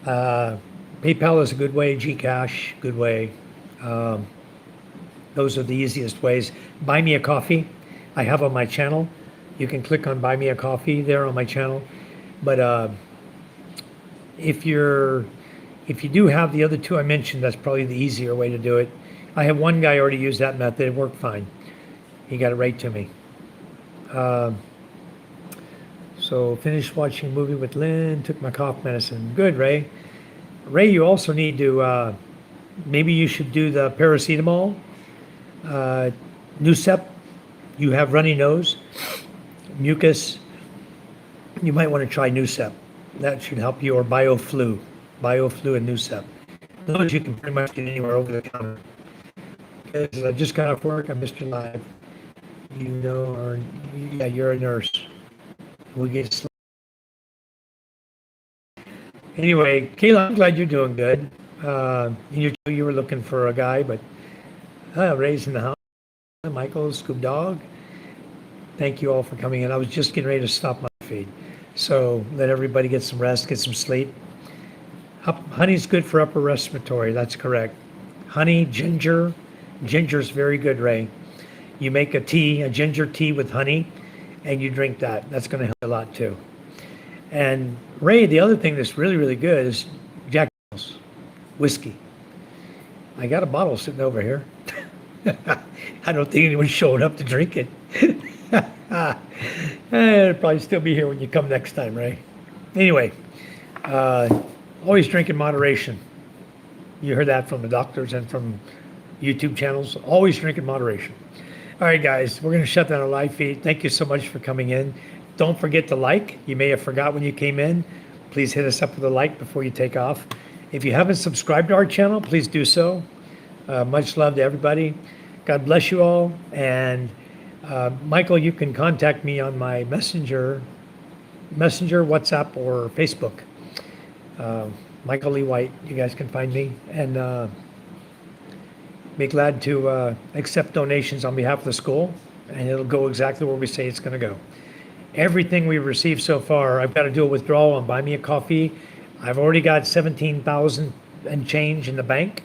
PayPal is a good way. Gcash, good way. Those are the easiest ways. Buy me a coffee. I have on my channel. You can click on Buy Me a Coffee there on my channel. But if you do have the other two I mentioned, that's probably the easier way to do it. I have one guy already used that method. It worked fine. He got it right to me. So finished watching a movie with Lynn, took my cough medicine. Good, Ray. Ray, you also need to, maybe you should do the paracetamol. Nucep, you have runny nose, mucus. You might want to try Nucep. That should help you, or BioFlu and Nucep. Those you can pretty much get anywhere over the counter. Because I just got off work, I missed your live. You know, or yeah, you're a nurse. We get sleep. Anyway, Kayla, I'm glad you're doing good. You were looking for a guy, but Ray's in the house. Michael, Scoop Dog. Thank you all for coming in. I was just getting ready to stop my feed. So let everybody get some rest, get some sleep. Honey's good for upper respiratory. That's correct. Honey, ginger. Ginger's very good, Ray. You make a ginger tea with honey, and you drink that. That's going to help a lot too. And Ray, the other thing that's really, really good is Jack Daniel's whiskey. I got a bottle sitting over here. I don't think anyone showed up to drink it. It'll probably still be here when you come next time, Ray. Anyway, always drink in moderation. You heard that from the doctors and from YouTube channels. Always drink in moderation. All right, guys, we're going to shut down our live feed. Thank you so much for coming in. Don't forget to like. You may have forgot when you came in. Please hit us up with a like before you take off. If you haven't subscribed to our channel, please do so. Much love to everybody. God bless you all. And Michael, you can contact me on my Messenger, WhatsApp, or Facebook. Michael Lee White, you guys can find me. And be glad to accept donations on behalf of the school. And it'll go exactly where we say it's going to go. Everything we've received so far, I've got to do a withdrawal on Buy Me a Coffee. I've already got $17,000 and change in the bank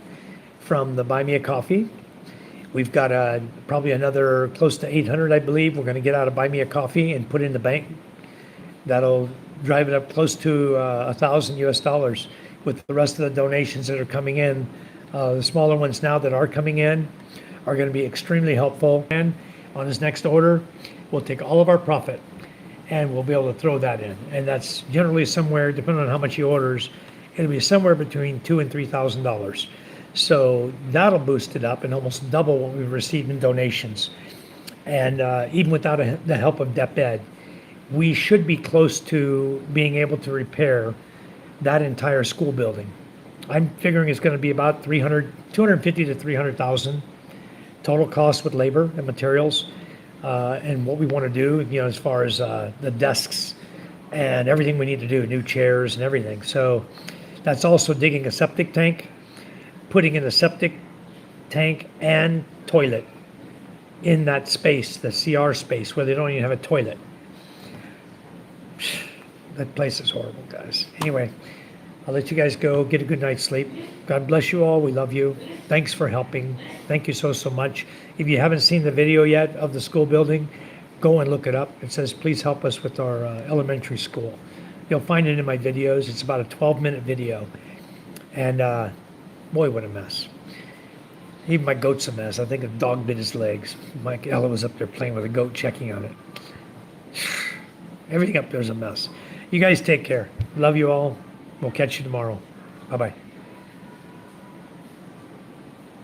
from the Buy Me a Coffee. We've got probably another close to 800, I believe, we're going to get out of Buy Me a Coffee and put in the bank. That'll drive it up close to $1,000 with the rest of the donations that are coming in. The smaller ones now that are coming in are going to be extremely helpful. And on his next order, we'll take all of our profit and we'll be able to throw that in. And that's generally somewhere, depending on how much he orders, it'll be somewhere between $2,000 and $3,000. So that'll boost it up and almost double what we've received in donations. And even without the help of DepEd, we should be close to being able to repair that entire school building. I'm figuring it's going to be about $250,000 to $300,000 total cost with labor and materials. And what we want to do, as far as the desks and everything we need to do, new chairs and everything. So that's also digging a septic tank, putting in a septic tank and toilet in that space, the CR space, where they don't even have a toilet. That place is horrible, guys. Anyway, I'll let you guys go. Get a good night's sleep. God bless you all. We love you. Thanks for helping. Thank you so much. If you haven't seen the video yet of the school building, go and look it up. It says, please help us with our elementary school. You'll find it in my videos. It's about a 12-minute video. And boy, what a mess. Even my goat's a mess. I think a dog bit his legs. Ella was up there playing with a goat, checking on it. Everything up there is a mess. You guys take care. Love you all. We'll catch you tomorrow. Bye-bye.